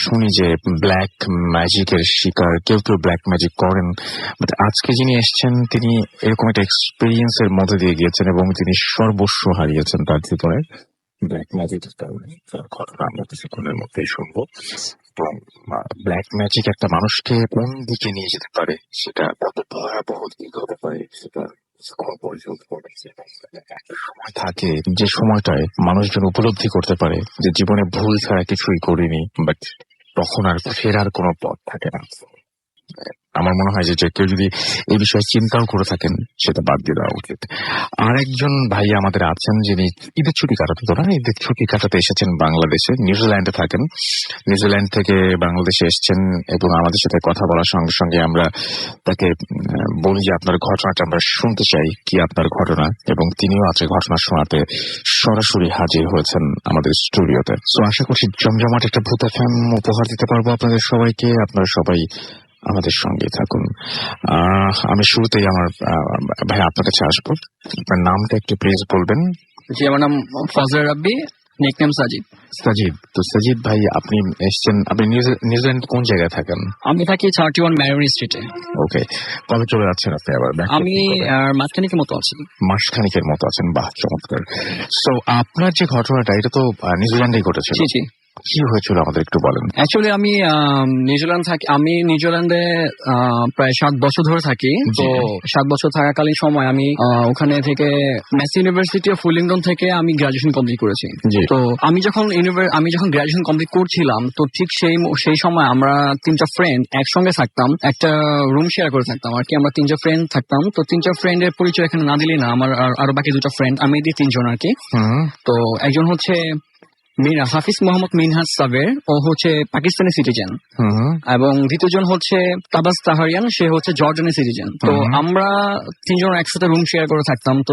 শুনি যে ব্ল্যাক ম্যাজিকের শিকার, কেউ কেউ ব্ল্যাক ম্যাজিক করেন, বাট আজকে যিনি এসছেন তিনি এরকম একটা এক্সপিরিয়েন্সের মধ্যে দিয়ে গিয়েছেন এবং তিনি সর্বস্ব হারিয়েছেন তার জীবনে ব্ল্যাক ম্যাজিকের কারণে। তার ঘটনা আমরা কিছুক্ষণের মধ্যেই শুনবো। এবং ব্ল্যাক ম্যাজিক একটা মানুষকে কোন দিকে নিয়ে যেতে পারে, সেটা কত ভয়াবহ দিক হতে পারে, সেটা একটা সময় থাকে যে সময়টায় মানুষজন উপলব্ধি করতে পারে যে জীবনে ভুল ছাড়া কিছুই করিনি, বাট তখন আর ফেরার কোনো পথ থাকে না। আমার মনে হয় যে কেউ যদি এই বিষয়ে চিন্তাও করে থাকেন সেটা বাদ দিয়ে দেওয়া উচিত। আর একজন ভাই আমাদের আছেন যিনি ঈদের ছুটি কাটাতে, ঈদের ছুটি কাটাতে এসেছেন বাংলাদেশে, নিউজিল্যান্ডে থাকেন। নিউজিল্যান্ড থেকে বাংলাদেশে এসেছেন এবং আমাদের সাথে কথা বলার সঙ্গে সঙ্গে আমরা তাকে বলি যে আপনার ঘটনাটা আমরা শুনতে চাই, কি আপনার ঘটনা, এবং তিনিও আছে ঘটনা শোনাতে সরাসরি হাজির হয়েছেন আমাদের স্টুডিওতে। তো আশা করছি জমজমাট একটা ভূত এফএম উপহার দিতে পারবো আপনাদের সবাইকে। আপনারা সবাই আমাদের সঙ্গে থাকুন। আমি শুরুতেই আমার ভাই আপনার কাছে আসবো, আপনার নামটা একটু প্লিজ বলবেন। জি, আমার নাম ফজলে রাব্বি, নিকনেম সাজিদ। সাজিদ, তো সাজিদ ভাই আপনি এসছেন, আপনি নিউজিল্যান্ড কোন জায়গায় থাকেন? আমি থাকি 31 ম্যারিন স্ট্রিটে। ওকে, কবে চলে যাচ্ছেন আপনি আবার? আমি মাসখানিকের মতো আছি। মাসখানিকের মতো আছেন, বাহ চমৎকার। সো আপনার যে ঘটনাটা এটা তো নিউজিল্যান্ডেই ঘটেছিল। জি জি। কি হয়েছিল আমাদের একটু বলেন। অ্যাকচুয়ালি আমি নিউজিল্যান্ডে প্রায় 7 বছর ধরে থাকি। তো 7 বছর থাকাকালীন সময় আমি ওখানে থেকে মেসি ইউনিভার্সিটি অফ উইলিংটন থেকে আমি গ্রাজুয়েশন কমপ্লিট করেছি। তো আমি যখন গ্রাজুয়েশন কমপ্লিট করছিলাম, তো ঠিক সেই সময় আমরা 3টা ফ্রেন্ড একসঙ্গে থাকতাম, একটা রুম শেয়ার করে থাকতাম আর কি। আমরা 3টা ফ্রেন্ড থাকতাম। তো 3টা ফ্রেন্ডের পরিচয় এখানে না দিলেই না, আমার আরো বাকি 2টা ফ্রেন্ড, আমি দিয়ে 3জন আর কি। তো একজন হচ্ছে হাফিজ মোহাম্মদ মিনহাজ সাবের, ও হচ্ছে পাকিস্তানি সিটিজেন, এবং দ্বিতীয়জন হচ্ছে তাবাস তাহারিয়ান, সে হচ্ছে জর্ডানের সিটিজেন। তো আমরা 3জন একসাথে রুম শেয়ার করে থাকতাম। তো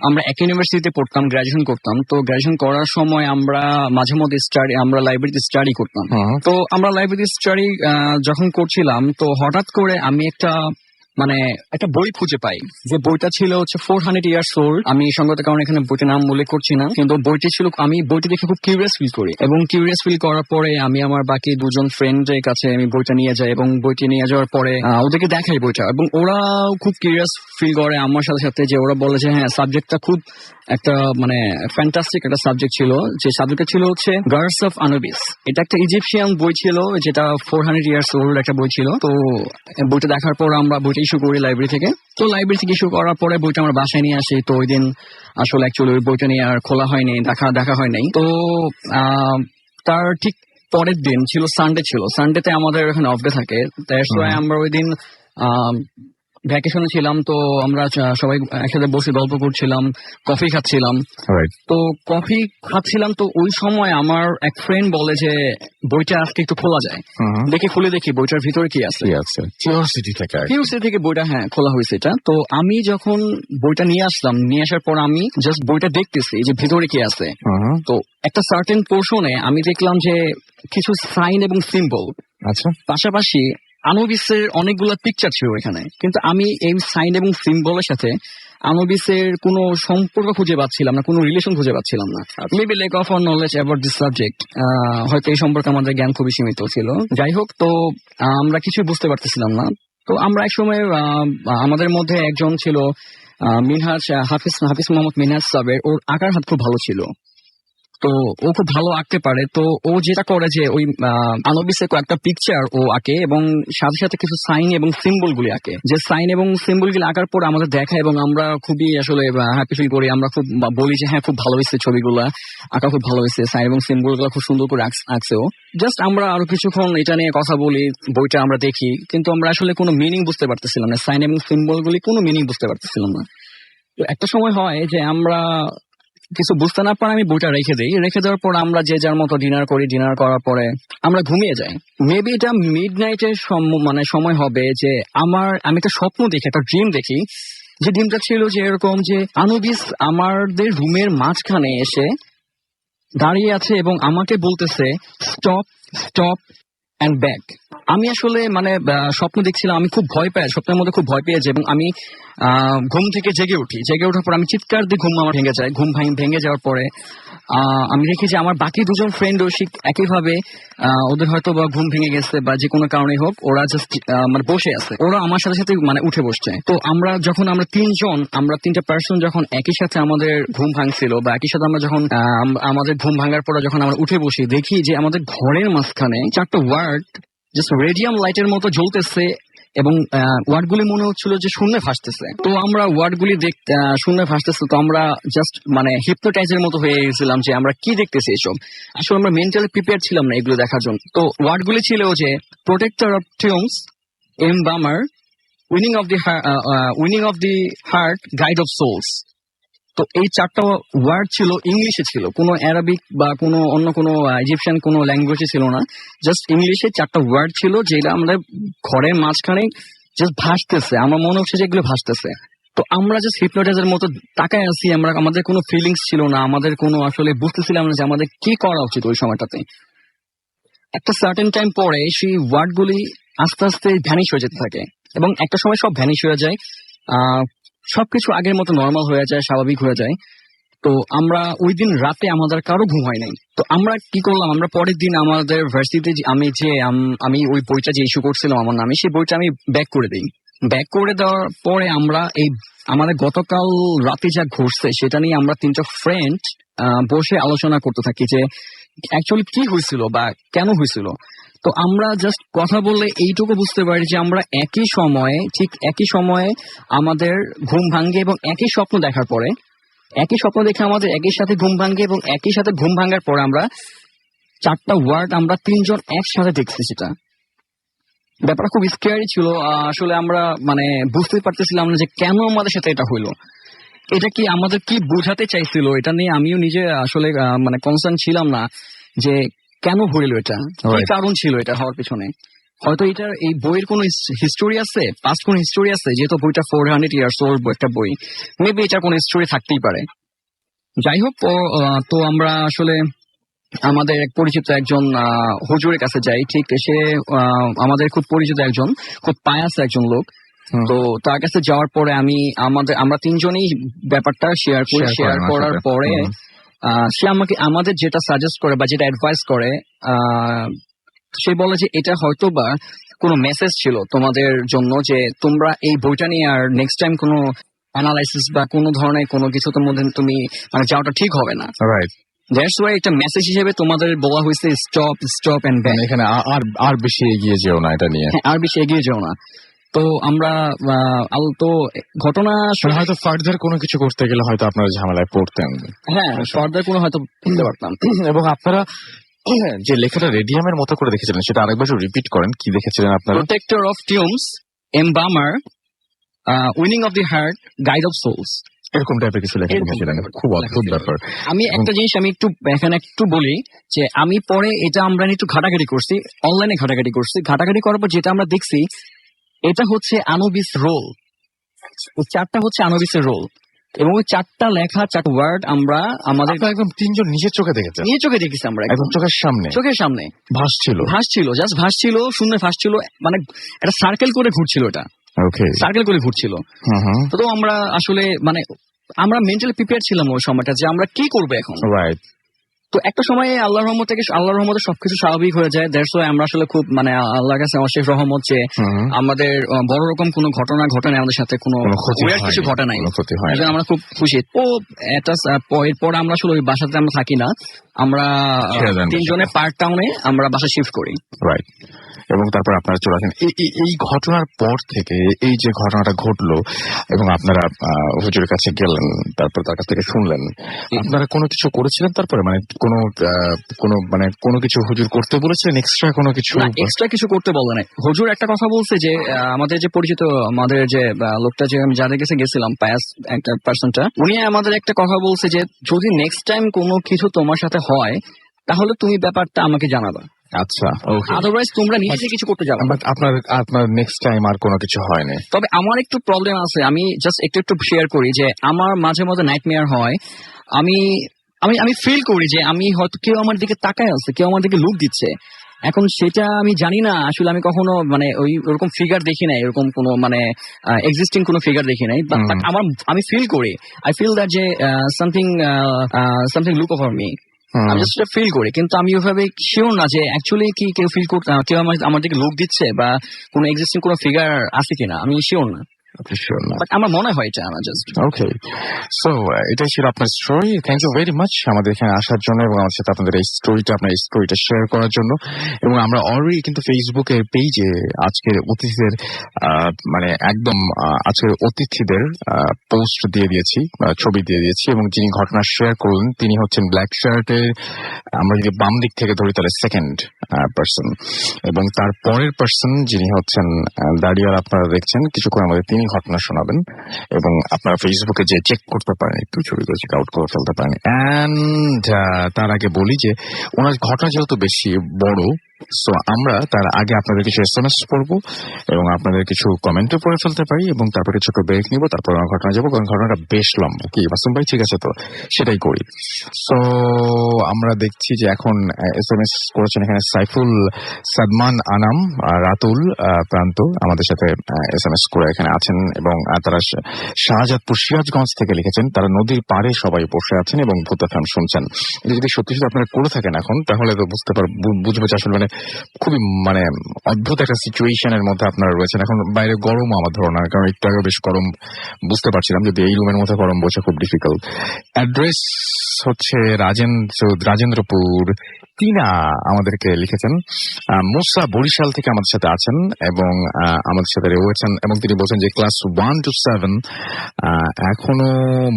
আমরা এক ইউনিভার্সিটিতে পড়তাম, গ্রাজুয়েশন করতাম। তো গ্রাজুয়েশন করার সময় আমরা মাঝে মধ্যে আমরা লাইব্রেরিতে স্টাডি করতাম। তো আমরা লাইব্রেরিতে স্টাডি যখন করছিলাম, তো হঠাৎ করে আমি একটা বই খুঁজে পাই, যে বইটা ছিল হচ্ছে 400 ইয়ার্স ওল্ড। আমি সঙ্গত কারণে এখানে বইটার নাম উল্লেখ করছি না, কিন্তু বইটি ছিল, আমি বইটি দেখে খুব কিউরিয়াস ফিল করি, এবং কিউরিয়াস ফিল করার পরে আমি আমার বাকি 2জন ফ্রেন্ডের কাছে আমি বইটা নিয়ে যাই, এবং বইটি নিয়ে যাওয়ার পরে ওদেরকে দেখাই বইটা, এবং ওরাও খুব কিউরিয়াস ফিল করে আমার সাথে সাথে, যে ওরা বলে যে হ্যাঁ, সাবজেক্টটা খুব একটা ফ্যান্টাস্টিক একটা সাবজেক্ট ছিল। যে সাবজেক্টটা ছিল হচ্ছে গার্স অফ আনুবিস। এটা একটা ইজিপশিয়ান বই ছিল, যেটা 400 ইয়ার্স ওল্ড একটা বই ছিল। তো বইটা দেখার পর আমরা বইটা ইস্যু করি লাইব্রেরি থেকে। তো লাইব্রেরি থেকে ইস্যু করার পরে বইটা আমরা বাসায় নিয়ে আসি। তো ওই দিন আসলে অ্যাকচুয়ালি ওই বইটা নিয়ে আর খোলা হয়নি, দেখা হয় নাই। তো তার ঠিক পরের দিন ছিল সানডে, সানডেতে আমাদের এখানে অফ ডে থাকে। তাই আমরা ওই দিন ভ্যাকেশনে ছিলাম। তো আমরা সবাই একসাথে বসে গল্প করছিলাম, কফি খাচ্ছিলাম। তো কফি খাচ্ছিলাম, তো ওই সময় আমার এক ফ্রেন্ড বলে যে বইটা আজকে একটু খোলা যায়, খুলে দেখি বইটার ভিতরে কি আছে। কিউরিওসিটি থেকে বইটা খোলা হয়েছে এটা। তো আমি যখন বইটা নিয়ে আসলাম, নিয়ে আসার পর আমি জাস্ট বইটা দেখতেছি যে ভিতরে কি আছে। তো একটা সার্টেন পোর্শনে আমি দেখলাম যে কিছু সাইন এবং সিম্বল, পাশাপাশি আনুবিসের অনেকগুলো পিকচার ছিল এখানে। কিন্তু আমি এই সাইন এবং সিম্বলের সাথে আনুবিসের কোনো সম্পর্ক খুঁজে পাচ্ছিলাম না, কোনো রিলেশন খুঁজে পাচ্ছিলাম না। Maybe lack of our knowledge about this subject, হয়তো এই সম্পর্কে আমাদের জ্ঞান খুবই সীমিত ছিল। যাই হোক, তো আমরা কিছুই বুঝতে পারতেছিলাম না। তো আমরা একসময় আমাদের মধ্যে একজন ছিল হাফিজ মোহাম্মদ মিনহাজ সাবের, ওর আঁকার হাত খুব ভালো ছিল। তো ও খুব ভালো আঁকতে পারে। তো ও যেটা করে যে ওই আনুবিসের কয়েকটা পিকচার ও আঁকে, এবং সাথে সাথে কিছু সাইন এবং সিম্বল গুলি আঁকে। যে সাইন এবং সিম্বল গুলি আঁকার পর আমাদের দেখায়, এবং আমরা খুবই আসলে হ্যাপি ফিল করি। আমরা খুব বলি যে হ্যাঁ, খুব ভালো হয়েছে, ছবিগুলা আঁকা খুব ভালো হয়েছে, সাইন এবং সিম্বল গুলা খুব সুন্দর করে আঁকছে ও। জাস্ট আমরা আরো কিছুক্ষণ এটা নিয়ে কথা বলি, বইটা আমরা দেখি, কিন্তু আমরা আসলে কোনো মিনিং বুঝতে পারতেছিলাম না, সাইন এবং সিম্বল গুলি কোনো মিনিং বুঝতে পারতেছিলাম না। তো একটা সময় হয় যে আমরা কিছু বুঝতে না পারে আমি বইটা রেখে দেওয়ার পর আমরা যে যার মতো ডিনার করি। ডিনার করার পরে আমরা ঘুমিয়ে যাই। মেবি এটা মিড নাইটের সময় হবে, যে আমি একটা স্বপ্ন দেখি, একটা ড্রিম দেখি। যে ড্রিমটা ছিল যে এরকম, যে আনুবিস আমাদের রুমের মাঝখানে এসে দাঁড়িয়ে আছে এবং আমাকে বলতেছে স্টপ স্টপ অ্যান্ড ব্যাক। আমি আসলে মানে স্বপ্ন দেখছিলাম, আমি খুব ভয় পাই, স্বপ্নের মধ্যে খুব ভয় পেয়েছি এবং আমি ঘুম থেকে জেগে উঠি। জেগে ওঠার পর আমি চিৎকার দিয়ে ঘুম আমার ভেঙে যায়। ঘুম ভেঙে যাওয়ার পরে আমি দেখি যে আমার বাকি দুজন ফ্রেন্ডও একইভাবে ওদের হয়তো বা ঘুম ভেঙে গেছে বা যে কোনো কারণে হোক, ওরা জাস্ট মানে বসে আছে, ওরা আমার সাথে সাথে মানে উঠে বসছে। তো আমরা তিনটা পার্সন যখন একই সাথে আমাদের ঘুম ভাঙছিল বা একই সাথে আমরা যখন আমাদের ঘুম ভাঙার পরে যখন আমরা উঠে বসি, দেখি যে আমাদের ঘরের মাঝখানে চারটা ওয়ার্ড জাস্ট রেডিয়াম লাইটের মতো জ্বলতেছে এবং ওয়ার্ডগুলি মনে হচ্ছিল যে শূন্যে ভাসতেছে। তো আমরা ওয়ার্ডগুলি শূন্যে ভাসতেছে, তো আমরা জাস্ট মানে হিপনোটাইজের মতো হয়ে গেছিলাম যে আমরা কি দেখতেছি এসব। আসলে আমরা মেন্টালি প্রিপেয়ার ছিলাম না এগুলো দেখার জন্য। তো ওয়ার্ডগুলি ছিল যে protector of tombs, embalmer, weighing of the heart, guide of souls. তো এই চারটা ওয়ার্ড ছিল, ইংলিশে ছিল, কোনো অ্যারাবিক বা কোনো অন্য কোনো ইজিপশিয়ান কোনো ল্যাঙ্গুয়েজে ছিল না, জাস্ট ইংলিশে চারটা ওয়ার্ড ছিল যেটা আমাদের ঘরের মাঝখানে জাস্ট ভাসতেছে। আমার মনে হচ্ছে যে এগুলো ভাসতেছে। তো আমরা জাস্ট হিপনোটাইজার মতো তাকায় আছি, আমাদের কোনো ফিলিংস ছিল না, আমাদের কোনো আসলে বুঝতেছিলাম না যে আমাদের কি করা উচিত ওই সময়টাতে। একটা সার্টেন টাইম পরে সেই ওয়ার্ডগুলি আস্তে আস্তে ভ্যানিশ হয়ে যেতে থাকে এবং একটা সময় সব ভ্যানিশ হয়ে যায়, সবকিছু আগের মতো নর্মাল হয়ে যায়, স্বাভাবিক হয়ে যায়। তো আমরা ওই দিন রাতে আমাদের কারো ঘুম হয় নাই। তো আমরা কি করলাম, আমরা পরের দিন আমাদের ভার্সিটিতে আমি ওই বইটা যে ইস্যু করছিলাম আমার নামে, সেই বইটা আমি ব্যাক করে দিই। ব্যাক করে দেওয়ার পরে আমরা আমাদের গতকাল রাতে যা ঘটছে সেটা নিয়ে আমরা তিনটা ফ্রেন্ড বসে আলোচনা করতে থাকি যে অ্যাকচুয়ালি কি হয়েছিল বা কেন হয়েছিল। তো আমরা জাস্ট কথা বললে এইটুকু বুঝতে পারি যে আমরা ঠিক একই সময়ে আমাদের ঘুম ভাঙ্গে এবং একই স্বপ্ন দেখার পরে, একই স্বপ্ন দেখে আমাদের একই সাথে ঘুম ভাঙ্গে এবং একই সাথে ঘুম ভাঙ্গার পরে আমরা চারটা ওয়ার্ড আমরা তিনজন একসাথে দেখছি। সেটা ব্যাপারটা খুব স্কেয়ারি ছিল। আসলে আমরা মানে বুঝতে পারতেছিলাম না যে কেন আমাদের সাথে এটা হইলো, এটা কি আমাদের কি বোঝাতে চাইছিল, এটা নিয়ে আমিও নিজে আসলে মানে কনসার্ন ছিলাম না যে কেন হইলো, এটা কি কারণ ছিল এটা হওয়ার পিছনে। হয়তো এই বইয়ের কোনো হিস্টোরি আছে, পাস্ট কোন হিস্টোরি আছে, যেহেতু বইটা 400 ইয়ার্স ওল্ড একটা বই, মেবি এটার কোনো হিস্টোরি থাকতেই পারে। যাই হোক, তো আমরা আসলে আমাদের এক পরিচিত একজন হুজুরের কাছে যাই। ঠিক সে আমাদের খুব পরিচিত একজন, খুব পায়াস একজন লোক। তো তার কাছে যাওয়ার পরে আমরা তিনজনই ব্যাপারটা শেয়ার করার পরে সে আমাদের যেটা সাজেস্ট করে বা যেটা অ্যাডভাইস করে, সে বলে যে এটা হয়তো বা কোনো মেসেজ ছিল তোমাদের জন্য, যে তোমরা এই বইটা নিয়ে আর নেক্সট টাইম কোনো অ্যানালাইসিস বা কোনো ধরনের কোনো কিছু মধ্যে তুমি মানে যাওয়াটা ঠিক হবে না। রাইট, দ্যাটস ওয়াই একটা মেসেজ হিসেবে তোমাদের বলা হয়েছে স্টপ এন্ড ব্যাক। এখানে আর বেশি এগিয়ে যেও না, এটা নিয়ে আর বেশি এগিয়ে যেও না। তো আমরা তো ঘটনা হয়তো ফার্দার কোনো কিছু করতে গেলে হয়তো আপনারা ঝামেলায় পড়তেন। হ্যাঁ, ফার্দার কোনো হয়তো করতে পারতাম। এবং আপনারা যে লেখাটা রেডিয়ামের মতো করে দেখেছিলেন সেটা আরেকবার রিপিট করেন, কি দেখেছিলেন আপনারা? Protector of tombs, embalmer, weighing of the heart, guide of souls, এরকম টাইপের কিছু লেখা দেখেছিলেন। খুব অদ্ভুত ব্যাপার। আমি একটা জিনিস আমি এখানে একটু বলি যে আমি পরে এটা আমরা একটু ঘাটাঘাটি করছি, অনলাইনে ঘাটাঘাটি করার পর যেটা আমরা দেখছি, এটা হচ্ছে আনুবিস রোল। ওই চারটা হচ্ছে আনুবিসের রোল এবং ওই চারটা লেখা, চারটা ওয়ার্ড আমরা আমাদের একদম তিনজন নিজের চোখে দেখেছি, আমরা একদম চোখের সামনে ভাসছিল, জাস্ট ভাসছিল, শূন্য ভাসছিল, মানে একটা সার্কেল করে ঘুরছিল, এটা সার্কেল করে ঘুরছিল। তো আমরা আসলে মানে আমরা মেন্টালি প্রিপেয়ার ছিলাম ওই সময়টা যে আমরা কি করবো এখন। রাইট। তো একটা সময় আল্লাহর রহমতে সবকিছু স্বাভাবিক হয়ে যায়। দ্যাটস ওয়াই আমরা আসলে খুব মানে আল্লাহর কাছে অশেষ রহমত যে আমাদের বড় রকম কোনো ঘটনা ঘটে নাই, আমাদের সাথে কোনো কিছু ঘটে নাই, আমরা খুব খুশি। তো এরপর আমরা আসলে ওই বাসাতে আমরা থাকি না, আমরা তিনজনে পার্ট টাউনে আমরা বাসা শিফট করি। রাইট। এবং তারপর আপনারা চলে আসেন। এই ঘটনার পর থেকে, এই যে ঘটনাটা ঘটলো এবং আপনারা হুজুরের কাছে গেলেন, তারপর তার কাছ থেকে শুনলেন, আপনারা কোনো কিছু করেছিলেন তারপরে? মানে কোনো কিছু হুজুর করতে বলেছিলেন? এক্সট্রা কিছু করতে বলে নাই। হুজুর একটা কথা বলছে যে আমাদের যে পরিচিত, আমাদের যে লোকটা যে আমি যাদের কাছে গেছিলাম, পায়াস একটা পার্সনটা, উনি আমাদের একটা কথা বলছে যে যদি নেক্সট টাইম কোনো কিছু তোমার সাথে হয় তাহলে তুমি ব্যাপারটা আমাকে জানাবা। আচ্ছা, আদারওয়াইজ তোমরা নিজে কিছু করতে যাবে। আপনার নেক্সট টাইম আর কোনো কিছু হয় না? তবে আমার একটু প্রবলেম আছে, আমি জাস্ট একটু শেয়ার করি যে আমার মাঝে মাঝে নাইটমেয়ার হয়। আমি ফিল করি যে আমি হয়তো কেউ আমার দিকে তাকায় আছে, কেউ আমার দিকে লুক দিচ্ছে, এখন সেটা আমি জানি না, আসলে আমি কখনো মানে ওরকম ফিগার দেখি নাই, এরকম কোনো মানে এক্সিস্টিং কোনো ফিগার দেখি নাই, বাট আমি ফিল করি, আই ফিল দ্যাট যে সামথিং লুক ওভার মি, আমি জাস্ট ফিল করি, কিন্তু আমি ওইভাবে শিওর না যে অ্যাকচুয়ালি কি কেউ ফিল করতে, কেউ আমার দিকে লুক দিচ্ছে বা কোনো এক্সিস্টিং কোনো ফিগার আছে কিনা, আমি শিওর না। বাট আমার মনে হয় এটা আমার জাস্ট। ওকে, সো এটাই ছিল আপনার story. Thank you very much আমাদের এখানে আসার জন্য এবং আমার সাথে আপনাদের এই স্টোরিটা শেয়ার করার জন্য। এবং আমরা অলরেডি কিন্তু ফেসবুকের পেজে আজকের অতিথিদের মানে একদম আজকের অতিথিদের পোস্ট দিয়ে দিয়েছি, ছবি দিয়ে দিয়েছি, এবং যিনি ঘটনা শেয়ার করলেন তিনি হচ্ছেন ব্ল্যাক শার্টের, আমরা যদি বাম দিক থেকে ধরি তাহলে সেকেন্ড পার্সন, এবং তার পরের পার্সন যিনি হচ্ছেন দাঁড়িয়ে আপনারা দেখছেন কিছুক্ষণ আমাদের তিনি ঘটনা শোনাবেন, এবং আপনারা ফেসবুকে যে চেক করতে পারেন, একটু ছবিগুলো চেক আউট করে ফেলতে পারেন। অ্যান্ড তার আগে বলি যে ওনার ঘটনা যেহেতু বেশি বড়, সো আমরা তার আগে আপনাদের কিছু SMS পড়বো এবং আপনাদের কিছু কমেন্টও পড়ে ফেলতে পারি, এবং তারপরে ছোট ব্রেক নিব, তারপর আমার ঘটনা যাবো, কারণ ঘটনাটা বেশ লম্বা। কি মাসুম ভাই, ঠিক আছে? তো সেটাই করি। সো আমরা দেখছি যে এখন SMS করেছেন এখানে সাইফুল, সাদমান, আনাম, রাতুল, প্রান্ত আমাদের সাথে SMS করে এখানে আছেন, এবং তারা শাহজাদপুর সিরাজগঞ্জ থেকে লিখেছেন তারা নদীর পাড়ে সবাই বসে আছেন এবং ভূত FM শুনছেন। এটা যদি সত্যি সত্যি আপনারা করে থাকেন এখন, তাহলে তো বুঝবে যে আসলে মানে খুবই মানে অদ্ভুত একটা সিচুয়েশনের মধ্যে আপনারা রয়েছেন। এখন বাইরে গরম আমার ধারণা, কারণ একটু আগে বেশ গরম বুঝতে পারছিলাম, যদি এই রুমের মধ্যে গরম বোঝা খুব ডিফিকাল্ট। অ্যাড্রেস হচ্ছে রাজেন্দ্রপুর। টিনা আমাদেরকে লিখেছেন মুসা বরিশাল থেকে আমাদের সাথে আছেন এবং আমাদের সাথে রয়েছেন, এবং তিনি বলছেন যে ক্লাস 1 to 7 এখনো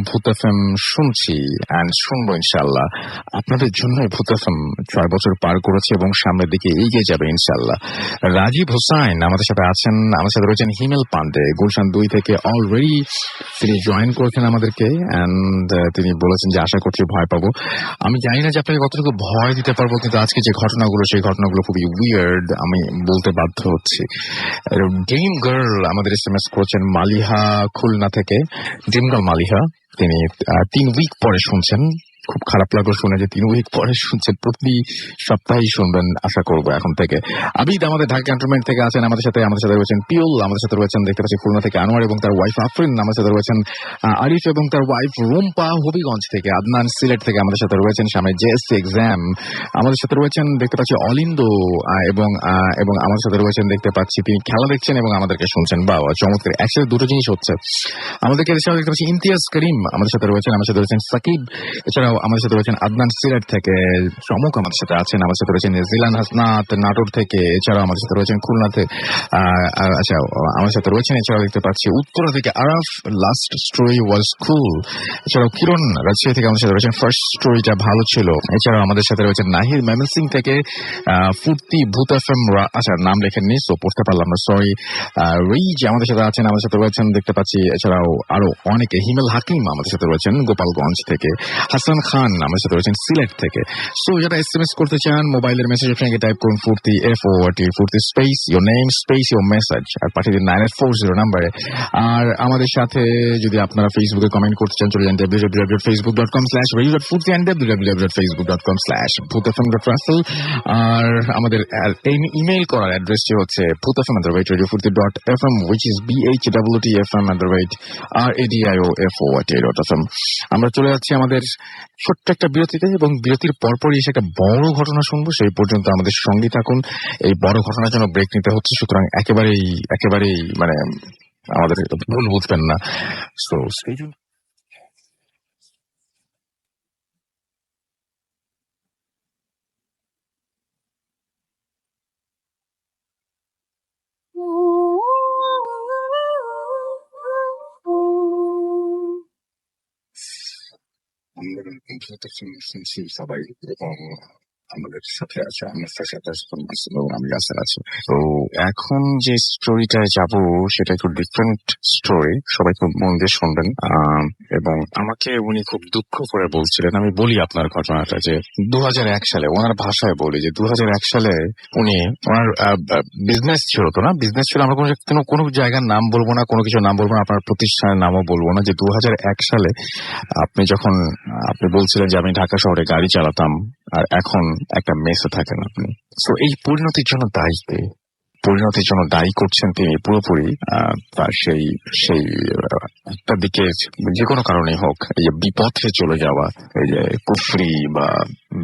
ভূত FM শুনছি অ্যান্ড শুনবো ইনশাল্লাহ। আপনাদের জন্যই ভূত FM 6 বছর পার করেছে এবং সামনের দিকে এগিয়ে যাবে ইনশাল্লাহ। রাজীব হোসাইন আমাদের সাথে আছেন, আমাদের সাথে রয়েছেন হিমেল পান্ডে গুলশান 2 থেকে, অলরেডি তিনি জয়েন করেছেন আমাদেরকে, অ্যান্ড তিনি বলেছেন যে আশা করছি ভয় পাবো। আমি জানি না যে আপনাকে কতটুকু ভয় দিতে পারবো, কিন্তু আজকে যে ঘটনাগুলো সেই ঘটনাগুলো খুবই উইয়ার্ড, আমি বলতে বাধ্য হচ্ছি। ড্রিম গার্ল আমাদের SMS করেছেন মালিহা খুলনা থেকে। ড্রিম গার্ল মালিহা, তিনি 3 উইক পরে শুনছেন। খুব খারাপ লাগলো শুনে যে 3 উইক পরে শুনছেন, প্রতি সপ্তাহেই শুনবেন আশা করবো এখন থেকে। আবিদ আমাদের ঢাকা ক্যান্টনমেন্ট থেকে আছেন আমাদের সাথে রয়েছেন পিওল, আমাদের সাথে রয়েছেন দেখতে পাচ্ছি খুলনা থেকে আনোয়ার এবং তার ওয়াইফ আফরিন, আমাদের সাথে রয়েছেন আরিফ এবং তার ওয়াইফ রুম্পা হবিগঞ্জ থেকে, আদনান সিলেট থেকে আমাদের সাথে রয়েছেন, সামনে JSC এক্সাম, আমাদের সাথে রয়েছেন দেখতে পাচ্ছি অলিন্দো, এবং আমাদের সাথে রয়েছেন দেখতে পাচ্ছি তিনি খেলা দেখছেন এবং আমাদেরকে শুনছেন। বা চমৎকার, একসাথে দুটো জিনিস হচ্ছে। আমাদেরকে দেখতে পাচ্ছি ইমতিয়াজ করিম আমাদের সাথে রয়েছেন সাকিব, এছাড়াও আমাদের সাথে রয়েছেন আদনান সিলেট থেকে, চমক আমাদের সাথে আছেন, আমাদের সাথে রয়েছেন জিলান হাসনাত নাটোর থেকে, এছাড়াও আমাদের সাথে রয়েছেন খুলনা থেকে, আচ্ছা আমাদের সাথে রয়েছেন, এছাড়াও দেখতে পাচ্ছি উত্তরা থেকে আরাফ, লাস্ট স্টোরি ওয়াজ কুল, এছাড়াও কিরণ রাজশাহী থেকে আমাদের সাথে রয়েছেন ফার্স্ট স্টোরিটা ভালো ছিল, এছাড়াও আমাদের সাথে রয়েছেন নাহির ময়মনসিং থেকে, ফুর্তি ভূত FM, আচ্ছা নাম লেখেননি সো পড়তে পারলাম না, সরি। রিজ আমাদের সাথে আছেন, আমাদের সাথে রয়েছেন দেখতে পাচ্ছি, এছাড়াও আরো অনেকে, হিমেল হাকিম আমাদের সাথে রয়েছেন গোপালগঞ্জ থেকে, হাসান খান আমাদের সাথে রয়েছেন সিলেট থেকে। সো যারা SMS করতে চান মোবাইলের মেসেজ অপশনে টাইপ করুন Phurti FORT, Phurti space your name space your message, আর পাঠিয়ে দিন 9840 নাম্বারে। আর আমাদের সাথে যদি আপনারা ফেসবুকে কমেন্ট করতে চান চলে যান www.facebook.com/radio.furti and www.facebook.com/bhutfm.russell। আর আমাদের ইমেইল করার অ্যাড্রেসটি হচ্ছে bhutfm@radiofurti.fm, which is BHWTFM@RADIOFORT.fm। আমরা চলে যাচ্ছি আমাদের ছোট্ট একটা বিরতিতে, এবং বিরতির পরপরই এসে একটা বড় ঘটনা শুনবো। সেই পর্যন্ত আমাদের সঙ্গে থাকুন। এই বড় ঘটনার জন্য ব্রেক নিতে হচ্ছে, সুতরাং একেবারেই মানে আমাদের ভুল বুঝবেন না। So stay tuned. সবাই আমাদের সাথে আছে, আমি আসেন আছি। তো এখন যে স্টোরিটায় যাব সেটা একটু ডিফারেন্ট স্টোরি, সবাই খুব মন দিয়ে শুনবেন। এবং আমাকে উনি খুব দুঃখ করে বলছিলেন, আমি বলি আপনার ঘটনাটা, যে 2001 সালে, ওনার ভাষায় বলি যে 2001 সালে উনি, ওনার বিজনেস ছিল, তো না বিজনেস ছিল, আমরা কোনো জায়গার নাম বলবো না, কোনো কিছু নাম বলবো না, আপনার প্রতিষ্ঠানের নামও বলবো না, যে 2001 সালে আপনি বলছিলেন যে আমি ঢাকা শহরে গাড়ি চালাতাম আর এখন একটা মেসে থাকেন আপনি। তো এই পরিণতির জন্য দায়ী কে? পরিণতির জন্য দায়ী করছেন তিনি পুরোপুরি তার সেই সেই একটা দিকে যে কোনো কারণে হোক, এই যে বিপথে চলে যাওয়া, এই যে কুফরি বা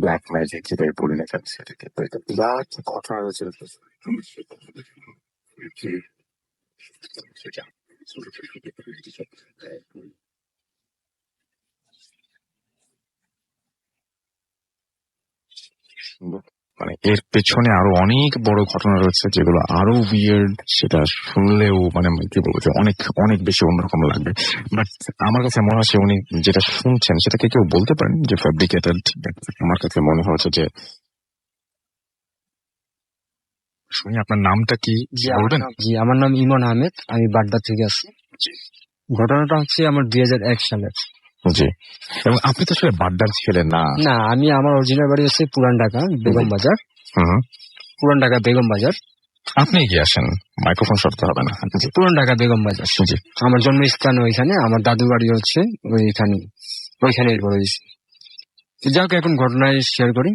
ব্ল্যাক ম্যাজিক যেটাই বলি না কেন, সেটাকে তো এটা বিরাট ঘটনা রয়েছে। মানে এর পেছনে আরো অনেক বড় ঘটনা রয়েছে যেগুলো আরো উইয়ার্ড, সেটা শুনলেও মানে কি বলবো যে অনেক অনেক বেশি অন্যরকম লাগবে। বাট আমার কাছে মনে হচ্ছে উনি যেটা শুনছেন সেটাকে কেউ বলতে পারেন যে ফ্যাব্রিকেটেড। আমার কাছে মনে হচ্ছে যে শুনি। আপনার নামটা কি বলবেন? জি, আমার নাম ইমন আহমেদ, আমি বাড্ডা থেকে আসছি। ঘটনাটা হচ্ছে আমার 2001 সালের। জি, এবং আপনি তো আসলে বাড্ডার ছিলেন না? না, আমি আমার অরিজিনাল বাড়ি হচ্ছে পুরান ঢাকা বেগম বাজার। পুরান ঢাকা বেগম বাজার। আপনি এগিয়ে আসেন, মাইক্রোফোন সরতে হবে না। পুরান ঢাকা বেগম বাজার। জি, আমার জন্মস্থান ওইখানে, আমার দাদু বাড়ি হচ্ছে ওইখানে বড় হয়েছে। যাক, এখন ঘটনায় শেয়ার করি।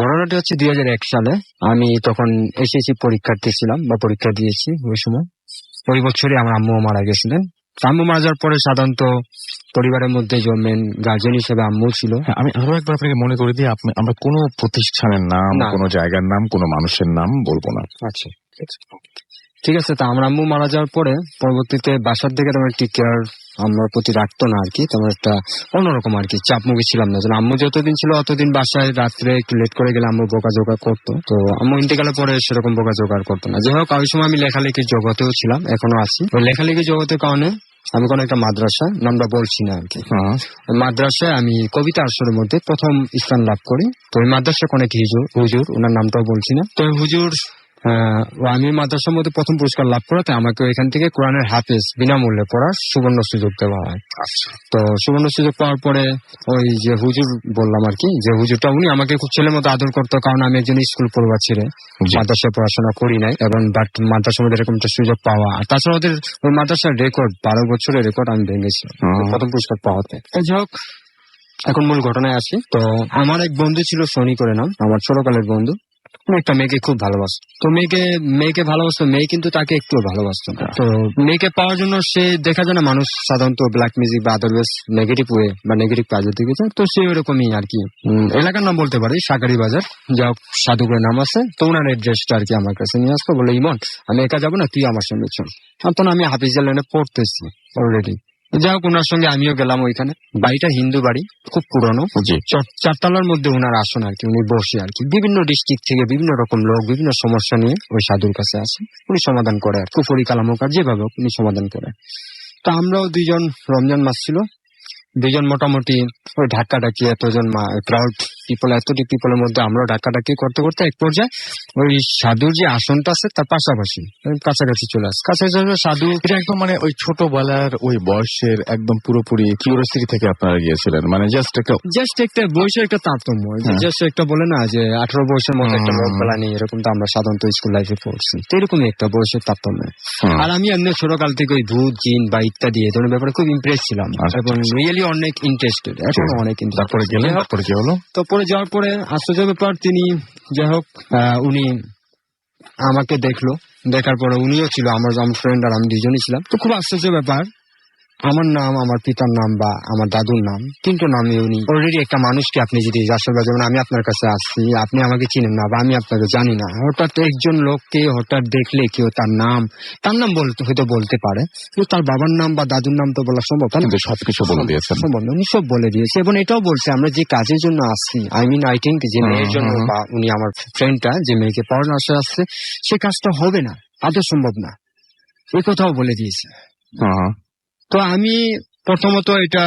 ঘটনাটি হচ্ছে 2001 সালে আমি তখন এসএসসি পরীক্ষার্থী ছিলাম বা পরীক্ষা দিয়েছি। ওই সময় ওই বছরই আমার আম্মু মারা গেছিলেন। আম্মু মারা যাওয়ার পরে সাধারণত পরিবারের মধ্যে জন্মেন গার্জেন হিসেবে আম্মু ছিল। আমি আরো একবার আপনাকে মনে করে দিই, আমরা কোনো প্রতিষ্ঠানের নাম, কোনো জায়গার নাম, কোনো মানুষের নাম বলবো না। আচ্ছা, ঠিক আছে। তা আমার আম্মু মারা যাওয়ার পরে পরবর্তীতে বাসার থেকে তেমন একটি কেয়ার আমার প্রতি রাখতো না আর কি, তেমন একটা অন্যরকম আর কি চাপমুখী ছিলাম না। আম্মু যতদিন ছিল অতদিন বাসায় রাত্রে একটু লেট করে গেলে আম্মু বকাঝকা করতো। তো আম্মু ইন্তেকালের পরে সেরকম বকাঝকা করতো না। যাই হোক, ওই সময় আমি লেখালেখির জগতেও ছিলাম, এখনো আছি। ওই লেখালেখির জগতের কারণে আমি কোনো একটা মাদ্রাসা, নামটা বলছি না আর কি, মাদ্রাসায় আমি কবিতা আসরের মধ্যে প্রথম স্থান লাভ করি। তো ওই মাদ্রাসার অনেক হুজুর, ওনার নামটাও বলছি না। তো হুজুর আমি মাদ্রাসার মধ্যে প্রথম পুরস্কার লাভ করাতে আমাকে এখান থেকে কোরআনের হাফেজ বিনামূল্যে পড়ার সুবর্ণ সুযোগ দেওয়া হয়। তো সুবর্ণ সুযোগ পাওয়ার পরে ওই যে হুজুর বললাম আর কি, যে হুজুরটা উনি আমাকে খুব ছেলের মতো আদর করতো, কারণ আমি একজন স্কুল পড়ুয়া ছেলে, মাদ্রাসায় পড়াশোনা করি নাই, এবং বাট মাদ্রাসার মধ্যে এরকম একটা সুযোগ পাওয়া। আর তাছাড়া ওদের ওই মাদ্রাসার রেকর্ড 12 বছরের রেকর্ড আমি ভেঙেছি প্রথম পুরস্কার পাওয়াতে। যাই হোক, এখন মূল ঘটনায় আসি। তো আমার এক বন্ধু ছিল, সনি করে নাম, আমার ছোটকালের বন্ধু। একটা মেয়েকে খুব ভালোবাসতো। তো মেয়েকে ভালোবাসতো, মেয়ে কিন্তু তাকে একটু ভালোবাসতো না। তো মেয়েকে পাওয়ার জন্য সে দেখা যায় না, মানুষ সাধারণত ব্ল্যাক মিউজিক বা আদারওয়াইজ নেগেটিভ ওয়ে বা নেগেটিভ কাজের দিকে যায়। তো সে ওরকমই আর কি, এলাকার নাম বলতে পারি শাকারি বাজার, যা সাধুগুড়ের নাম আছে। তো ওনার এড্রেসটা আর কি আমার কাছে নিয়ে আসতো, বলে ইমন আমি একা যাবো না, তুই আমার সঙ্গে চল। তখন আমি হাফিজা লাইনে পড়তেছি অলরেডি। যাই হোক, ওনার সঙ্গে আমিও গেলাম ওইখানে। বাড়িটা হিন্দু বাড়ি, খুব পুরনো, 4 তলার মধ্যে ওনার আসন আর কি, উনি বসে আর কি। বিভিন্ন ডিস্ট্রিক্ট থেকে বিভিন্ন রকম লোক বিভিন্ন সমস্যা নিয়ে ওই সাধুর কাছে আসে, উনি সমাধান করে আর কুফরি কালামকার যেভাবে উনি সমাধান করে। তো আমরাও 2জন, রমজান মাস ছিল, 2জন মোটামুটি ওই ধাক্কাধাক্কি, এতজন ক্রাউড পিপল, এতটি পিপলের মধ্যে আমরা ধাক্কাধাক্কি করতে করতে এক পর্যায়ে ওই সাধুর যে আসনটা আছে তার পাশাপাশি কাছাকাছি চলে আসে। কাছাকাছি সাধু এটা একদম মানে ওই ছোটবেলার ওই বয়সের একদম পুরোপুরি কিউরিওসিটি থেকে আপনারা গিয়েছিলেন, মানে জাস্ট একটা বয়সের একটা তারতম্য, জাস্ট একটা বলে না যে 18 বয়সের মধ্যে একটা লোক বেলা নেই, এরকম তো আমরা সাধারণত স্কুল লাইফে পড়ছি, তো এরকমই একটা বয়সের তারতম্য। আর আমি এমনি ছোটকাল থেকে ওই ভূত জিন বা ইত্যাদি এই ধরনের ব্যাপারে খুব ইমপ্রেস ছিলাম এবং রিয়েলি অনেক ইন্টারেস্টেড, এখন অনেক ইন্টারেস্টেড। তারপরে কি হলো? তো পরে যাওয়ার পরে আশ্চর্য ব্যাপার, তিনি যাই হোক উনি আমাকে দেখলো, দেখার পরে উনিও ছিল, আমার ফ্রেন্ড আর আমি 2জনই ছিলাম। তো খুব আশ্চর্য ব্যাপার, আমার নাম, আমার পিতার নাম বা আমার দাদুর নাম, কিন্তু নামে উনি অলরেডি একটা মানুষকে, আপনি যদি আসলে যেমন আমি আপনার কাছে আসছি, আপনি আমাকে চিনেন না বা আমি আপনাকে জানি না, হঠাৎ একজন লোককে হঠাৎ দেখলে কেউ তার নাম হয়তো বলতে পারে, কিন্তু তার বাবার নাম বা দাদুর নাম তো বলা সম্ভব না। সবকিছু বলে দিয়েছেন, উনি সব বলে দিয়েছে এবং এটাও বলছে আমরা যে কাজের জন্য আসছি, আই থিঙ্ক যে মেয়ের জন্য, বা উনি আমার ফ্রেন্ডটা যে মেয়েকে পড়ানোর আশায় আসছে, সে কাজটা হবে না, আদৌ সম্ভব না, এই কথাও বলে দিয়েছে। তো আমি প্রথমত এটা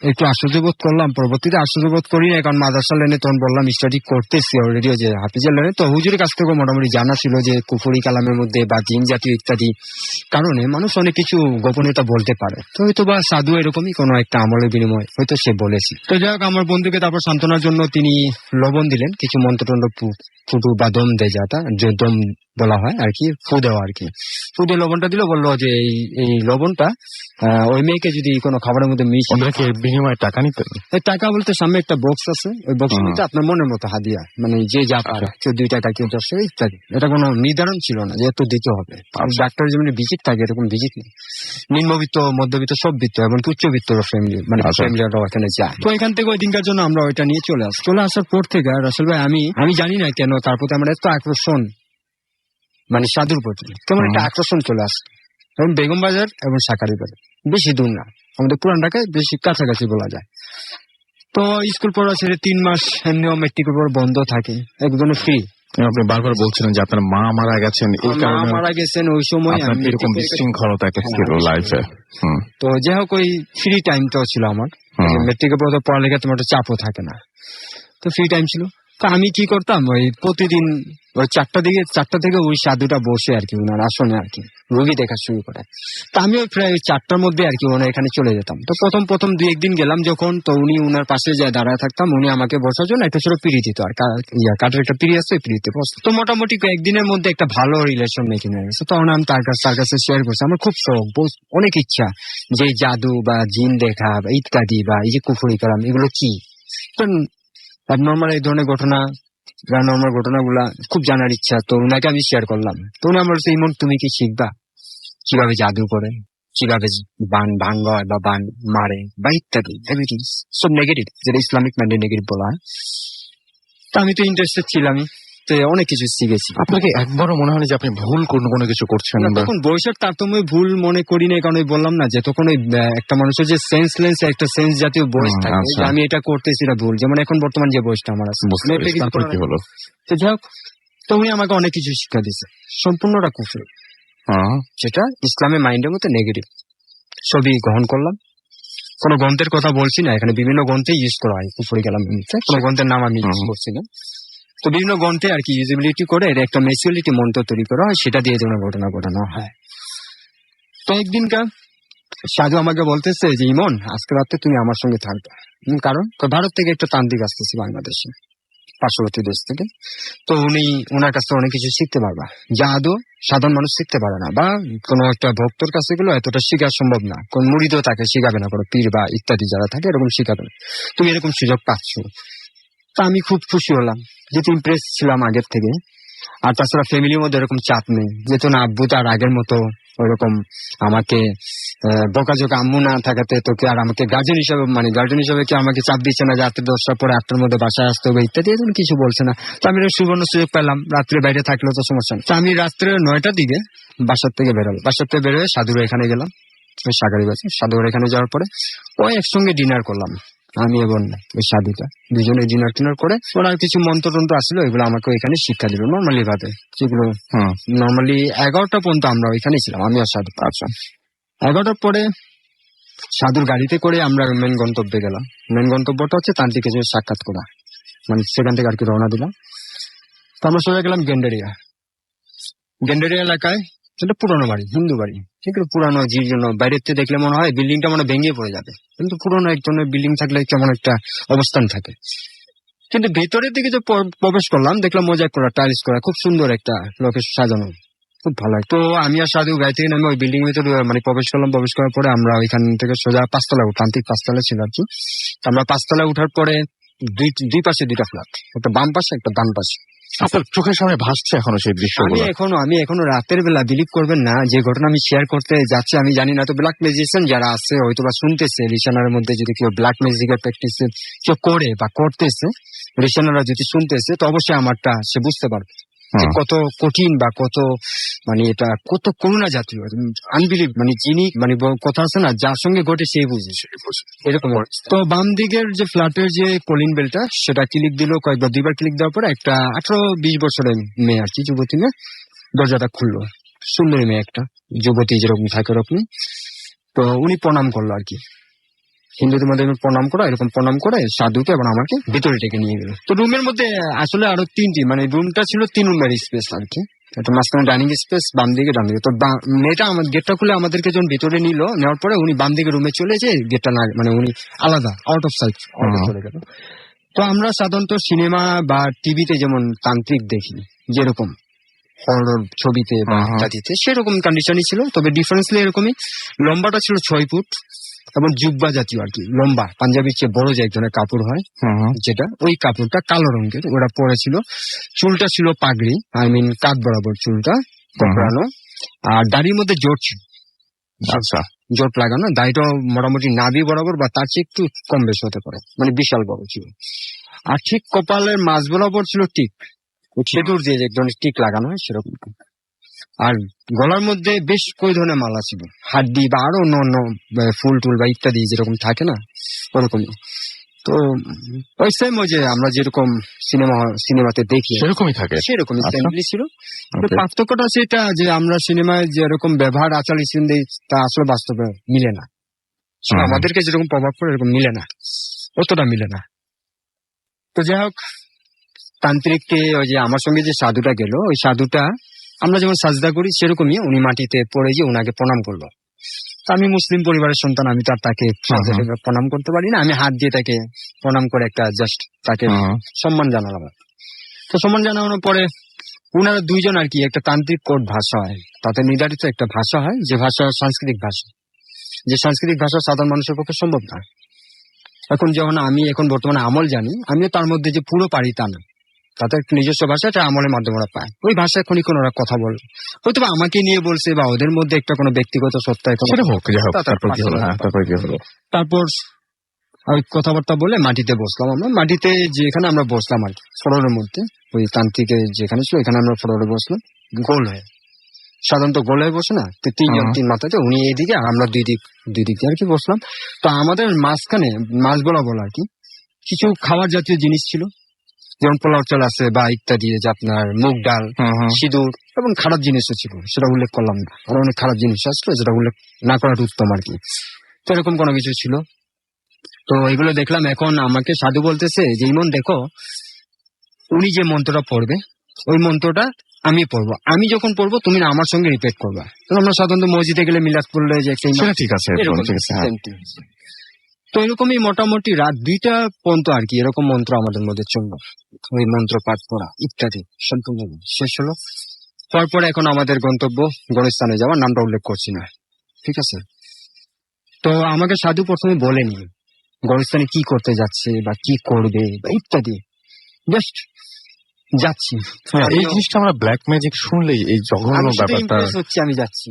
একটু আশ্চর্যবোধ করলাম, পরবর্তীতে আশ্চর্যবোধ করি না, কারণ মাদ্রাসা লাইনে তখন বললাম স্টাডি করতেছি অলরেডি যে হাফিজের লাইনে। তো হুজুরের কাছ থেকে মোটামুটি জানা ছিল যে কুফরি কালামের মধ্যে বা জিন জাতীয় ইত্যাদি কারণে মানুষ অনেক কিছু গোপনীয়তা বলতে পারে, তো হয়তো বা সাধু এরকমই কোনো একটা আমলের বিনিময় হয়তো সে বলেছে। তো যাই হোক, আমার বন্ধুকে তারপর সান্ত্বনার জন্য তিনি লবণ দিলেন, কিছু মন্ত্রটন্ড ফুটু বা দম দেয়, যাটা যে দম বলা হয় আর কি, ফু দেওয়া আর কি। ফু দিয়ে লবণটা দিল, বললো যে এই লবণটা ওই মেয়েকে যদি কোনো খাবারের মধ্যে ওদেরকে বিনিময়ে টাকা নিতেন? টাকা বলতে সামনে একটা বক্স আছে, ওই বক্স নিতে আপনার মনের মতো হাদিয়া, মানে যে যা পারে, কেউ 2 টাকা, কেউ 10 টাকা ইত্যাদি। এটা কোনো নির্ধারণ ছিল না যে এত দিতে হবে। ডাক্তার যেমন ভিজিট থাকে, এরকম ভিজিট নেই। নিম্নবিত্ত, মধ্যবিত্ত, সব বিত্ত এবং উচ্চবিত্ত ফ্যামিলি, মানে ফ্যামিলিরাও এখানে যায়। তো এখান থেকে ওই দিনকার জন্য আমরা ওইটা নিয়ে চলে আসার পর থেকে রাসেল ভাই আমি জানি না কেন তার প্রতি আমার এত আকর্ষণ, মানে সাধুর প্রতি কেমন একটা আকর্ষণ চলে আসে। এবং বেগম বাজার এবং শাকারি বাজার বেশি দূর না, আমাদের পুরান ঢাকায় বেশি কাছাকাছি বলা যায়। তো স্কুল পড়া ছেড়ে 3 মাস এমনিও মেট্রিকের পর বন্ধ থাকে, একজনে ফ্রি। আপনি বারবার বলছিলেন যে আপনার মা মারা গেছেন, এই কারণে মারা গেছেন ওই সময় এরকম বিশৃঙ্খলতা ছিল লাইফে। তো যাই হোক, ওই ফ্রি টাইমটাও ছিল আমার। মেট্রিকের পর পড়ালেখা তোমার একটা চাপও থাকে না, তো ফ্রি টাইম ছিল। তো আমি কি করতাম, ওই প্রতিদিন ওই 4টা থেকে ওই সাধুটা বসে আর কি ওনার আসনে আর কি রোগী দেখা শুরু করে। তো আমি ওই প্রায় 4টার মধ্যে আর কি ওনার এখানে চলে যেতাম। তো প্রথম 2-1 দিন গেলাম যখন, তো উনি উনার পাশে যায় দাঁড়ায় থাকতাম, উনি আমাকে বসার জন্য একটা ছোট পিড়ি দিত, আর কাঠের একটা পিড়ি আছে, পিড়িতে বসতো। তো মোটামুটি কয়েকদিনের মধ্যে একটা ভালো রিলেশন মেকিং হয়ে গেছে। তখন আমি তার কাছে শেয়ার করছি, আমার খুব শখ, অনেক ইচ্ছা যে জাদু বা জিন দেখা বা ইত্যাদি, বা এই যে কুফরি কালাম, এগুলো কি নর্মাল এই ধরনের নর্মাল ঘটনাগুলা খুব জানার ইচ্ছা। তো উনাকে আমি শেয়ার করলাম। তো উনি আমার ইমন, তুমি কি শিখবা কিভাবে জাদু করে, কিভাবে বান ভাঙ্গা বা বান মারে বা ইত্যাদি, এভরিথিং সব নেগেটিভ, যেটা ইসলামিক মাইন্ডে নেগেটিভ বলা হয়। তো আমি তো ইন্টারেস্টেড ছিলামই, তো অনেক কিছু শিখেছি। আপনাকে একবারও মনে হয়নি যে আপনি ভুল কোনো কিছু করছেন? তখন বয়সের তারতম্য ভুল মনে করি না, কারণ বললাম না যে তখন ওই একটা মানুষের যে সেন্সলেন্স, একটা সেন্স জাতীয় বয়স থাকে, আমি এটা করতেছি এটা ভুল। যেমন এখন বর্তমান যে বয়সটা আমার আছে, কি হলো? তো যাই হোক, তো উনি আমাকে অনেক কিছু শিক্ষা দিচ্ছে, সম্পূর্ণটা কুফরি, যেটা ইসলামের মাইন্ডের মধ্যে নেগেটিভ। সবই গ্রহণ করলাম। কোনো গ্রন্থের কথা বলছি না, এখানে বিভিন্ন গ্রন্থে ইউজ করা হয় কুফরি কালাম, কোনো গ্রন্থের নাম আমি ইউজ করছি না। তো বিভিন্ন গ্রন্থে আর কি ইউজিবিলিটি করে এর একটা ম্যাচুরিটি মন্ত্র তৈরি করা হয়, সেটা দিয়ে যেন ঘটনা ঘটানো হয়। তো একদিনকার সাধু আমাকে বলতেছে যে ইমন, আজকে রাতে তুমি আমার সঙ্গে থাকবে। কারণ তো ভারত থেকে একটা তান্ত্রিক আসতেছে বাংলাদেশে, পার্শ্ববর্তী দেশ থেকে। তো ওনার কাছ থেকে অনেক কিছু শিখতে পারবা, যা আদৌ সাধারণ মানুষ শিখতে পারে না, বা কোনো একটা ভক্তর কাছে গেলে এতটা শিখা সম্ভব না। কোন মুরিদও তাকে শিখাবে না, কোনো পীর বা ইত্যাদি যারা থাকে এরকম শিখাবে না, তুমি এরকম সুযোগ পাচ্ছ। তা আমি খুব খুশি হলাম, যেহেতু ইমপ্রেস ছিলাম আগের থেকে। আর তাছাড়া ফ্যামিলির মধ্যে এরকম চাপ নেই, যেহেতু না আব্বু তার আগের মতো ওইরকম আমাকে বকাঝোকা, আম্মু না থাকাতে তোকে আর আমাকে গার্জেন হিসাবে কি আমাকে চাপ দিচ্ছে না যে রাত্রে 10টার পরে 8টার মধ্যে বাসায় আসতে হবে ইত্যাদি, এরকম কিছু বলছে না। তো আমি সুবর্ণ সুযোগ পেলাম, রাত্রে বাইরে থাকলেও তো সমস্যা নেই। তো আমি রাত্রে 9টার দিকে বাসার থেকে বেরোয় সাধুর এখানে গেলাম, সাগারি বাজার। সাধুর এখানে যাওয়ার পরে ওই একসঙ্গে ডিনার করলাম, আমি এবং ওই সাধুটা দুজনে ডিনার করে। ওনার কিছু মন্ত্র আসলো, এগুলো আমাকে এখানে শিক্ষা দিল নর্মালি ভাবে, যেগুলো নর্মালি 11টা পর্যন্ত আমরা ওইখানে ছিলাম, আমি আর সাধু। আচ্ছা, 11টার পরে সাধুর গাড়িতে করে আমরা মেন গন্তব্যে গেলাম। মেন গন্তব্যটা হচ্ছে তান্ত্রিকের সাথে সাক্ষাৎ করা, মানে সেখান থেকে আর কি রওনা দিলাম। তো আমরা সোজা গেলাম গেন্ডেরিয়া এলাকায়। সেটা পুরোনো বাড়ি, হিন্দু বাড়ি, ঠিক আছে, পুরানো, যে জন্য বাইরের থেকে দেখলে মনে হয় বিল্ডিংটা মনে ভেঙে পড়ে যাবে, কিন্তু পুরোনো এক ধরনের বিল্ডিং থাকলে কেমন একটা অবস্থান থাকে। কিন্তু ভেতরের দিকে যে প্রবেশ করলাম, দেখলাম মোজাইক করা, টাইলস করা, খুব সুন্দর একটা লোকের সাজানো, খুব ভালো। তো আমি আর সাধু গাড়ি থেকে নেমে ওই বিল্ডিং এর ভিতরে মানে প্রবেশ করলাম। প্রবেশ করার পরে আমরা ওইখান থেকে সোজা 5তলায় তান্ত্রিক 5তলা ছিল আর কি। আমরা 5তলায় উঠার পরে দুই পাশে 2টা ফ্ল্যাট, একটা বাম পাশে একটা ডান পাশে। আপনার চোখের সামনে ভাসছে এখনো সেই দৃশ্যগুলো? আমি এখনো রাতের বেলা, বিলিভ করবেন না, যে ঘটনা আমি শেয়ার করতে যাচ্ছি আমি জানি না তো ব্ল্যাক ম্যাজিশিয়ান যারা আছে হয়তো বা শুনতেছে, লিসনারের মধ্যে যদি কেউ ব্ল্যাক ম্যাজিকের প্র্যাকটিস কেউ করে বা করতেছে, লিসনাররা যদি শুনতেছে, তো অবশ্যই আমারটা সে বুঝতে পারবে কত কঠিন বা কত মানে এটা কত করুণা জাতীয়, আনবিলিভ, মানে যিনি মানে কথা আছে না, যার সঙ্গে ঘটে সেই বুঝে এরকম। তো বাম দিকের যে ফ্ল্যাটের যে কলিং বেলটা, সেটা ক্লিক দিল কয়েকবার, 2বার ক্লিক দেওয়ার পরে একটা 18-20 বছরের মেয়ে আর কি, যুবতী মেয়ে, দরজাটা খুললো। সুন্দরী মেয়ে, একটা যুবতী যেরকম থাকে ওরকম। তো উনি প্রণাম করলো আর কি, হিন্দুদের মধ্যে প্রণাম করা, এরকম প্রণাম করে সাধুকে এবং আমাকে ভিতরে ডেকে নিয়ে গেল। তো রুমের মধ্যে আসলে আরো 3টি, মানে রুমটা ছিল 3 রুমের স্পেস আর কি, একটা মাঝখানে ডাইনিং স্পেস, বাম দিকে ডান দিকে। তো মেয়েটা আমার গেটটা খুলে আমাদেরকে যখন ভিতরে নেওয়ার পরে উনি বাম দিকে রুমে চলে যে গেটটা না, মানে উনি আলাদা আউট অফ সাইট চলে গেল। তো আমরা সাধারণত সিনেমা বা টিভিতে যেমন তান্ত্রিক দেখি যেরকম হরর ছবিতে বা ইত্যাদিতে সেরকম কন্ডিশনই ছিল, তবে ডিফারেন্সলি এরকমই। লম্বাটা ছিল 6 ফুট এবং জুব্বা জাতীয় আর কি, লম্বা পাঞ্জাবির চেয়ে বড় যে এক ধরনের কাপড় হয়, যেটা ওই কাপড়টা কালো রঙের ওরা পরেছিল। চুলটা ছিল পাগড়ি, আই মিন কাঁধ বরাবর চুলটা কোঁকড়ানো, আর দাড়ির মধ্যে জোট ছিল, আচ্ছা জোট লাগানো। দাড়িটা মোটামুটি নাভি বরাবর বা তার চেয়ে একটু কম বেশি হতে পারে, মানে বিশাল বড় ছিল। আর ঠিক কপালের মাঝ বরাবর ছিল টিক, সেতুর যে এক ধরনের টিক লাগানো হয় সেরকম। আর গলার মধ্যে বেশ কই ধরনের মালা ছিল, হাড্ডি বা আরো অন্য অন্য ফুল টুল বা ইত্যাদি যেরকম থাকে না ওরকমই। তো ওই সেম ওই যে আমরা যেরকম সিনেমাতে দেখি সেরকমই থাকে, সেরকমই আচ্ছা। সেমলি ছিল। পার্থক্যটা সেটা যে আমরা সিনেমায় যেরকম ব্যবহার আচার হিসেবে দিই তা আসলে বাস্তবে মিলে না, আমাদেরকে যেরকম প্রভাব পড়ে এরকম মিলে না, অতটা মিলে না। তো যাই হোক, তান্ত্রিককে ওই যে আমার সঙ্গে যে সাধুটা গেল, ওই সাধুটা আমরা যেমন সাজদা করি সেরকমই উনি মাটিতে পড়ে গিয়ে উনাকে প্রণাম করলো। তো আমি মুসলিম পরিবারের সন্তান, আমি তো আর তাকে প্রণাম করতে পারি না, আমি হাত দিয়ে তাকে প্রণাম করে একটা জাস্ট তাকে সম্মান জানালাম। তো সম্মান জানানোর পরে উনারা দুইজন আর কি একটা তান্ত্রিক কোড ভাষা হয়, তাতে নির্ধারিত একটা ভাষা হয়, যে ভাষা সাংস্কৃতিক ভাষা, যে সাংস্কৃতিক ভাষা সাধারণ মানুষের পক্ষে সম্ভব না। এখন যখন আমি এখন বর্তমানে আমল জানি, আমিও তার মধ্যে যে পুরো পারি তা না, তাদের নিজস্ব ভাষা, এটা আমলের মাধ্যমে ওরা পায়। ওই ভাষায় ক্ষণিক্ষণ ওরা কথা বলে, হয়তো বা আমাকে নিয়ে বলছে বা ওদের মধ্যে একটা কোনো ব্যক্তিগত সত্তা, তারপর ওই কথাবার্তা বলে মাটিতে বসলাম আমরা। মাটিতে যেখানে আমরা বসলাম আর কি ফ্লোরের মধ্যে, ওই তান্ত্রিকের যেখানে ছিল এখানে আমরা ফ্লোরে বসলাম গোল হয়ে, সাধারণত গোল হয়ে বসে না, তো তিনজন তিন মাথাতে, উনি এইদিকে আর আমরা দুই দিক আর কি বসলাম। তো আমাদের মাঝখানে মাছ বলা আর কি কিছু খাবার জাতীয় জিনিস ছিল, যেমন পোলাও চাল আছে বা ইত্যাদি, যে আপনার মুগ ডাল, সিঁদুর এবং খারাপ জিনিসও ছিল, সেটা উল্লেখ করলাম না, আর অনেক খারাপ জিনিস আসলো যেটা উল্লেখ না করার উত্তম আর কি। তো এরকম কোনো কিছু ছিল। তো এগুলো দেখলাম। এখন আমাকে সাধু বলতেছে যে ইমন দেখো, উনি যে মন্ত্রটা পড়বে ওই মন্ত্রটা আমি পড়বো, আমি যখন পড়বো তুমি না আমার সঙ্গে রিপিট করবা। আমরা সাধারণত মসজিদে গেলে মিলাদ পড়লে যে ঠিক আছে, তো এরকমই মোটামুটি রাত 2টা পর্যন্ত আর কি এরকম মন্ত্র আমাদের মধ্যে চললো, ওই মন্ত্র পাঠ করা ইত্যাদি সম্পূর্ণ শেষ হলো। তারপরে এখন আমাদের গন্তব্য গণস্থানে যাওয়ার, নামটা উল্লেখ করছি না, ঠিক আছে। তো আমাকে সাধু প্রথমে বলেনি গণস্থানে কি করতে যাচ্ছে বা কি করবে বা ইত্যাদি, জাস্ট যাচ্ছি। এই জিনিসটা আমরা ব্ল্যাক ম্যাজিক শুনলেই এই জঘন্য ব্যাপারটা হচ্ছে, আমি যাচ্ছি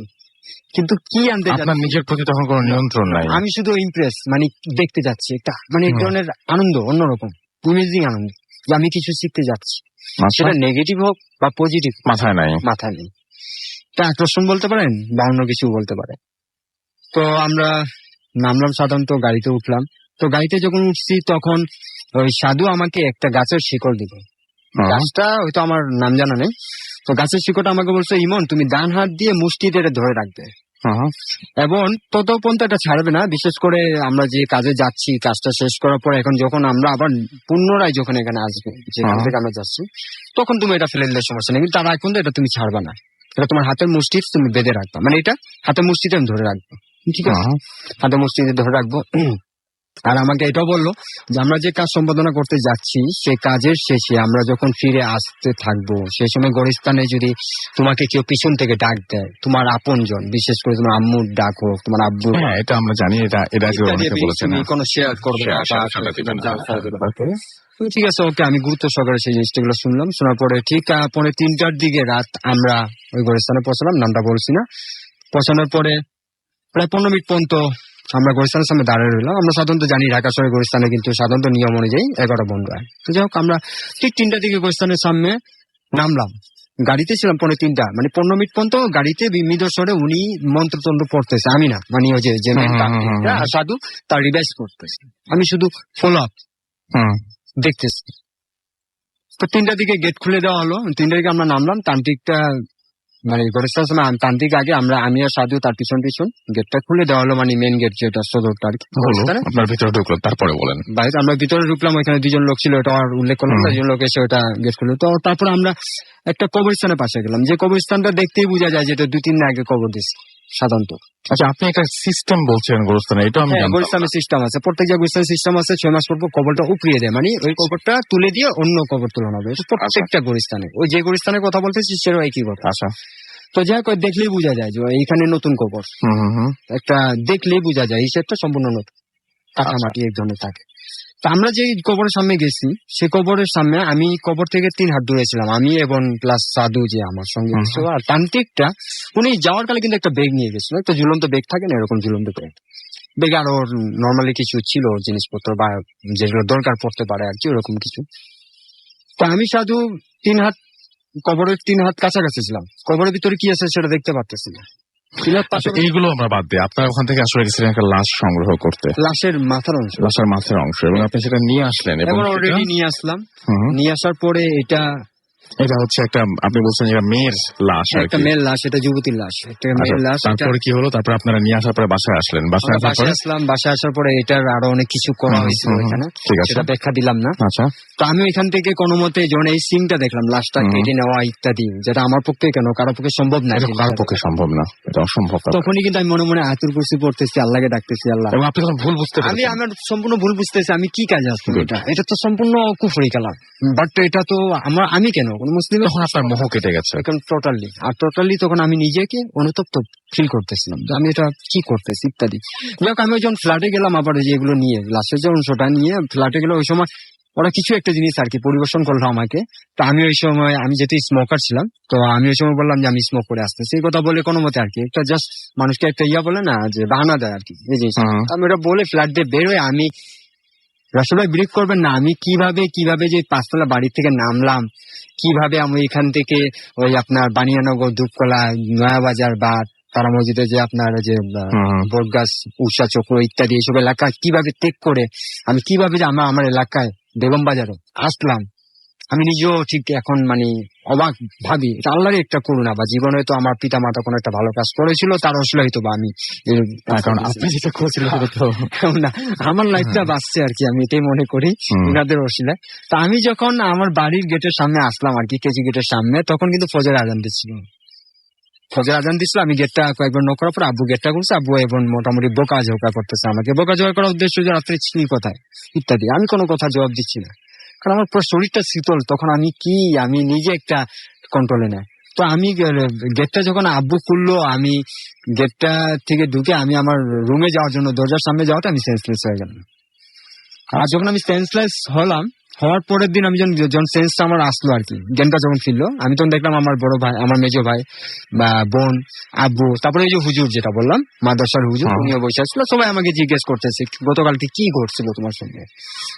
কিন্তু কি আনতে যাচ্ছি, আপনার নিজের প্রতি তখন কোনো নিয়ন্ত্রণ নাই, আমি শুধু ইমপ্রেস, মানে দেখতে যাচ্ছি একটা, মানে এক ধরনের আনন্দ, অন্যরকম ইমেজিং আনন্দ যে আমি কিছু শিখতে যাচ্ছি, সেটা নেগেটিভ হোক বা পজিটিভ মাথায় নেই, তা আকর্ষণ বলতে পারেন বা অন্য কিছু বলতে পারেন। তো আমরা নামলাম, সাধারণত গাড়িতে উঠলাম। তো গাড়িতে যখন উঠছি তখন ওই সাধু আমাকে একটা গাছের শিকড় দিল, গাছটা হয়তো আমার নাম জানা নেই। তো গাছের শিকড়টা আমাকে বলছে, ইমন তুমি ডান হাত দিয়ে মুষ্টিতে ধরে রাখবে এবং তত পর্যন্ত এটা ছাড়বে না। বিশেষ করে আমরা যে কাজে যাচ্ছি, কাজটা শেষ করার পর এখন যখন আমরা আবার পুনরায় যখন এখানে আসবে, যেখান থেকে আমরা যাচ্ছি, তখন তুমি এটা ফেলে দিলে সমস্যা নেই, কিন্তু তার আগ পর্যন্ত এটা তুমি ছাড়বা না, এটা তোমার হাতের মুষ্টি তুমি বেঁধে রাখবা, মানে এটা হাতের মুষ্টিতে আমি ধরে রাখবো, ঠিক আছে, হাতের মুষ্টিতে ধরে রাখবো। আর আমাকে এটাও বললো যে আমরা যে কাজ সম্পাদনা করতে যাচ্ছি সে কাজের শেষে আমরা যখন ফিরে আসতে থাকবো, সেই সময় গড়স্থানে যদি তোমাকে কেউ পিছন থেকে ডাক দেয়, তোমার আপনজন, বিশেষ করে তোমার আম্মুর ডাক হোক, তোমার আব্বু, এটা আমরা জানি, এটা কোনো শেয়ার করবে, ঠিক আছে, ওকে। আমি গুরুত্ব সহকারে সেই জিনিসগুলো শুনলাম। শোনার পরে ঠিক 3:30টার দিকে রাত আমরা ওই গড়স্থানে পৌঁছলাম, নামটা বলছি না। পৌঁছানোর পরে প্রায় 15 মিনিট পর্যন্ত আমরা গড়স্থানের সামনে দাঁড়িয়ে রইলাম। আমরা সাধারণত জানি ঢাকা শহরের গড়স্থানে কিন্তু সাধারণত নিয়ম অনুযায়ী 11টা বন্ধ হয়। তো যাই হোক, আমরা ঠিক 3টার দিকে গড়স্থানের সামনে নামলাম, গাড়িতে ছিলাম 2:45, মানে 15 মিনিট পর্যন্ত গাড়িতে বিমিত স্বরে উনি মন্ত্রতন্ত্র পড়তেছে, আমি না, মানে ওই যে সাধু তার রিভাইজ করতেছে, আমি শুধু ফলো আপ দেখতেছি। তো 3টার দিকে গেট খুলে দেওয়া হলো, 3টার দিকে আমরা নামলাম। তান্ত্রিকটা মানে গড়স্থানের সময় তান্ত্রিক আগে, আমি আর সাধু তার পিছন গেটটা খুলে দেওয়া হলো, মানে মেন গেট যেটা সদরটা আর কি। আপনার ভিতরে ঢুকলো, তারপরে বলেন। বাইরে আমরা ভিতরে ঢুকলাম, ওইখানে 2জন লোক ছিল, এটা আর উল্লেখ করলাম, 2জন লোক এসে ওটা গেট খুলে। তো তারপরে আমরা একটা কবরস্থানের পাশে গেলাম, যে কবরস্থানটা দেখতেই বোঝা যায় যেটা 2-3 দিন আগে কবর দিচ্ছে, সাধারণত। আচ্ছা, আপনি একটা সিস্টেম বলছেন গোরস্থানে, এটা আমি জানতাম না। গোরস্থানের সিস্টেম আছে, প্রত্যেক জায়গায় গোরস্থানের সিস্টেম আছে। 6 মাস পর পর কবরটা উপড়িয়ে দেয়, মানে ওই কবরটা তুলে দিয়ে অন্য কবর তোলানো হবে। এটা প্রত্যেকটা গোরস্থানে, ওই যে গোরস্থানের কথা বলতেছি সেটাও একই কথা। আচ্ছা, তো যাই হোক, দেখলেই বোঝা যায় যে এইখানে নতুন কবর, একটা দেখলেই বোঝা যায় হিসেবটা সম্পূর্ণ নতুন, কাটামাটি এক ধরনের থাকে। তো আমরা যে কবরের সামনে গেছি, সে কবরের সামনে আমি কবর থেকে 3 হাত দূরে ছিলাম, আমি এবং প্লাস সাধু যে আমার সঙ্গে ছিল। আর তান্ত্রিকটা উনি যাওয়ার কালে কিন্তু একটা ব্যাগ নিয়ে গেছিল, একটা ঝুলন্ত ব্যাগ থাকে না, এরকম ঝুলন্ত ব্যাগ। ব্যাগে আরো নর্মালি কিছু ছিল জিনিসপত্র বা যেগুলো দরকার পড়তে পারে আর কি, ওরকম কিছু। তো আমি সাধু 3 হাত, কবরের 3 হাত কাছাকাছি ছিলাম, কবরের ভিতরে কি আছে সেটা দেখতে পারতেছি না। এইগুলো আমরা বাদ দিই, আপনার ওখান থেকে আসলে গেছিলেন একটা লাশ সংগ্রহ করতে, লাশের মাথার অংশ, লাশের মাথার অংশ, এবং আপনি সেটা নিয়ে আসলেন। এবং অলরেডি নিয়ে আসলাম, নিয়ে আসার পরে এটা হচ্ছে একটা, আপনি বলছেন যে মেয়ের লাশ, একটা মেয়ের লাশ, এটা যুবতীর লাশ, একটা মেয়ের লাশ। তারপরে কি হলো? তারপরে আপনারা নিয়ে আসার পরে বাসায় আসলেন, বাসায় আসলাম, বাসায় আসার পরে এটার আরো অনেক কিছু করা হয়েছিল এখানে, সেটা ব্যাখ্যা দিলাম না। আচ্ছা, তো আমি এখান থেকে কোনো মতে যখন এই সিনটা দেখলাম, লাশটা কেটে নেওয়া ইত্যাদি, যেটা আমার পক্ষে কেন কারো পক্ষে সম্ভব না, কারো পক্ষে সম্ভব না, এটা অসম্ভব। তখনই কিন্তু আমি মনে মনে আয়াতুল কুরসি পড়তেছি, আল্লাহকে ডাকতেছি, আল্লাহ। এবং আপনি তখন ভুল বুঝতে, আমি আমার সম্পূর্ণ ভুল বুঝতেছি, আমি কি কাজে আসলাম, এটা তো সম্পূর্ণ কুফরি কালাম, বাট এটা তো আমি কেন কোন মুসলিম, তখন আপনার মোহ কেটে গেছে টোটালি। তখন আমি নিজেকে অনুতপ্ত ফিল করতেছিলাম যে আমি এটা কি করতেছি ইত্যাদি। যাক, আমি যখন ফ্ল্যাটে গেলাম, আবার যেগুলো নিয়ে লাশের যে অংশটা নিয়ে ফ্ল্যাটে গেলাম, ওই সময় ওরা কিছু একটা জিনিস আর কি পরিবেশন করলো আমাকে। তো আমি ওই সময়, আমি যেহেতু স্মোকার ছিলাম, তো আমি ওই সময় বললাম যে আমি স্মোক করে আসতেছি, এই কথা বলে কোনো মতে আর কি একটা জাস্ট মানুষকে একটা বলে না যে বাহানা দেয় আর কি, এই জিনিস। আমি ওটা বলে ফ্ল্যাট দিয়ে বের হয়ে, আমি রাসূল ভাই বিলিভ করবেন না, আমি কিভাবে যে 5তলা বাড়ি থেকে নামলাম, কিভাবে আমি এখান থেকে ওই আপনার বানিয়ানগর, দুপকলা, নয়াবাজার বা তারা মসজিদে যে আপনার যে বটগাছ, উষা চক্র ইত্যাদি এইসব এলাকা কিভাবে ত্যাগ করে আমি কিভাবে যে আমার এলাকায় বেগম বাজারে আসলাম, আমি নিজেও ঠিক এখন মানে অবাক ভাবি। এটা আল্লাহরই একটা করুণা, বা জীবনে তো আমার পিতা মাতা কোনো একটা ভালো কাজ করেছিল, তার আসলে হয়তো বা আমি, কারণ আপনি যেটা করেছিলেন না, আমার লাইফটা বাঁচছে আর কি, আমি এটাই মনে করি ওনাদের অসিলায়। তো আমি যখন আমার বাড়ির গেটের সামনে আসলাম আর কি, কেজি গেটের সামনে, তখন কিন্তু ফজরের আজান দিচ্ছিল। আমি গেটটা কয়েকবার নক করার পর আব্বু গেটটা খুলছে, আব্বু এবং মোটামুটি বোকা করতেছে আমাকে, বোকা করার উদ্দেশ্য যে রাত্রে ছিল কোথায় ইত্যাদি। আমি কোনো কথা জবাব দিচ্ছি না, কারণ আমার পুরো শরীরটা শীতল তখন। আমি নিজে একটা কন্ট্রোলে নেয়। তো আমি গেটটা যখন আব্বু খুললো, আমি গেটটা থেকে ঢুকে আমি আমার রুমে যাওয়ার জন্য দরজার সামনে যাওয়াটা আমি সেন্সলেস হয়ে গেলাম। আর যখন আমি সেন্সলেস হওয়ার পরের দিন আমি যখন সেন্সটা আমার আসলো আর কি, জ্ঞানটা যখন ফিরলো, আমি তখন দেখলাম আমার বড় ভাই, আমার মেজো ভাই বা বোন, আব্বু, তারপরে এই যে হুজুর যেটা বললাম মাদ্রাসার হুজুর, উনিও বসে আসছিল। সবাই আমাকে জিজ্ঞেস করতেছে গতকালকে কি ঘটছিল তোমার সঙ্গে,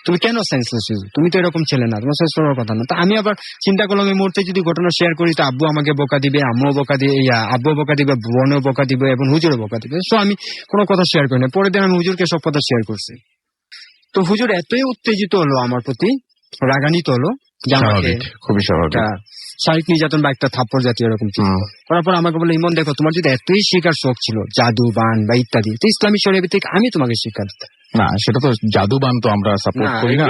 তুমি কেন সেন্সলেস, তুমি তো এরকম ছেলে না, তোমার সেন্স হওয়ার কথা না। তো আমি আবার চিন্তা করলাম এই মুহূর্তে যদি ঘটনা শেয়ার করি তো আব্বু আমাকে বোকা দিবে, আম্মুও বোকা দিবে, আব্বু বোকা দিবে, বোনও বোকা দিবে এবং হুজুরও বোকা দিবে। সো আমি কোনো কথা শেয়ার করি না। পরের দিন আমি হুজুরকে সব কথা শেয়ার করছি। তো হুজুর এতই উত্তেজিত হলো আমার প্রতি, রাগান্বিত হলো, খুবই স্বাভাবিক, শারীরিক নির্যাতন বা একটা থাপ্পড় জাতীয় এরকম করার পর আমাকে বলে, ইমন দেখো, তোমার যদি এতই শিকার শখ ছিল জাদু বান বা ইত্যাদি, তো ইসলামী শরীয়ত থেকে আমি তোমাকে শিক্ষা দিতাম না। সেটা তো জাদু বান তো আমরা সাপোর্ট করি না,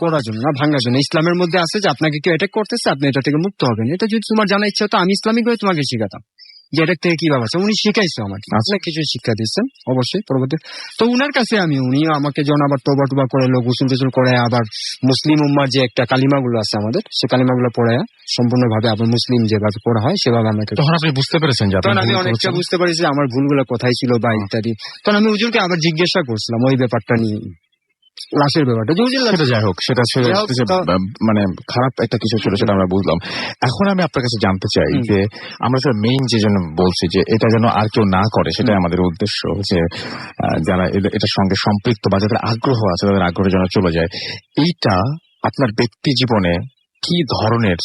করার জন্য না, ভাঙার জন্য। ইসলামের মধ্যে আছে যে আপনাকে কেউ অ্যাটাক করতেছে, আপনি এটা থেকে মুক্ত হবেন। এটা যদি তোমার জানা ইচ্ছা হতো, আমি ইসলামিক ভাবে তোমাকে শিখাতাম যে এটা থেকে কিভাবে আছে। উনি শিখাইছে আমাকে, আপনার কিছু শিক্ষা দিচ্ছেন অবশ্যই পরবর্তী। তো উনার কাছে উনিও আমাকে যখন আবার তোবা করে গোসল টোসল করে, আবার মুসলিম উম্মার যে একটা কালিমাগুলো আছে আমাদের, সে কালিমাগুলো পড়ে সম্পূর্ণভাবে আবার মুসলিম যেভাবে পড়া হয় সেভাবে আমাকে, তখন আপনি বুঝতে পেরেছেন? তখন আমি অনেকটা বুঝতে পারছি আমার ভুলগুলো কোথায় ছিল বা ইত্যাদি। তখন আমি হুজুরকে আবার জিজ্ঞাসা করছিলাম ওই ব্যাপারটা নিয়ে, লাশের ব্যাপারটা। সেটা যাই হোক, সেটা মানে খারাপ একটা কিছু ছিল, সেটা আমরা বুঝলাম। এখন আমি আপনার কাছে জানতে চাই যে আমরা মেইন যে জন্য বলছি যে এটা যেন আর কেউ না করে, সেটাই আমাদের উদ্দেশ্য, যে যারা এটার সঙ্গে সম্পৃক্ত বা যাদের আগ্রহ আছে তাদের আগ্রহ যেন চলে যায়। এইটা আপনার ব্যক্তি জীবনে কি ধরনের?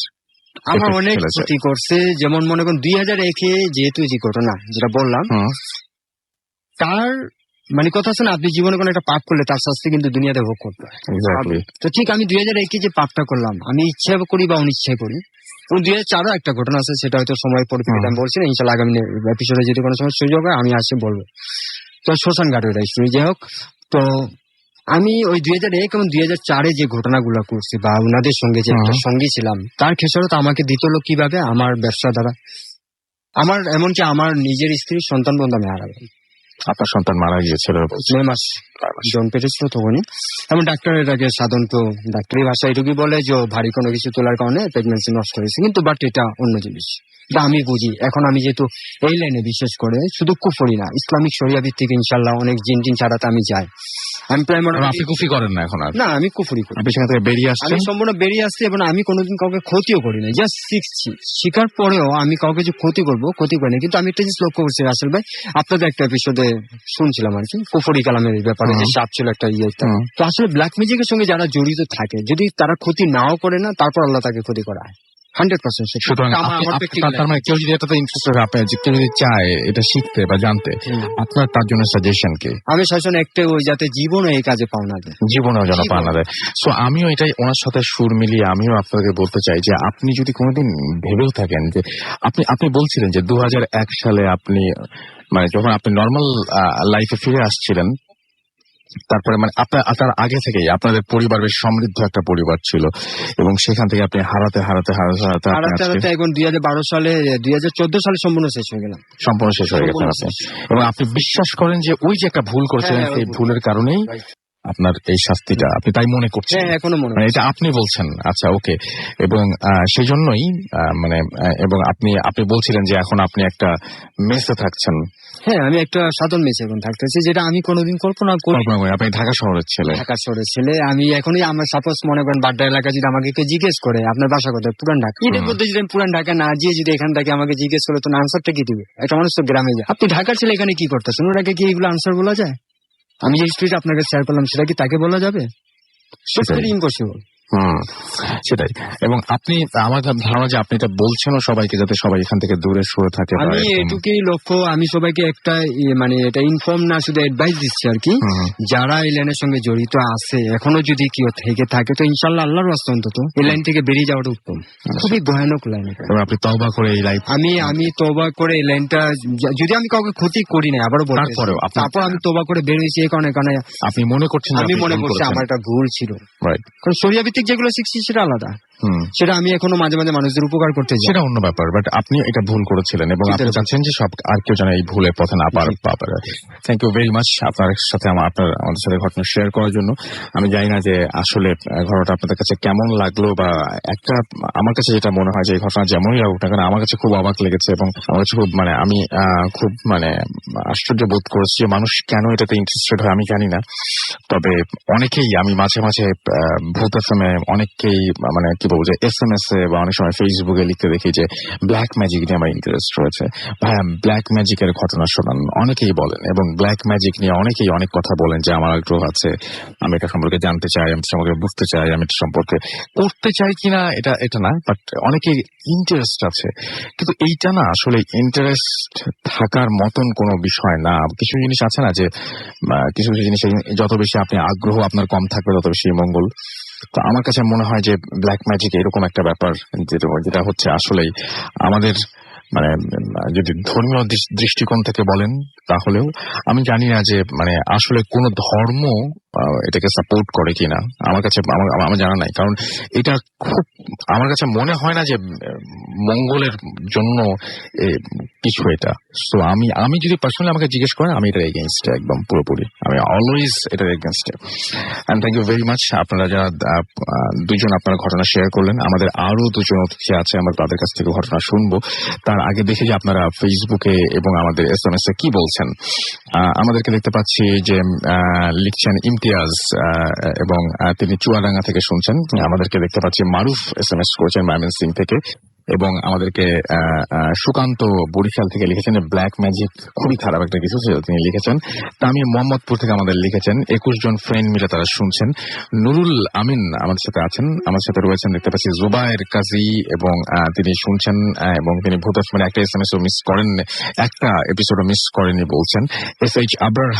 আমার অনেক ক্ষতি করছে। যেমন মনে করুন 2001-এ যেহেতু যে ঘটনা যেটা বললাম, তার মানে কথা আছে না, আপনি জীবনে কোনো একটা পাপ করলে তার শাস্তি কিন্তু দুনিয়াতে ভোগ করতে হয়। তো ঠিক আমি 2001-এ যে পাপটা করলাম, আমি ইচ্ছা করি বা অনিচ্ছায় করি। এবং 2004-ও একটা ঘটনা আছে, সেটা হয়তো সময় পরিপ্রেক্ষিতে আমি বলছি না, ইনশাল্লাহ আগামী এপিসোডে যদি কোনো সময় সুযোগ হয় আমি আসে বলবো। তো শ্মশান ঘাটের স্টোরি যাই হোক, তো আমি ওই 2001 এবং 2004-এ যে ঘটনাগুলো করছি বা ওনাদের সঙ্গে যে একটা সঙ্গী ছিলাম, তার খেসারত আমাকে দিত হলো কিভাবে, আমার ব্যবসা দ্বারা। আমার এমনকি আমার নিজের স্ত্রীর সন্তান বন্ধু আমি হারালাম। আপনার সন্তান মারা গিয়েছিল 9 মাস জন্ম পেটে ছিল তখনই। এবং ডাক্তার এটাকে সাধারণত ডাক্তারি ভাষায় এটুকুই বলে যে ভারী কোনো কিছু তোলার কারণে প্রেগন্যান্সি নষ্ট হয়েছে, কিন্তু বাট এটা অন্য জিনিস। তা আমি বুঝি এখন, আমি যেহেতু এই লাইনে বিশেষ করে শুধু কুফরি না, ইসলামিক শরিয়া ভিত্তিক ইনশাল্লাহ অনেক জিন টিন ছাড়াতে আমি যাই। আমি প্রায় আপনি কুফরি করেন না এখন আর? না, আমি কুফরি করি। আপনি সেখান থেকে বেরিয়ে আসছেন? আমি সম্পূর্ণ বেরিয়ে আসছি এবং আমি কোনোদিন কাউকে ক্ষতিও করি না, জাস্ট শিখছি। শিখার পরেও আমি কাউকে যে ক্ষতি করবো ক্ষতি করি না। কিন্তু আমি একটা জিনিস লক্ষ্য করছি রাসেল ভাই, আপনাদের একটা এপিসোডে শুনছিলাম আর কি, কুফরি কালামের ব্যাপারে, যে সাপ ছিল একটা ইয়ে। তো আসলে ব্ল্যাক ম্যাজিকের সঙ্গে যারা জড়িত থাকে, যদি তারা ক্ষতি নাও করে না, তারপর আল্লাহ তাকে ক্ষতি করা হয় 100%। সুতরাং তার মানে কেউ যদি এটাতে ইন্টারেস্টেড হয়, কেউ যদি চায় এটা শিখতে বা জানতে, আপনার তার জন্য সাজেশন কি? আমি সাজেশন একটাই, ওই যাতে জীবনে এই কাজে পাও না দেয়, জীবনেও যেন পাও না দেয়। সো আমিও এটাই ওনার সাথে সুর মিলিয়ে আমিও আপনাকে বলতে চাই যে আপনি যদি কোনোদিন ভেবেও থাকেন যে আপনি বলছিলেন যে 2001 সালে আপনি মানে যখন আপনি নর্মাল লাইফে ফিরে আসছিলেন, তারপরে মানে আপনার আগে থেকেই আপনাদের পরিবার বেশ সমৃদ্ধ একটা পরিবার ছিল এবং সেখান থেকে আপনি হারাতে এখন 2012 সালে 2014 সালে সম্পূর্ণ শেষ হয়ে গেলাম, সম্পূর্ণ শেষ হয়ে গেছেন আপনি। এবং আপনি বিশ্বাস করেন যে ওই যে একটা ভুল করেছিলেন, সেই ভুলের কারণেই আপনার এই শাস্তিটা, আপনি তাই মনে করছেন? এখনো মনে, মানে এটা আপনি বলছেন? আচ্ছা, ওকে। এবং সেই জন্যই মানে এবং আপনি বলছিলেন যে এখন আপনি একটা মেসে থাকছেন। হ্যাঁ, আমি একটা সাধারণ মেসে এখন থাকতেছি, যেটা আমি কোনোদিন কল্পনা করি। আপনি ঢাকা শহরের ছেলে? ঢাকা শহরের ছেলে আমি। এখনই আমার সাপোজ মনে করেন বাড্ডা এলাকা যদি আমাকে কেউ জিজ্ঞেস করে আপনার বাসা কোথায়, পুরান ঢাকা, এটার মধ্যে যদি আমি পুরান ঢাকা না গিয়ে যদি এখান থেকে আমাকে জিজ্ঞেস করে, তো আনসারটা কি দিবে? একটা মানুষ তো গ্রামে যায়, আপনি ঢাকার ছেলে এখানে কি করতেছেন, ওটাকে কি এগুলো আনসার বলা যায়? আমি যে স্টোরিটা আপনাকে শেয়ার করলাম সেটা কি তাকে বলা যাবে? ইম্পসিবল। সেটাই। এবং আপনি, আমার ধারণা যে আপনি এটা বলছেনও সবাইকে, যাতে সবাই এখান থেকে দূরে সরে থাকে। আমি এটুকুই লক্ষ্য, আমি সবাইকে একটা মানে এটা ইনফর্ম না, শুধু অ্যাডভাইস দিচ্ছি আর কি, যারা এই লাইনের সঙ্গে জড়িত আছে, এখনো যদি কেউ থেকে থাকে, তো ইনশাল্লাহ আল্লাহর রাস্তা অন্তত এই লাইন থেকে বেরিয়ে যাওয়াটা উত্তম। খুবই ভয়ানক লাইন। আপনি তওবা করে এই লাইফ, আমি তওবা করে এই লাইনটা, যদি আমি কাউকে ক্ষতি করি না, আবারও তারপর আমি তওবা করে বেরিয়েছি এই কারণে আপনি মনে করছেন, আমি মনে করছি আমার একটা ভুল ছিল। কারণ শরিয়া ভিত্তিক যেগুলো শিখছি সেটা আলাদা, সেটা আমি এখনো মাঝে মাঝে মানুষদের উপকার করতে চাই, সেটা অন্য ব্যাপার। বাট আপনি এটা ভুল করেছিলেন এবং আপনি চাচ্ছেন যে সব আর কেউ যেন এই ভুলের পথে না পারে। থ্যাংক ইউ ভেরি মাচ আপনার সাথে আমাদের সাথে ঘটনা শেয়ার করার জন্য। আমি জানি না যে আসলে ঘটনাটা আপনাদের কাছে কেমন লাগলো, বা একটা আমার কাছে যেটা মনে হয় যে এই ঘটনা যেমনই লাগুক না কেন, আমার কাছে খুব অবাক লেগেছে এবং আমার কাছে খুব মানে আমি খুব মানে আশ্চর্য বোধ করেছি যে মানুষ কেন এটাতে ইন্টারেস্টেড হয় আমি জানি না। তবে অনেকেই, আমি মাঝে মাঝে ভূত এফএমে অনেককেই মানে কি বলবো যে SMS এ বা অনেক সময় ফেসবুকে লিখতে দেখি যে ব্ল্যাক ম্যাজিক নিয়ে আমার ইন্টারেস্ট রয়েছে। ভাইয়া, ব্ল্যাক ম্যাজিকের ঘটনা শোনান, অনেকেই বলেন, এবং ব্ল্যাক ম্যাজিক নিয়ে অনেকেই অনেক কথা বলেন যে আমার আগ্রহ আছে, আমি এটা সম্পর্কে জানতে চাই, আমি সম্পর্কে বুঝতে চাই, আমি এটা সম্পর্কে করতে চাই কিনা এটা না, বাট অনেকেই ইন্টারেস্ট আছে। কিন্তু এইটা না আসলে ইন্টারেস্ট থাকার মতন কোনো বিষয় না। কিছু জিনিস আছে না যে কিছু কিছু জিনিস যত বেশি আপনি আগ্রহ আপনার কম থাকবে তত বেশি মঙ্গল। তো আমার কাছে মনে হয় যে ব্ল্যাক ম্যাজিক এরকম একটা ব্যাপার যেটা হচ্ছে আসলেই আমাদের মানে যদি ধর্মীয় দৃষ্টিকোণ থেকে বলেন তাহলেও আমি জানি না যে মানে আসলে কোন ধর্ম এটাকে সাপোর্ট করে কিনা, আমার কাছে আমার জানা নাই। কারণ এটা খুব আমার কাছে মনে হয় না যে মঙ্গলের জন্য কিছু এটা। সো আমি যদি পার্সোনালি আমাকে জিজ্ঞেস করেন, আমি এটার এগেইনস্টে, একদম পুরোপুরি আমি অলওয়েজ এটার এগেইনস্টে। And thank you very much আপনারা যারা দুজন আপনারা ঘটনা শেয়ার করলেন। আমাদের আরো দুজন অতিথি আছে, আমরা তাদের কাছ থেকে ঘটনা শুনবো। তার আগে দেখি যে আপনারা ফেসবুকে এবং আমাদের SMS এ কি বলছেন। আমাদেরকে দেখতে পাচ্ছি যে লিখছেন ইমতিয়াজ, এবং তিনি চুয়াডাঙ্গা থেকে শুনছেন। আমাদেরকে দেখতে পাচ্ছি মারুফ SMS করেছেন ময়মনসিংহ থেকে, এবং আমাদেরকে সুকান্ত বরিশাল থেকে লিখেছেন ব্ল্যাক ম্যাজিক খুবই খারাপ একটা কিছু, তিনি লিখেছেন। তামিম মোহাম্মদপুর থেকে আমাদের লিখেছেন 21 জন ফ্রেন্ড মিলে তারা শুনছেন। নুরুল আমিন আমাদের সাথে আছেন, আমার সাথে রয়েছেন দেখতে পাচ্ছি জুবায়ের কাজী, এবং তিনি শুনছেন এবং তিনি ভূত মানে একটা SMS ও মিস করেন, একটা এপিসোডও মিস করেননি বলছেন। SH আবরার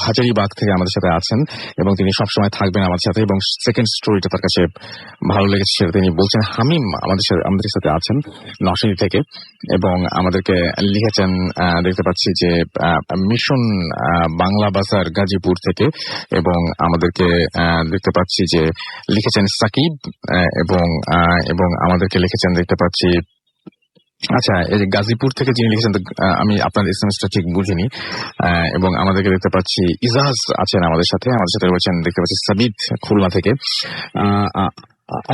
হাজারিবাগ থেকে আমাদের সাথে আছেন এবং তিনি সবসময় থাকবেন আমাদের সাথে, এবং সেকেন্ড স্টোরিটা তার কাছে ভালো লেগেছে সেটা তিনি বলছেন। হামিম আমাদের সাথে আছেন নরসিংদী থেকে, এবং আমাদেরকে লিখেছেন দেখতে পাচ্ছি যে মিশন বাংলা বাজার গাজীপুর থেকে, এবং আমাদেরকে দেখতে পাচ্ছি যে লিখেছেন সাকিব, এবং আমাদেরকে লিখেছেন দেখতে পাচ্ছি আচ্ছা, এই যে গাজীপুর থেকে যিনি লিখেছেন, আমি আপনার এসএমএসটা ঠিক বুঝিনি, এবং আমাদেরকে দেখতে পাচ্ছি ইজাজ আছেন আমাদের সাথে রয়েছেন, দেখতে পাচ্ছি সাবিত খুলনা থেকে,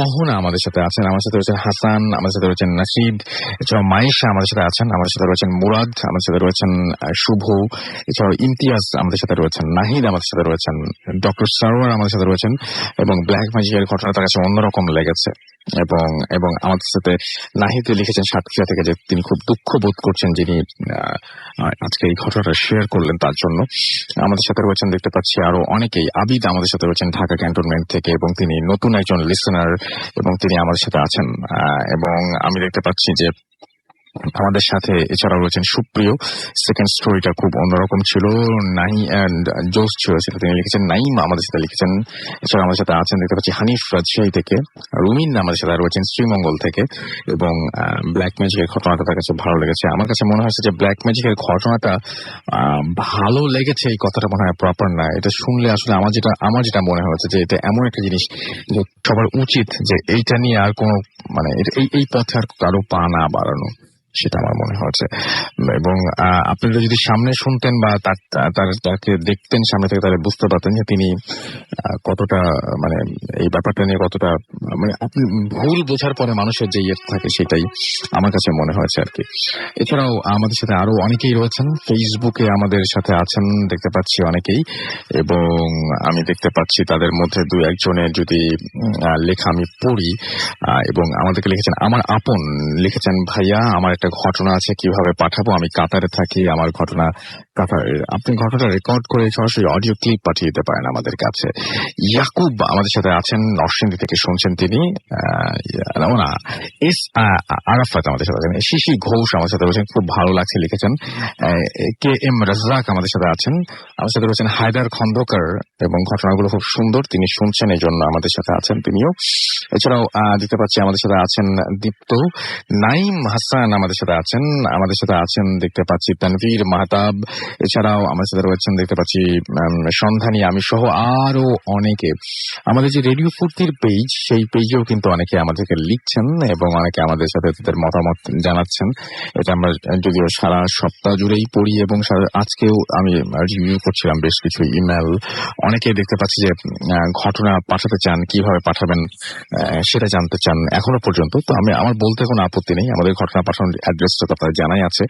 অহনা আমাদের সাথে আছেন, আমার সাথে রয়েছেন হাসান, আমাদের সাথে রয়েছেন নাসিদ, এছাড়াও মাইশা আমাদের সাথে আছেন, আমাদের সাথে রয়েছেন মুরাদ, আমাদের সাথে রয়েছেন শুভ, এছাড়াও ইমতিয়াজ আমাদের সাথে রয়েছেন, নাহিদ আমাদের সাথে রয়েছেন, ডক্টর সারোয়ার আমাদের সাথে রয়েছেন, এবং ব্ল্যাক ম্যাজিকের ঘটনা তার কাছে অন্যরকম লেগেছে। এবং আমাদের সাথে নাহিদ লিখেছেন সাতক্ষীরা থেকে যে তিনি খুব দুঃখ বোধ করছেন যিনি আজকে এই ঘটনাটা শেয়ার করলেন তার জন্য। আমাদের সাথে রয়েছেন দেখতে পাচ্ছি আরো অনেকেই। আবিদ আমাদের সাথে রয়েছেন ঢাকা ক্যান্টনমেন্ট থেকে, এবং তিনি নতুন একজন লিসেনার, এবং তিনি আমাদের সাথে আছেন। এবং আমি দেখতে পাচ্ছি যে আমাদের সাথে এছাড়াও রয়েছেন সুপ্রিয়। সেকেন্ড স্টোরিটা খুব অন্যরকম ছিল, জোস ছিল সেটা তিনি লিখেছেন। নাইম আমাদের সাথে লিখেছেন। এছাড়া আমাদের সাথে আছেন দেখতে পাচ্ছি হানিফ রাজশাহী থেকে, রুমিন আমাদের সাথে রয়েছেন শ্রীমঙ্গল থেকে। এবং ব্ল্যাক ম্যাজিকের ঘটনাটা তার কাছে ভালো লেগেছে। আমার কাছে মনে হয়েছে যে ব্ল্যাক ম্যাজিকের ঘটনাটা ভালো লেগেছে এই কথাটা মনে হয় প্রপার না। এটা শুনলে আসলে আমার যেটা মনে হয়েছে যে এটা এমন একটা জিনিস যে সবার উচিত যে এইটা নিয়ে আর কোনো মানে এই পথে আর কারো পা না বাড়ানো, সেটা আমার মনে হচ্ছে। এবং আপনারা যদি সামনে শুনতেন বা তাকে দেখতেন সামনে থেকে, তাহলে বুঝতে পারতেন যে তিনি কতটা মানে এই ব্যাপারটা নিয়ে কতটা মানে আপনি ভুল বোঝার পরে মানুষের যে ইয়ে থাকে সেটাই আমার কাছে মনে হয়েছে আর কি। এছাড়াও আমাদের সাথে আরো অনেকেই রয়েছেন, ফেসবুকে আমাদের সাথে আছেন দেখতে পাচ্ছি অনেকেই, এবং আমি দেখতে পাচ্ছি তাদের মধ্যে দু একজনের যদি লেখা আমি পড়ি। এবং আমাদেরকে লিখেছেন আমার আপন, লিখেছেন ভাইয়া আমার একটা ঘটনা আছে, কিভাবে পাঠাবো, আমি কাতারে থাকি, আমার ঘটনা কাতারে, আপনি ঘটনাটা রেকর্ড করে সরাসরি অডিও ক্লিপ পাঠিয়ে দিতে পারেন আমাদের কাছে। ইয়াকুব আমাদের সাথে আছেন, নরসিংদী থেকে শুনছেন তিনি, না এস আরাফাত আমাদের সাথে আছেন, শিশি ঘোষ আমাদের সাথে রয়েছেন, খুব ভালো লাগছে লিখেছেন। কে এম রাজ্জাক আমাদের সাথে আছেন, আমাদের সাথে রয়েছেন হায়দার খন্দকার, এবং ঘটনাগুলো খুব সুন্দর, তিনি শুনছেন এই জন্য আমাদের সাথে আছেন তিনিও। এছাড়াও দেখতে পাচ্ছি আমাদের সাথে আছেন দীপ্ত, নাইম হাসান আমাদের সাথে আছেন, আমাদের সাথে আছেন দেখতে পাচ্ছি তানভীর মাহতাব, এছাড়াও আমাদের সাথে রয়েছেন দেখতে পাচ্ছি সন্ধানী, আমি সহ আরো অনেকে। আমাদের যে রেডিও ফুর্তির পেজ, সেই পেজেও কিন্তু অনেকে আমাদেরকে লিখছেন এবং অনেকে আমাদের সাথে তাদের মতামত জানাচ্ছেন। এটা আমরা যদিও সারা সপ্তাহ জুড়েই পড়ি, এবং আজকেও আমি রিভিউ করছিলাম বেশ কিছু ইমেল। অনেকে দেখতে পাচ্ছি যে ঘটনা পাঠাতে চান, কিভাবে পাঠাবেন সেটা জানতে চান এখনো পর্যন্ত। তো আমার বলতে কোনো আপত্তি নেই, আমাদের ঘটনা পাঠানোর অ্যাড্রেসটা তো আপনার জানাই আছে,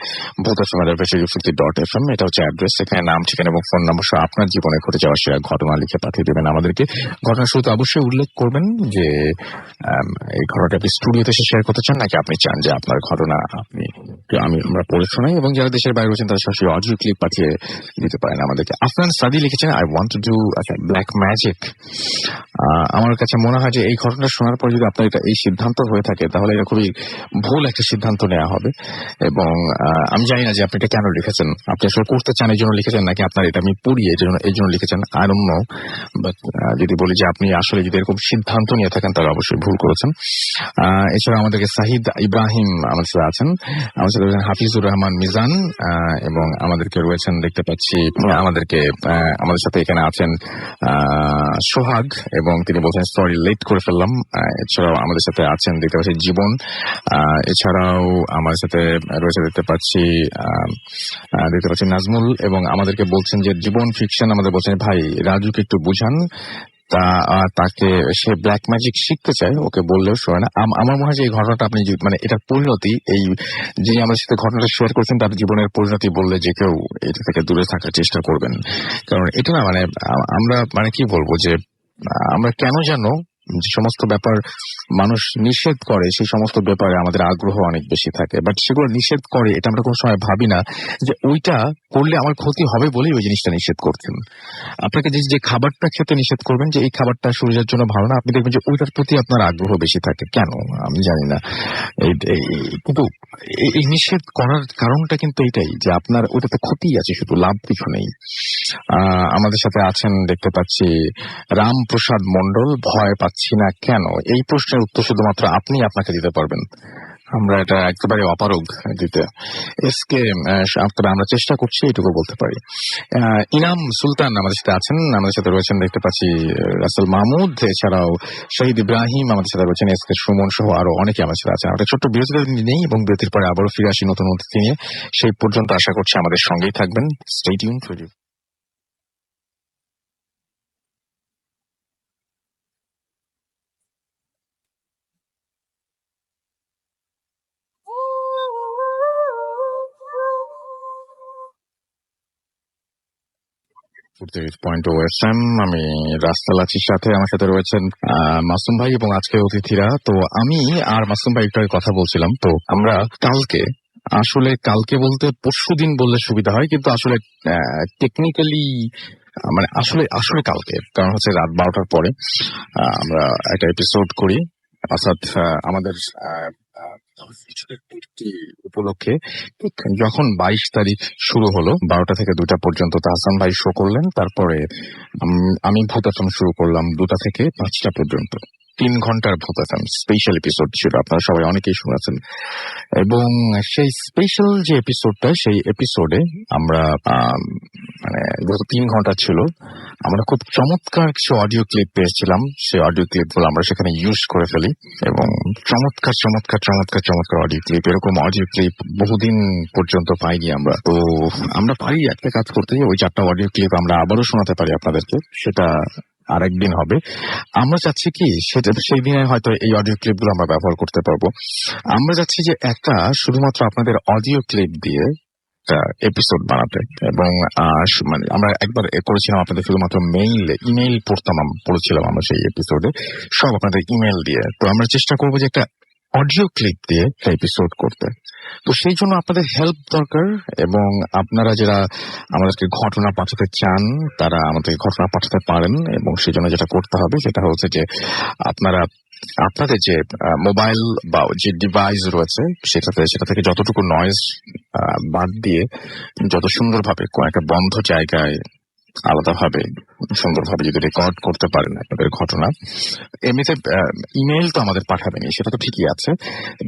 vodafoam@radiofurti.fm, এটা হচ্ছে অ্যাড্রেস। সেখানে নাম, ঠিকানা এবং ফোন নাম্বার সহ আপনার জীবনে ঘটে যাওয়া সে ঘটনা লিখে পাঠিয়ে দেবেন আমাদেরকে। ঘটনার শুরুতে অবশ্যই উল্লেখ করবেন যে এই ঘটনাটা আপনি স্টুডিওতে এসে শেয়ার করতে চান, নাকি আপনি চান যে আপনার ঘটনা আমরা পড়ে শোনাই, এবং যারা দেশের বাইরে রয়েছেন তারা সরাসরি অডিও ক্লিপ পাঠিয়ে দিতে পারেন আমাদেরকে। আফনান সাদি লিখেছেন I want to do black magic. আমার কাছে মনে হয় যে এই ঘটনা শোনার পর যদি আপনার এই সিদ্ধান্ত হয়ে থাকে, তাহলে এটা খুবই ভুল একটা সিদ্ধান্ত নেওয়া হবে। এবং আমি জানি না যে আপনি এটা কেন লিখেছেন, আপনি আসলে করতে চান এই জন্য লিখেছেন, নাকি আপনার এটা আমি পড়ি এই জন্য লিখেছেন, আই ডোন্ট নো। বাট যদি বলি যে আপনি আসলে যদি এরকম সিদ্ধান্ত নিয়ে থাকেন, তাহলে অবশ্যই ভুল করেছেন। এছাড়া আমাদেরকে সাহিদ ইব্রাহিম আমাদের সাথে আছেন, আমাদের সাথে রয়েছেন হাফিজুর রহমান মিজান, এবং আমাদেরকে রয়েছেন দেখতে পাচ্ছি আমাদের সাথে এখানে আছেন সোহাগ, এবং তিনি বলছেন সরি লেট করে ফেললাম। এছাড়াও আমাদের সাথে আছেন দেখতে পাচ্ছি জীবন, এছাড়াও আমাদের সাথে রয়েছে দেখতে পাচ্ছি নাজমুল, এবং আমাদেরকে বলছেন যে জীবন ফিকশন, আমাদের বলছেন ভাই রাজুকে একটু বুঝান, তাকে সে ব্ল্যাক ম্যাজিক শিখতে চায়, ওকে বললেও শোনে না। আমার মনে হয় যে এই ঘটনাটা আপনি মানে এটার পরিণতি, এই যিনি আমাদের সাথে ঘটনাটা শেয়ার করছেন তার জীবনের পরিণতি বললে যে কেউ এটা থেকে দূরে থাকার চেষ্টা করবেন। কারণ এটা না মানে আমরা মানে কি বলবো যে আমরা কেন জানো যে সমস্ত ব্যাপার মানুষ নিষেধ করে, সেই সমস্ত ব্যাপারে আমাদের আগ্রহ অনেক বেশি থাকে, বাট সেগুলো নিষেধ করে এটা আমরা কোনো সময় ভাবি না যে ওইটা করলে আমার ক্ষতি হবে বলেই ওই জিনিসটা নিষেধ করছেন। আপনাকে যে খাবারটা খেতে নিষেধ করবেন যে এই খাবারটা শরীরের জন্য ভালো না, আপনি দেখবেন যে ওইটার প্রতি আপনার আগ্রহ বেশি থাকে। কেন আমি জানি না, কিন্তু এই নিষেধ করার কারণটা কিন্তু এটাই যে আপনার ওইটাতে ক্ষতি আছে, শুধু লাভ কিছু নেই। আমাদের সাথে আছেন দেখতে পাচ্ছি রামপ্রসাদ মন্ডল, ভয় পাচ্ছি না কেন, এই প্রশ্নের উত্তর শুধুমাত্র আপনি আপনাকে দিতে পারবেন। আমরা এটা একেবারে অপারগ দিতে। এসকে তবে আমরা চেষ্টা করছি এটুকু বলতে পারি। ইনাম সুলতান আমাদের সাথে আছেন, আমাদের সাথে রয়েছেন দেখতে পাচ্ছি রাসেল মাহমুদ, এছাড়াও শহীদ ইব্রাহিম আমাদের সাথে রয়েছেন, এসকে সুমন সহ আরো অনেকে আমাদের সাথে আছেন। আমরা ছোট্ট বিরতিতে নেই এবং বিরতির পরে আবারও ফিরে আসি নতুন অতিথি নিয়ে। সেই পর্যন্ত আশা করছি আমাদের সঙ্গেই থাকবেন। Stay tuned for you. আমি রাস্তা লাচির সাথে, আমার সাথে রয়েছেন মাসুম ভাই এবং আজকের অতিথিরা। তো আমি আর মাসুম ভাই একটু আগে কথা বলছিলাম, তো আমরা কালকে বলতে পরশুদিন বললে সুবিধা হয়, কিন্তু আসলে টেকনিক্যালি মানে আসলে আসলে কালকে, কারণ হচ্ছে রাত 12টার পরে আমরা একটা এপিসোড করি, অর্থাৎ আমাদের উপলক্ষে যখন 22 তারিখ শুরু হলো 12টা থেকে 2টা পর্যন্ত তাহসান ভাই শো করলেন, তারপরে আমি ভূতাসম শুরু করলাম 2টা থেকে 5টা পর্যন্ত। 3 ঘন্টার ভূতাসম স্পেশাল এপিসোড ছিল, আপনারা সবাই অনেকেই শুনেছেন। এবং সেই স্পেশাল যে এপিসোডটা, সেই এপিসোডে আমরা মানে গত 3 ঘন্টা ছিল, আমরা খুব চমৎকার কিছু অডিও ক্লিপ পেয়েছিলাম। সেই অডিও ক্লিপগুলো আমরা সেখানে ইউজ করে ফেলি এবং চমৎকার চমৎকার চমৎকার চমৎকার অডিও ক্লিপ, এরকম অডিও ক্লিপ বহুদিন পর্যন্ত পাইনি আমরা। তো আমরা পারি একটা কাজ করতে, ওই 4টা অডিও ক্লিপ আমরা আবারও শোনাতে পারি আপনাদেরকে, সেটা আরেকদিন হবে। আমরা চাচ্ছি কি, সেটা সেই দিনে হয়তো এই অডিও ক্লিপগুলো আমরা ব্যবহার করতে পারবো। আমরা চাচ্ছি যে একটা শুধুমাত্র আপনাদের অডিও ক্লিপ দিয়ে এপিসোড বানাতে, এবং মানে আমরা একবার করেছিলাম আপনাদের শুধুমাত্র ইমেইল পড়েছিলাম আমরা সেই এপিসোডে, সব আপনাদের ইমেল দিয়ে। তো আমরা চেষ্টা করবো যে একটা অডিও ক্লিপ দিয়ে একটা এপিসোড করতে। তো সেই জন্য আপনাদের হেল্প দরকার, এবং আপনারা যারা আমাদেরকে ঘটনা পাঠাতে চান তারা আমাদেরকে ঘটনা পাঠাতে পারেন। এবং সেই জন্য যেটা করতে হবে সেটা হচ্ছে যে আপনাদের যে মোবাইল বা যে ডিভাইস রয়েছে সেটা থেকে যতটুকু নয়েজ বাদ দিয়ে যত সুন্দরভাবে কোন একটা বন্ধ জায়গায় আলাদাভাবে সুন্দরভাবে যদি রেকর্ড করতে পারেন আপনাদের ঘটনা, এমনিতে ইমেইল তো আমাদের পাঠাবেনি, সেটা তো ঠিকই আছে।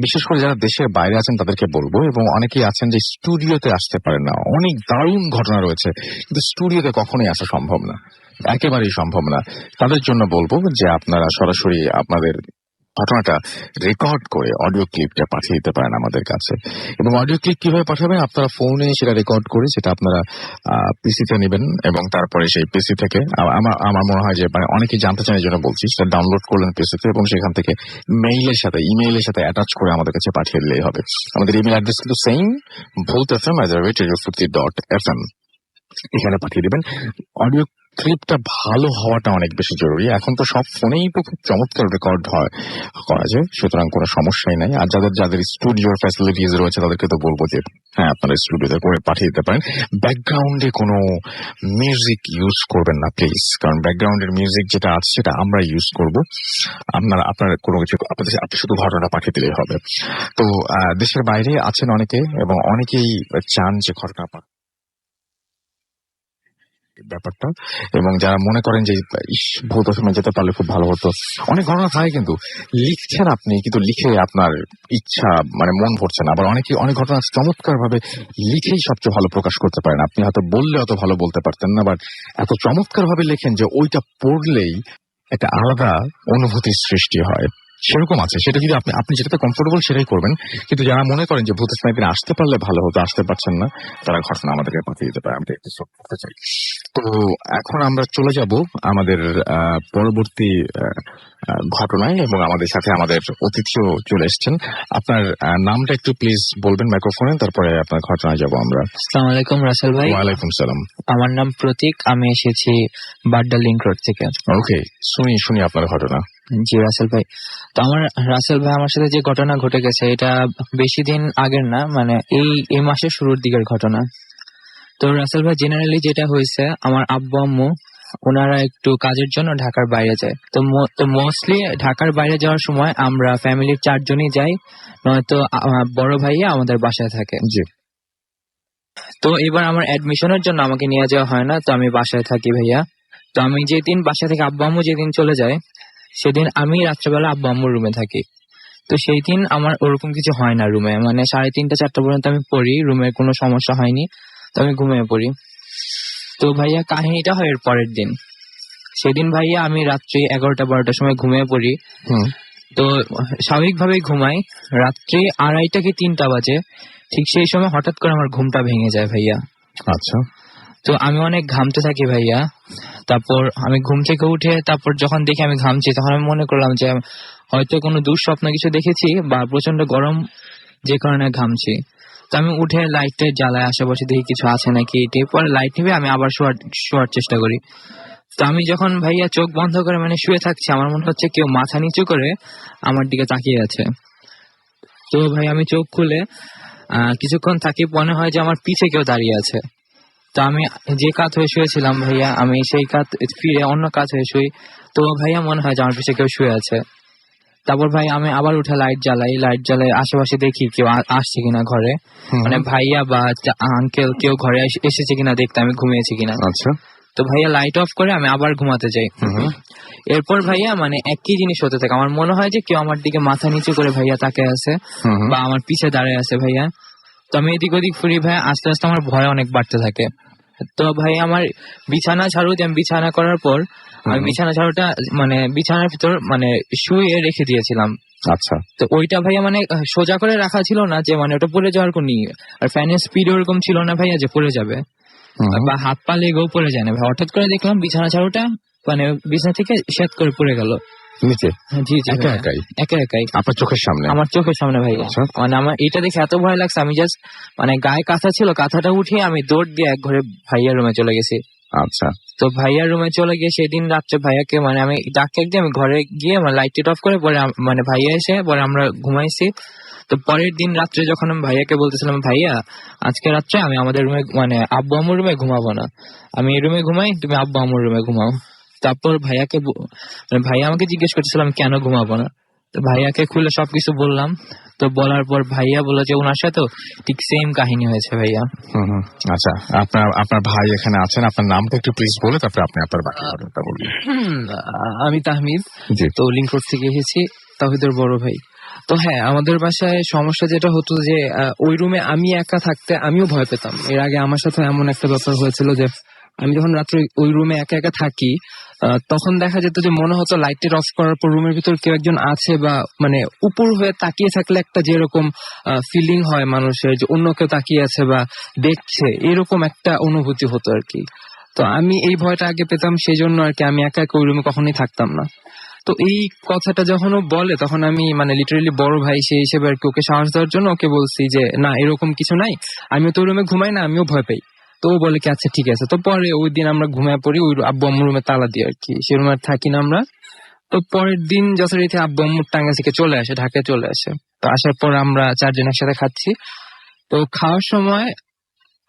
বিশেষ করে যারা দেশের বাইরে আছেন তাদেরকে বলবো, এবং অনেকেই আছেন যে স্টুডিওতে আসতে পারেন না, অনেক দারুণ ঘটনা রয়েছে কিন্তু স্টুডিওতে কখনোই আসা সম্ভব না, একেবারেই সম্ভব না। তাদের জন্য বলবো যে আপনারা সরাসরি আপনাদের ঘটনাটা রেকর্ড করে অডিও ক্লিপটা পাঠিয়ে দিতে পারেন আমাদের কাছে। এবং অডিও ক্লিপ কিভাবে পাঠাবেন, আপনারা ফোনে সেটা রেকর্ড করে সেটা আপনারা পিসিতে নেবেন, এবং তারপরে সেই পিসি থেকে আমার মনে হয় যে মানে অনেকেই জানতে চান এই জন্য বলছি, সেটা ডাউনলোড করলেন পিসিতে এবং সেখান থেকে ইমেইলের সাথে অ্যাটাচ করে আমাদের কাছে পাঠিয়ে দিলেই হবে। আমাদের ইমেল অ্যাড্রেস কিন্তু সেম, bhootfm@radio40.fm, এখানে পাঠিয়ে দিবেন। অডিও ক্লিপটা ভালো হওয়াটা অনেক বেশি জরুরি। এখন তো সব ফোনেই তো খুব চমৎকার রেকর্ড করা যায়, সুতরাং কোনো সমস্যাই নাই। আর যাদের স্টুডিওর ফ্যাসিলিটিস রয়েছে তাদেরকে তো বলবো যে হ্যাঁ, আপনারা স্টুডিওতে করে পাঠিয়ে দিতে পারেন। ব্যাকগ্রাউন্ডে কোনো মিউজিক ইউজ করবেন না প্লিজ, কারণ ব্যাকগ্রাউন্ডের মিউজিক যেটা আছে সেটা আমরা ইউজ করব। আপনার কোনো কিছু আপনি শুধু ঘটনা পাঠিয়ে দিলেই হবে। তো দেশের বাইরে আছেন অনেকে, এবং অনেকেই চান যে ঘটনা ব্যাপারটা, এবং যারা মনে করেন যে ভৌত সময় যেতে পারলে খুব ভালো হতো, অনেক ঘটনা থাকে কিন্তু লিখছেন আপনি, কিন্তু লিখে আপনার ইচ্ছা মানে মন ভরছে না। আবার অনেক ঘটনা চমৎকার ভাবে লিখেই সবচেয়ে ভালো প্রকাশ করতে পারেন, আপনি হয়তো বললে অত ভালো বলতে পারতেন না, বাট এত চমৎকার ভাবে লেখেন যে ওইটা পড়লেই একটা আলাদা অনুভূতির সৃষ্টি হয়। সেরকম আছে, সেটা যদি আপনি যেটাতে কমফোর্টেবল সেটাই করবেন। কিন্তু যারা মনে করেন যে ভূত স্নাইপিং আসতে পারলে ভালো হতো, আসতে পারছেন না, তারা ঘটনা আমাদেরকে পাঠিয়ে দিতে পারে, আমরা এপিসোড করতে চাই। তো এখন আমরা চলে যাব আমাদের পরবর্তী ঘটনায়, এবং আমাদের সাথে আমাদের অতিথিও চলে এসছেন। আপনার নামটা একটু প্লিজ বলবেন মাইক্রোফোনে, তারপরে আপনার ঘটনায় যাব আমরা। আসসালামু আলাইকুম রাসেল ভাই। ওয়ালাইকুম সালাম। আমার নাম প্রতীক, আমি এসেছি বাড্ডা লিংক রোড থেকে। ওকে, শুনি আপনার ঘটনা। জি রাসেল ভাই, তো রাসেল ভাই আমার সাথে যে ঘটনা ঘটে গেছে এটা বেশি দিন আগের না, মানে এই মাসের শুরুর দিকের ঘটনা। তো রাসেল ভাই, জেনারেলি যেটা হয়েছে, আমার আব্বু আম্মু ওনারা একটু কাজের জন্য ঢাকার বাইরে যায়। তো মোস্টলি ঢাকার বাইরে যাওয়ার সময় আমরা ফ্যামিলির 4 জনই যাই, নয়তো বড় ভাইয়া আমাদের বাসায় থাকে। জি। তো এবার আমার অ্যাডমিশনের জন্য আমাকে নিয়ে যাওয়া হয় না, তো আমি বাসায় থাকি ভাইয়া। তো আমি যেদিন বাসা থেকে আব্বু আম্মু যেদিন চলে যায়, সেদিন আমি রাত্রেবেলা আব্বু আম্মুর রুমে থাকি। তো সেই দিন আমার ওরকম কিছু হয় না রুমে, মানে 3:30 4টা পর্যন্ত আমি পড়ি, রুমে কোনো সমস্যা হয়নি, তো আমি ঘুমিয়ে পড়ি। তো ভাইয়া কাহিনীটা হয় এর পরের দিন। সেদিন ভাইয়া আমি রাত্রি 11টা 12টার সময় ঘুমিয়ে পড়ি। তো স্বাভাবিকভাবেই ঘুমাই, রাত্রি 2:30 কি 3টা বাজে, ঠিক সেই সময় হঠাৎ করে আমার ঘুমটা ভেঙে যায় ভাইয়া। আচ্ছা। তো আমি অনেক ঘামতে থাকি ভাইয়া। তারপর আমি ঘুম থেকে উঠে তারপর যখন দেখি আমি ঘামছি, তখন আমি মনে করলাম যে হয়তো কোনো দুঃস্বপ্ন কিছু দেখেছি বা প্রচন্ড গরম যে কারণে ঘামছি। তো আমি উঠে লাইটটা জ্বালায় আশেপাশে দেখি কিছু আছে নাকি, পরে লাইট নিবে আমি আবার শোয়ার চেষ্টা করি। তো আমি যখন ভাইয়া চোখ বন্ধ করে মানে শুয়ে থাকছি, আমার মনে হচ্ছে কেউ মাথা নিচু করে আমার দিকে তাকিয়ে আছে। তো ভাই আমি চোখ খুলে কিছুক্ষণ থাকি, মনে হয় যে আমার পিছে কেউ দাঁড়িয়ে আছে। তো আমি যে কাত হয়ে শুয়েছিলাম ভাইয়া, আমি সেই কাত ফিরে অন্য কাত হয়ে শুই। তো ভাইয়া মনে হয় যে আমার পিছে কেউ শুয়ে আছে। তারপর ভাই আমি আবার উঠে লাইট জ্বালাই আশেপাশে দেখি কেউ আসছে কিনা ঘরে, মানে ভাইয়া বা আঙ্কেল কেউ ঘরে এসেছে কিনা দেখতে, আমি ঘুমিয়েছি কিনা। আচ্ছা। তো ভাইয়া লাইট অফ করে আমি আবার ঘুমাতে যাই। এরপর ভাইয়া মানে একই জিনিস হতে থাকে, আমার মনে হয় যে কেউ আমার দিকে মাথা নিচু করে ভাইয়া তাকে আছে বা আমার পিছে দাঁড়িয়ে আছে ভাইয়া। তো আমি এদিক ওদিক ফুরি ভাইয়া, আস্তে আস্তে আমার ভয় অনেক বাড়তে থাকে। তো ভাই আমার বিছানা ঝাড়ু যে আমি বিছানা করার পর আমি বিছানা ঝাড়ুটা মানে বিছানার ভিতর মানে শুয়ে রেখে দিয়েছিলাম। আচ্ছা। তো ওইটা ভাইয়া মানে সোজা করে রাখা ছিল না যে মানে ওটা পড়ে যাওয়ার কোনো, আর ফ্যানের স্পিড ওরকম ছিল না ভাইয়া যে পড়ে যাবে বা হাত পা লেগেও পড়ে যায় না ভাই। হঠাৎ করে দেখলাম বিছানা ঝাড়ুটা মানে বিছানা থেকে শেদ করে পড়ে গেল নিচে। জি জি, একাই আপনার চোখের সামনে? আমার চোখের সামনে ভাইয়া। মানে আমার এটা দেখে এত ভয় লাগছে, আমি জাস্ট মানে গায়ে কাঁথা ছিল, কাঁথাটা উঠিয়ে আমি দৌড় দিয়ে এক ঘরে ভাইয়ার রুমে চলে গেছি। আচ্ছা। তো ভাইয়ার রুমে চলে গিয়ে সেদিন রাত্রে ভাইয়াকে মানে আমি ডাক্তার দিয়ে আমি ঘরে গিয়ে মানে লাইট অফ করে পরে মানে ভাইয়া এসে পরে আমরা ঘুমাইছি। তো পরের দিন রাত্রে যখন আমি ভাইয়াকে বলতেছিলাম ভাইয়া আজকে রাত্রে আমি আমাদের রুমে মানে আব্বু আম্মুর রুমে ঘুমাবো না, আমি এই রুমে ঘুমাই, তুমি আব্বু আম্মুর রুমে ঘুমাও। তারপর ভাইয়াকে মানে ভাইয়া আমাকে জিজ্ঞেস করতেছিলাম কেন ঘুমাবো না, তো ভাইয়াকে খুলে সবকিছু বললাম। তো বলার পর ভাইয়া বললো যে ওনার সাথেও ঠিক সেম কাহিনী হয়েছে ভাইয়া। আচ্ছা, আপনার ভাই এখানে আছেন, আপনার নামটা একটু প্লিজ বলে তারপরে আপনি আপনার বাকি ঘটনাটা বলবেন। আমি তাহমিদ, তো লিংক রোড থেকে এসেছি, তাহিদের বড় ভাই। তো হ্যাঁ, আমাদের বাসায় সমস্যা যেটা হতো যে ওই রুমে আমি একা থাকতে আমিও ভয় পেতাম। এর আগে আমার সাথে এমন একটা ব্যাপার হয়েছিল যে আমি যখন রাত্রে ওই রুমে একা একা থাকি তখন দেখা যেত যে মনে হতো লাইটের অফ করার পর রুমের ভিতর কেউ একজন আছে বা মানে উপর হয়ে তাকিয়ে থাকলে একটা যেরকম ফিলিং হয় মানুষের যে অন্য কেউ তাকিয়ে আছে বা দেখছে, এরকম একটা অনুভূতি হতো আর কি। তো আমি এই ভয়টা আগে পেতাম, সেই জন্য আর কি আমি একা একা ওই রুমে কখনোই থাকতাম না। তো এই কথাটা যখন ও বলে তখন আমি মানে লিটারেলি বড় ভাই সেই হিসেবে আর কি ওকে সাহস দেওয়ার জন্য ওকে বলছি যে না এরকম কিছু নাই, আমিও তো রুমে ঘুমাই না, আমিও ভয় পাই। তো ও বলে কি আচ্ছা ঠিক আছে। তো পরে ওই দিন আমরা ঘুমায় পড়ি ওই আব্বু আম্মুর রুমে তালা দিয়ে আর কি, সে রুমে থাকি না আমরা। তো পরের দিন যথারীতি আব্বু আম্মুর টাঙ্গা থেকে চলে আসে, ঢাকায় চলে আসে। তো আসার পর আমরা 4 জন একসাথে খাচ্ছি। তো খাওয়ার সময়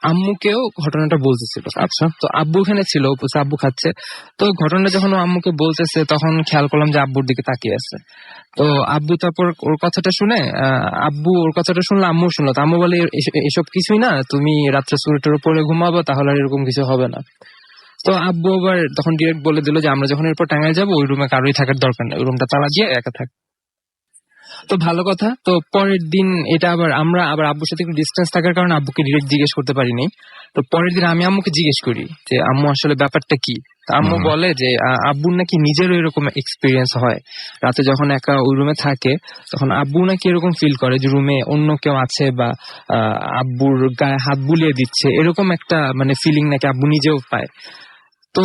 আম্মুকেও ঘটনাটা বলতেছিল। আচ্ছা। তো আব্বু এখানে ছিল, আব্বু খাচ্ছে। তো ঘটনাটা যখন ও আম্মুকে বলতেছে তখন খেয়াল করলাম যে আব্বুর দিকে তাকিয়ে আছে। তো আব্বু তারপর ওর কথাটা শুনে আব্বু ওর কথাটা শুনলো, আম্মু শুনলো। আম্মু বলে এসব কিছুই না, তুমি রাত্রে সুরেটের উপরে ঘুমাবো, তাহলে আর এরকম কিছু হবে না। তো আব্বু আবার তখন ডিরেক্ট বলে দিল যে আমরা যখন এরপর টাঙ্গাইল যাবো ওই রুমে কারোই থাকার দরকার নেই, ওই রুমটা তালা দিয়ে একা থাক। তো ভালো কথা। তো পরের দিন এটা আমরা আবার আব্বুর সাথে একটু ডিস্টেন্স থাকার কারণে আব্বুকে ডিরেক্ট জিজ্ঞেস করতে পারিনি। তো পরের দিন আমি আম্মুকে জিজ্ঞেস করি যে আম্মু আসলে ব্যাপারটা কি। আম্মু বলে যে আব্বুর নাকি নিজেরও এরকম এক্সপিরিয়েন্স হয়, রাতে যখন একা ওই রুমে থাকে তখন আব্বু নাকি এরকম ফিল করে যে রুমে অন্য কেউ আছে বা আব্বুর গায়ে হাত বুলিয়ে দিচ্ছে, এরকম একটা মানে ফিলিং নাকি আব্বু নিজেও পায়। তো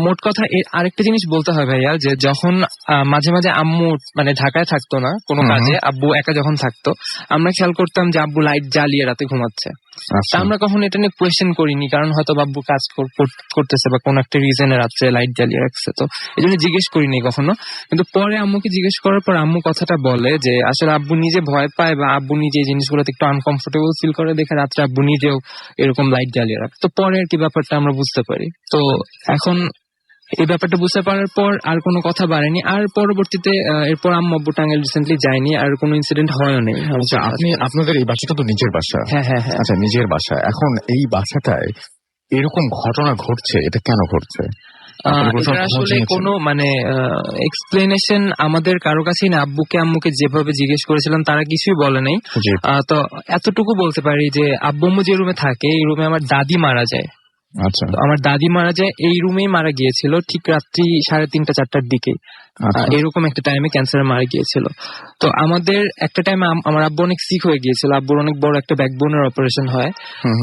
মোট কথা আরেকটা জিনিস বলতে হয় ভাইয়া, যে যখন মাঝে মাঝে আম্মু মানে ঢাকায় থাকতো না কোনো কাজে, আব্বু একা যখন থাকতো আমরা খেয়াল করতাম যে আব্বু লাইট জ্বালিয়ে রাতে ঘুমাচ্ছে। আমরা কখনো এটা নিয়ে কোয়েশ্চেন করিনি, কারণ হয়তো আব্বু কাজ করতেছে বা কোন একটা রিজনে রাত্রে লাইট জ্বালিয়ে রাখছে, তো এই জন্য জিজ্ঞেস করিনি কখনো। কিন্তু পরে আম্মুকে জিজ্ঞেস করার পর আম্মু কথাটা বলে যে আসলে আব্বু নিজে ভয় পায় বা আব্বু নিজে এই জিনিসগুলোতে একটু আনকমফোর্টেবল ফিল করে দেখে রাত্রে আব্বু নিজেও এরকম লাইট জ্বালিয়ে রাখে। তো পরে আর কি ব্যাপারটা আমরা বুঝতে পারি। তো এখন এই ব্যাপারটা বুঝতে পারার পর আর কোনো কথা বাড়েনি। আর পরবর্তীতে এরপর আম্মু আব্বু টাঙ্গাইল রিসেন্টলি যায়নি, আর কোনো ইনসিডেন্ট হয়ও নেই। আচ্ছা, আপনাদের এই বাসাটা তো নিজের বাসা? হ্যাঁ হ্যাঁ হ্যাঁ। আচ্ছা, নিজের বাসা। এখন এই বাসাটায় এরকম ঘটনা ঘটছে, এটা কেন ঘটছে? এটার আসলে কোনো মানে এক্সপ্লেনেশন আমাদের কারো কাছেই না। আব্বুকে আম্মুকে যেভাবে জিজ্ঞেস করেছিলাম তারা কিছুই বলে নাই। তো এতটুকু বলতে পারি যে আব্বু আম্মু যে রুমে থাকে এই রুমে আমার দাদি মারা যায়। আচ্ছা, আমার দাদি মারা যায় এই রুমেই মারা গিয়েছিল ঠিক রাত্রি 3:30 4টার দিকে। এরকম একটা টাইমে ক্যান্সারে মারা গিয়েছিল। তো আমাদের একটা টাইমে আমার আব্বু অনেক সিক হয়ে গিয়েছিল, আব্বুর অনেক বড় একটা ব্যাকবোনের অপারেশন হয়।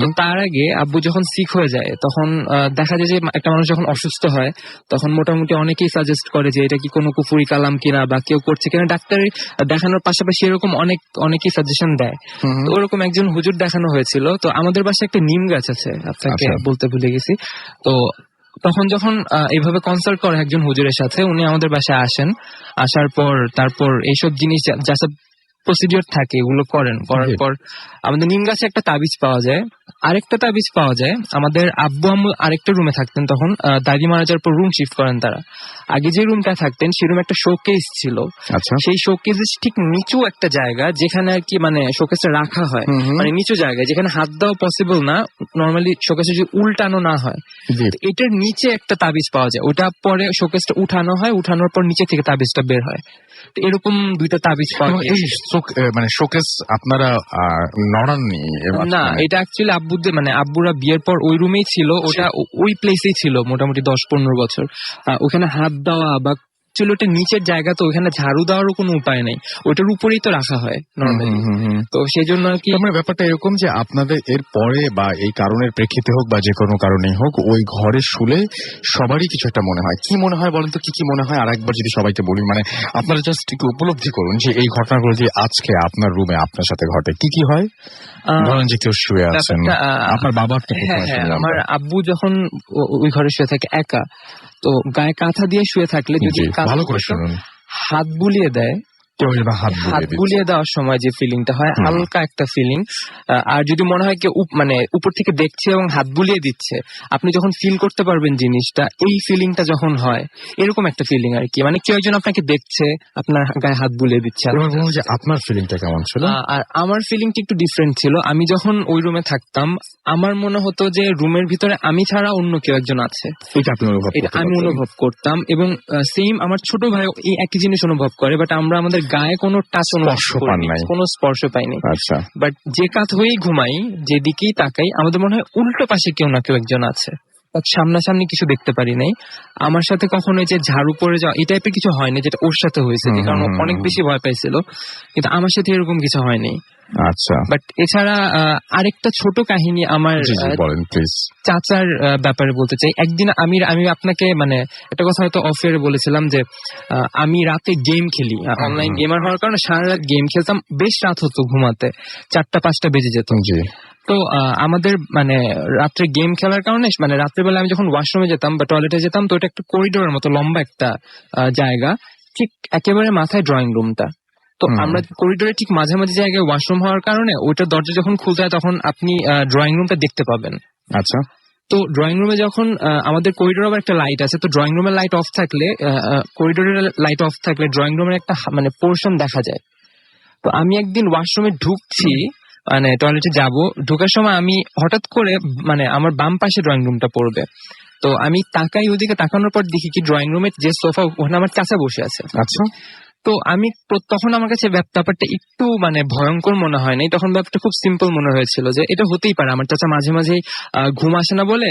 তো তার আগে আব্বু যখন সিক হয়ে যায় তখন দেখা যায় যে একটা মানুষ যখন অসুস্থ হয় তখন মোটামুটি অনেকেই সাজেস্ট করে যে এটা কি কোনো কুফুরি কালাম কিনা বা কেউ করছে কিনা, ডাক্তার দেখানোর পাশাপাশি এরকম অনেকেই সাজেশন দেয়। তো ওরকম একজন হুজুর দেখানো হয়েছিল। তো আমাদের বাসায় একটা নিম গাছ আছে, আপনাকে বলতে ভুলে গেছি। তো তখন যখন এইভাবে কনসাল্ট করে একজন হুজুরের সাথে, উনি আমাদের বাসায় আসেন। আসার পর তারপর এইসব জিনিস যা সব প্রসিডিওর থাকে এগুলো করার পর আমাদের নিম গাছে একটা তাবিজ পাওয়া যায়। আরেকটা তাবিজ পাওয়া যায়, আমাদের আব্বু আম্মু আরেকটা রুমে থাকতেন তখন, দাদি মারা যাওয়ার পর রুম শিফট করেন তারা। আগে যে রুমটা থাকতেন সেই রুমে একটা শোকেস ছিল। সেই শোকেসের ঠিক নিচু একটা জায়গা যেখানে আর কি মানে শোকেসটা রাখা হয়, মানে নিচু জায়গায় যেখানে হাত দেওয়া পসিবল না, নর্মালি শোকেসে যদি উল্টানো না হয়। এটার নিচে একটা তাবিজ পাওয়া যায়, ওটা পরে শোকেসটা উঠানো হয়, উঠানোর পর নিচে থেকে তাবিজটা বের হয়। এরকম দুইটা তাবিজ পাওয়া যায়। মানে শোকেস আপনারা নড়াননি না? এটা অ্যাকচুয়ালি আব্বুদের মানে আব্বুরা বিয়ের পর ওই রুমেই ছিল, ওটা ওই প্লেসেই ছিল মোটামুটি 10-15 বছর। ওখানে হাত দেওয়া বা ছিল ওটা নিচের জায়গা, তো ওখানে ঝাড়ু দেওয়ারও কোনো উপায় নেই, ওটার উপরেই তো রাখা হয় নর্মালি। তো সেই জন্য আর কি মানে ব্যাপারটা এরকম যে আপনাদের এর পরে বা এই কারণের প্রেক্ষিতে হোক বা যে কোনো কারণেই হোক ওই ঘরে শুলে সবারই কিছু একটা মনে হয়। কি মনে হয় বলেন তো, কি মনে হয়? আর একবার যদি সবাইকে বলি, মানে আপনারা জাস্ট একটু উপলব্ধি করুন যে এই ঘটনাগুলো যে আজকে আপনার রুমে আপনার সাথে ঘটে, কি হয়? ধরেন যে কেউ শুয়ে আছেন, আপনার বাবার তো আমার আব্বু যখন ওই ঘরে শুয়ে থাকে একা, তো গায়ে কাঁথা দিয়ে শুয়ে থাকলে যদি ভালো করে শুনুন, হাত বুলিয়ে দেয়, হাত বুলিয়ে দেওয়ার সময় যে ফিলিংটা হয় হালকা একটা ফিলিং, আর যদি মনে হয় কেউ মানে উপর থেকে দেখছে এবং হাত বুলিয়ে দিচ্ছে, আপনি যখন ফিল করতে পারবেন জিনিসটা, এই ফিলিংটা যখন হয় এরকম একটা ফিলিং আর কি, মানে কেউ একজন আপনাকে দেখছে আপনার গায়ে হাত বুলিয়ে দিচ্ছে। আপনার ফিলিংটা কেমন ছিল? আর আমার ফিলিংটা একটু ডিফারেন্ট ছিল। আমি যখন ওই রুমে থাকতাম আমার মনে হতো যে রুমের ভিতরে আমি ছাড়া অন্য কেউ একজন আছে, এটা আমি অনুভব করতাম। এবং সেম আমার ছোট ভাই এই একই জিনিস অনুভব করে, বাট আমরা আমাদের গায়ে কোনো টাচ কোনো স্পর্শ পাইনি। বাট যে কাত হয়েই ঘুমাই, যেদিকেই তাকাই আমাদের মনে হয় উল্টো পাশে কেউ না কেউ একজন আছে, সামনাসামনি কিছু দেখতে পারি নাই। আমার সাথে কখনো যে ঝাড়ু পড়ে যাওয়া এই টাইপের কিছু হয়নি, যেটা ওর সাথে হয়েছে, কারণ অনেক বেশি ভয় পাইছিল, কিন্তু আমার সাথে এরকম কিছু হয়নি। আচ্ছা, বাট এছাড়া আরেকটা ছোট কাহিনী আমার চাচার ব্যাপারে বলতে চাই। একদিন আমি আপনাকে মানে একটা কথা হয়তো অফ এয়ারে বলেছিলাম যে আমি রাতে গেম খেলি, অনলাইন গেমার হওয়ার কারণে সারা রাত গেম খেলতাম, বেশ রাত হতো ঘুমাতে, 4টা-5টা বেজে যেত। তো আমাদের মানে রাত্রে গেম খেলার কারণে মানে রাত্রেবেলা আমি যখন ওয়াশরুমে যেতাম বা টয়লেটে যেতাম, তো এটা একটা করিডোরের মতো লম্বা একটা জায়গা, ঠিক একেবারে মাথায় ড্রয়িং রুমটা। তো আমরা করিডোরে ঠিক মাঝামাঝি জায়গায় ওয়াশরুম হওয়ার কারণে ওইটা দরজা যখন খুলতে হয় তখন আপনি ড্রয়িং রুমটা দেখতে পাবেন। আচ্ছা, তো ড্রয়িং রুমে যখন আমাদের করিডোরে আবার একটা লাইট আছে, তো ড্রয়িং রুমের লাইট অফ থাকলে করিডোরের লাইট অফ থাকলে ড্রয়িং রুমের একটা মানে পোর্শন দেখা যায়। তো আমি একদিন ওয়াশরুমে ঢুকছি, মানে টয়লেটে যাব, ঢোকার সময় আমি হঠাৎ করে মানে আমার বাম পাশে ড্রয়িং রুমটা পড়বে, তো আমি তাকাই, ওদিকে তাকানোর পর দেখি কি ড্রয়িং রুমের যে সোফা ওখানে আমার চাচা বসে আছে। আচ্ছা, তো আমি তখন আমার কাছে ব্যাপারটা একটু মানে ভয়ঙ্কর মনে হয় নাই, তখন ব্যাপারটা খুব সিম্পল মনে হয়েছিল যে এটা হতেই পারে, আমার চাচা মাঝে মাঝে ঘুম আসে না বলে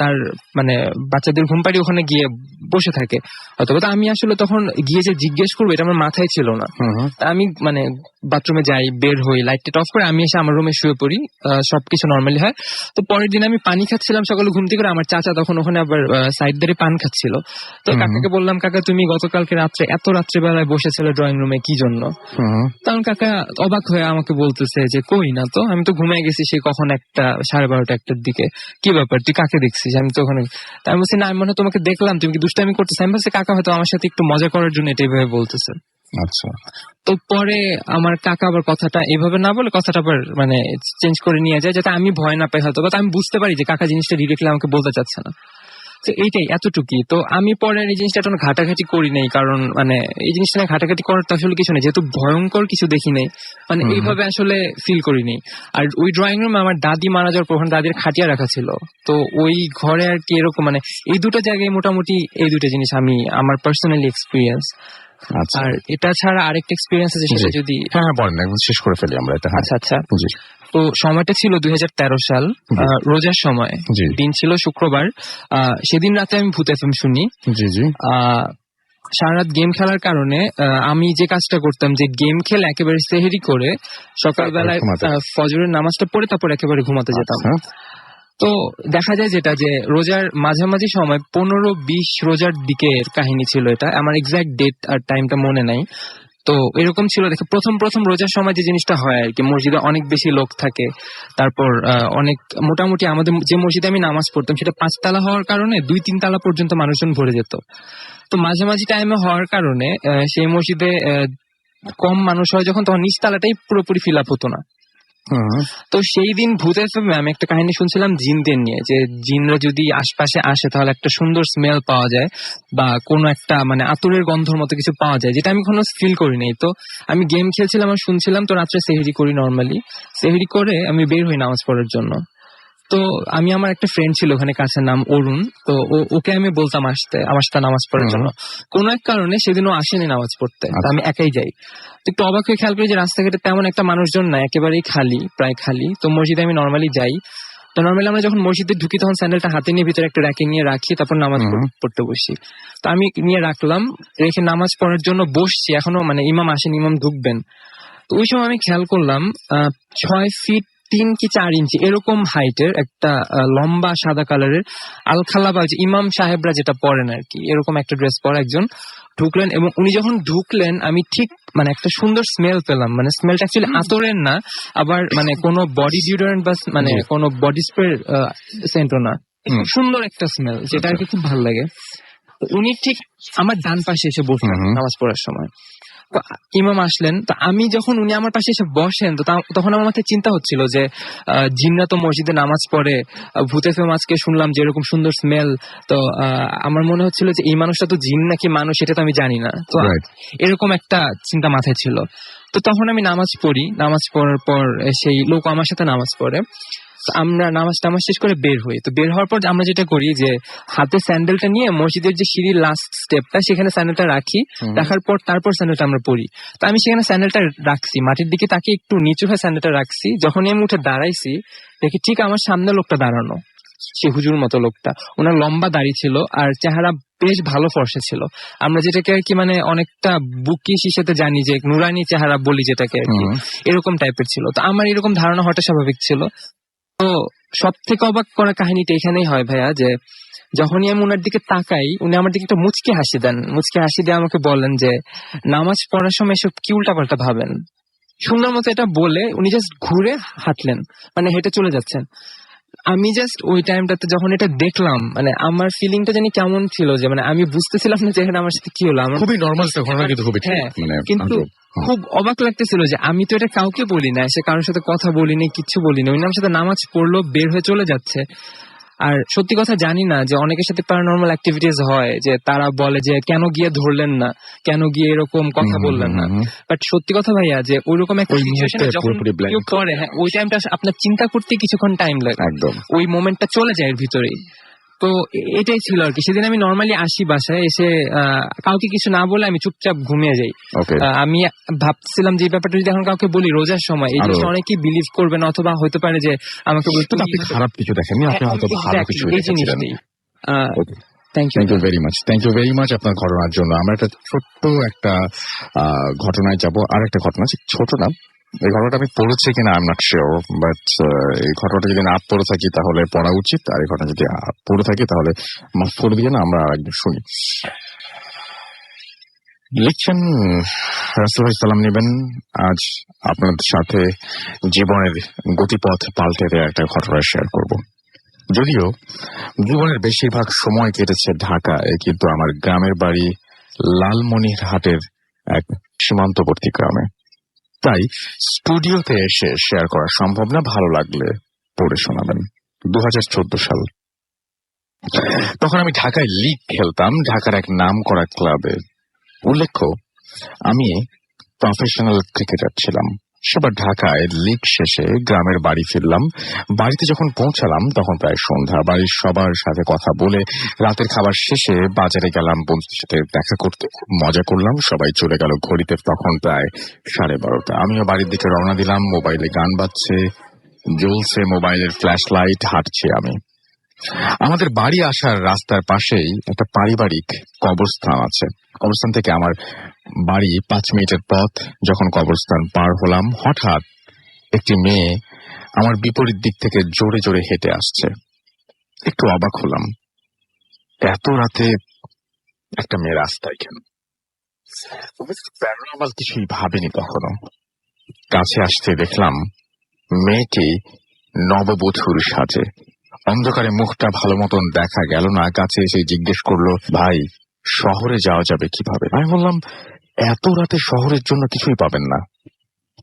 তার মানে বাচ্চাদের ঘুম পাড়ি ওখানে গিয়ে বসে থাকে, অথবা আমি আসলে তখন গিয়ে যে জিজ্ঞেস করবো এটা আমার মাথায় ছিল না। আমি মানে বাথরুমে যাই, বের হই, লাইটটা অফ করে আমি এসে আমার রুমে শুয়ে পড়ি, সবকিছু নর্মালি হয়। তো পরের দিন আমি পানি খাচ্ছিলাম সকালে ঘুম থেকে, আমার চাচা তখন ওখানে আবার সাইড ধরে পান খাচ্ছিল। তো কাকাকে বললাম, কাকা তুমি গতকালকে রাত্রে এত রাত্রেবেলায় বসেছিল ড্রয়িং রুমে কি জন্য? তখন কাকা অবাক হয়ে আমাকে বলতেছে যে কই না তো, আমি তো ঘুমিয়ে গেছি সে কখন 1টা 12:30-1টার দিকে, কি ব্যাপার তুই কাকে দেখছিস? আমি তো ওখানে, আমি বলছি না আমি মনে হয় তোমাকে দেখলাম তুমি কি দুষ্টামি করতেছি। আমি বলছি কাকা হয়তো আমার সাথে একটু মজা করার জন্য এটা এইভাবে বলতেছে। আচ্ছা, তো পরে আমার কাকা আবার কথাটা এভাবে না বলে কথাটা আবার মানে চেঞ্জ করে নিয়ে যায় যাতে আমি ভয় না পাই হয়তো, বা আমি বুঝতে পারি যে কাকা জিনিসটা ডিরেক্টলি আমাকে বলতে চাচ্ছে না। তো এইটাই এতটুকুই। তো আমি পরে আর এই জিনিসটা এখন ঘাটাঘাটি করি নাই, কারণ মানে এই জিনিসটা নিয়ে ঘাটাঘাটি করার তো আসলে কিছু নেই, যেহেতু ভয়ঙ্কর কিছু দেখি নাই, মানে এইভাবে আসলে ফিল করিনি। আর ওই ড্রয়িং রুমে আমার দাদি মারা যাওয়ার পর ওখানে দাদির খাটিয়া রাখা ছিল, তো ওই ঘরে আর কি এরকম মানে এই দুটো জায়গায় মোটামুটি এই দুটো জিনিস আমি আমার পার্সোনালি এক্সপিরিয়েন্স। আচ্ছা আর এটা ছাড়া আরেকটা এক্সপিরিয়েন্স আছে, সেটা যদি হ্যাঁ হ্যাঁ বলেন, একদম শেষ করে ফেলি আমরা এটা। হ্যাঁ আচ্ছা আচ্ছা। জি তো সময়টা ছিল 2013 সাল, রোজার সময়, জি দিন ছিল শুক্রবার। সেদিন রাতে আমি ভূত এফএম শুনি। জি জি সারা রাত গেম খেলার কারণে আমি যে কাজটা করতাম, যে গেম খেলে একেবারে সেহেরি করে সকালবেলায় ঘুমাতে। ফজরের নামাজটা পড়ে তারপর একেবারে ঘুমাতে যেতাম। আচ্ছা, তো দেখা যায় যেটা, যে রোজার মাঝামাঝি সময় 15-20 রোজার দিকের কাহিনী ছিল এটা, আমার এক্সাক্ট ডেট আর টাইমটা মনে নাই। তো এরকম ছিল, দেখে প্রথম রোজার সময় যে জিনিসটা হয় আর কি, মসজিদে অনেক বেশি লোক থাকে, তারপর অনেক মোটামুটি আমাদের যে মসজিদে আমি নামাজ পড়তাম সেটা 5 তালা হওয়ার কারণে 2-3 তালা পর্যন্ত মানুষজন ভরে যেত। তো মাঝামাঝি টাইমে হওয়ার কারণে সেই মসজিদে কম মানুষ হয় যখন, তখন নিচ তালাটাই পুরোপুরি ফিল আপ হতো না। তো সেই দিন ভূত এফএমে আমি একটা কাহিনী শুনছিলাম জিনদের নিয়ে, যে জিনরা যদি আশপাশে আসে তাহলে একটা সুন্দর স্মেল পাওয়া যায়, বা কোনো একটা মানে আতরের গন্ধর মতো কিছু পাওয়া যায়, যেটা আমি কোনো ফিল করিনি। তো আমি গেম খেলছিলাম আর শুনছিলাম। তো রাত্রে সেহরি করি, নর্মালি সেহরি করে আমি বের হই নামাজ পড়ার জন্য। তো আমি, আমার একটা ফ্রেন্ড ছিল ওখানে কাছে, নাম অরুণ। তো ওকে আমি বলতাম আসতে আমার সাথে নামাজ পড়ার জন্য। কোন এক কারণে সেদিন ও আসেনি নামাজ পড়তে, তো আমি একাই যাই। তো একটু অবাক হয়ে খেয়াল করি যে রাস্তাঘাটে তেমন একটা মানুষজন না, একেবারেই খালি, প্রায় খালি। তো মসজিদে আমি নর্মালি যাই। তো নর্মালি আমরা যখন মসজিদে ঢুকি তখন স্যান্ডেলটা হাতে নিয়ে ভিতরে একটা র্যাকে নিয়ে রাখি, তারপর নামাজ পড়তে বসি। তো আমি নিয়ে রাখলাম, রেখে নামাজ পড়ার জন্য বসছি, এখনো মানে ইমাম আসেন, ইমাম ঢুকবেন। তো ওই সময় আমি খেয়াল করলাম 6 ফিট 3 কি 4 ইঞ্চি এরকম হাইটের একটা লম্বা সাদা কালারের আলখাল্লা বা ইমাম সাহেবরা যেটা পরেন আর কি, এরকম একটা ড্রেস পরা একজন ঢুকলেন। এবং উনি যখন ঢুকলেন আমি ঠিক মানে একটা সুন্দর স্মেল পেলাম, মানে স্মেলটা অ্যাকচুয়ালি আতরের না, আবার মানে কোনো বডি ডিওডোরেন্ট বা মানে কোনো বডি স্প্রে সেন্টও না, সুন্দর একটা স্মেল, যেটা আর কি খুব ভালো লাগে। উনি ঠিক আমার ডান পাশে এসে বসলেন নামাজ পড়ার সময়। ইমাম আসলেন, তো আমি যখন উনি আমার পাশে এসে বসেন, তো তখন আমার মাথায় চিন্তা হচ্ছিল যে জিনরা তো মসজিদে নামাজ পড়ে, ভূত এফএম আজকে শুনলাম যে এরকম সুন্দর স্মেল। তো আমার মনে হচ্ছিল যে এই মানুষটা তো জিন নাকি মানুষ এটা তো আমি জানি না। তো এরকম একটা চিন্তা মাথায় ছিল। তো তখন আমি নামাজ পড়ি, নামাজ পড়ার পর সেই লোক আমার সাথে নামাজ পড়ে। আমরা নামাজ শেষ করে বের হই। তো বের হওয়ার পর আমরা যেটা করি যে হাতে স্যান্ডেলটা নিয়ে মসজিদের যে সিঁড়ির লাস্ট স্টেপটা, সেখানে স্যান্ডেলটা রাখি, রাখার পর তারপর স্যান্ডেলটা আমরা পরি। তো আমি সেখানে স্যান্ডেলটা রাখছি, মাটির দিকে তাকে একটু নিচু হয়ে স্যান্ডেলটা রাখছি। যখন আমি উঠে দাঁড়াইছি দেখি ঠিক আমার সামনে লোকটা দাঁড়ানো, সে হুজুর মতো লোকটা। ওনার লম্বা দাড়ি ছিল আর চেহারা বেশ ভালো ফর্সা ছিল। আমরা যেটাকে আর কি মানে অনেকটা বুকিশ হিসেবে জানি যে নুরানি চেহারা বলি যেটাকে আর কি, এরকম টাইপের ছিল। তো আমার এরকম ধারণা হওয়াটা স্বাভাবিক ছিল। তো সব থেকে অবাক করা কাহিনীটা এখানেই হয় ভাইয়া, যে যখনই আমি ওনার দিকে তাকাই, উনি আমার দিকে একটা মুচকি হাসি দেন। মুচকি হাসি দিয়ে আমাকে বলেন যে নামাজ পড়ার সময় এসব কি উল্টাপাল্টা ভাবেন। সুন্দর মতো এটা বলে উনি জাস্ট ঘুরে হাঁটলেন, মানে হেঁটে চলে যাচ্ছেন। আমি জাস্ট ওই টাইমটাতে যখন এটা দেখলাম, মানে আমার ফিলিংটা জানি কেমন ছিল, যে মানে আমি বুঝতেছিলাম না যে আমার সাথে কি হলো। আমার খুবই নর্মাল ঘটনা, কিন্তু খুবই কিন্তু খুব অবাক লাগতেছিল যে আমি তো এটা কাউকে বলি না, সে কারোর সাথে কথা বলিনি, কিচ্ছু বলিনি। ওই আমার সাথে নামাজ পড়লো, বের হয়ে চলে যাচ্ছে। আর সত্যি কথা জানি না যে অনেকের সাথে প্যারানর্মাল অ্যাক্টিভিটিস হয়, যে তারা বলে যে কেন গিয়ে ধরলেন না, কেন গিয়ে এরকম কথা বললেন না। বাট সত্যি কথা ভাইয়া, যে ওইরকম একটা সিচুয়েশনে যখন কেউ করে, হ্যাঁ ওই টাইমটা আপনার চিন্তা করতে কিছুক্ষণ টাইম লাগে, একদম ওই মোমেন্টটা চলে যায় এর ভিতরেই। তো এটাই ছিল আর কি। সেদিন আমি নর্মালি আসি বাসায় এসে, কাউকে কিছু না বলে আমি চুপচাপ ঘুমিয়ে যাই। আমি ভাবছিলাম যে এই ব্যাপারটা যদি এখন কাউকে বলি রোজার সময়, এই জিনিসটা অনেকেই বিলিভ করবে না, অথবা হতে পারে যে আমাকে খারাপ কিছু দেখেননি, আপনি হয়তো ভালো কিছু দেখেছিলেন। থ্যাংক ইউ ভেরি মাচ আপনার ঘটনার জন্য। আমরা একটা ছোট্ট একটা ঘটনায় যাব, আর একটা ঘটনা ছোট না, এই ঘটনাটা আমি পড়েছি কিনা I am not sure, but এই ঘটনাটা যদি না পড়ে থাকি তাহলে পড়া উচিত, আর এই ঘটনা যদি পড়ে থাকি তাহলে মাফ করে দিয়ে না আমরা একদম শুনি। লিখছেন রাসূল ভাই, সালাম নেবেন। আজ আপনাদের সাথে জীবনের গতিপথ পাল্টে দেওয়া একটা ঘটনা শেয়ার করব। যদিও জীবনের বেশিরভাগ সময় কেটেছে ঢাকায়, কিন্তু আমার গ্রামের বাড়ি লালমনিরহাটের এক সীমান্তবর্তী গ্রামে। তাই স্টুডিওতে এসে শেয়ার করা সম্ভব না, ভালো লাগলে পড়ে শোনাবেন। 2014 সাল। তখন আমি ঢাকায় লিগ খেলতাম, ঢাকার এক নাম করা ক্লাবে। উল্লেখ্য, আমি প্রফেশনাল ক্রিকেটার ছিলাম। সেবার ঢাকায় লিগ শেষে গ্রামের বাড়ি ফিরলাম। বাড়িতে যখন পৌঁছালাম তখন প্রায় সন্ধ্যা। বাড়ির সবার সাথে কথা বলে রাতের খাবার শেষে বাজারে গেলাম বন্ধুদের সাথে দেখা করতে। খুব মজা করলাম। সবাই চলে গেল। ঘড়িতে তখন প্রায় 12:30। আমিও বাড়ির দিকে রওনা দিলাম। মোবাইলে গান বাজছে, জ্বলছে মোবাইলের ফ্ল্যাশ লাইট। হাঁটছি আমি। আমাদের বাড়ি আসার রাস্তার পাশেই একটা পারিবারিক কবরস্থান আছে। কবরস্থান থেকে আমার বাড়ি 5 মিনিটের পথ। যখন কবরস্থান পার হলাম, হঠাৎ একটি মেয়ে আমার বিপরীত দিক থেকে জোরে জোরে হেঁটে আসছে। একটু অবাক হলাম, এত রাতে একটা মেয়ে রাস্তায় কেন? প্যারানর্মাল কিছুই ভাবিনি কখনো। কাছে আসতে দেখলাম মেয়েটি নববধূর সাজে। অন্ধকারে মুখটা ভালো মতন দেখা গেল না। কাছে এসে জিজ্ঞেস করলো, ভাই, শহরে যাওয়া যাবে কিভাবে? আমি বললাম, এত রাতে শহরের জন্য কিছুই পাবেন না।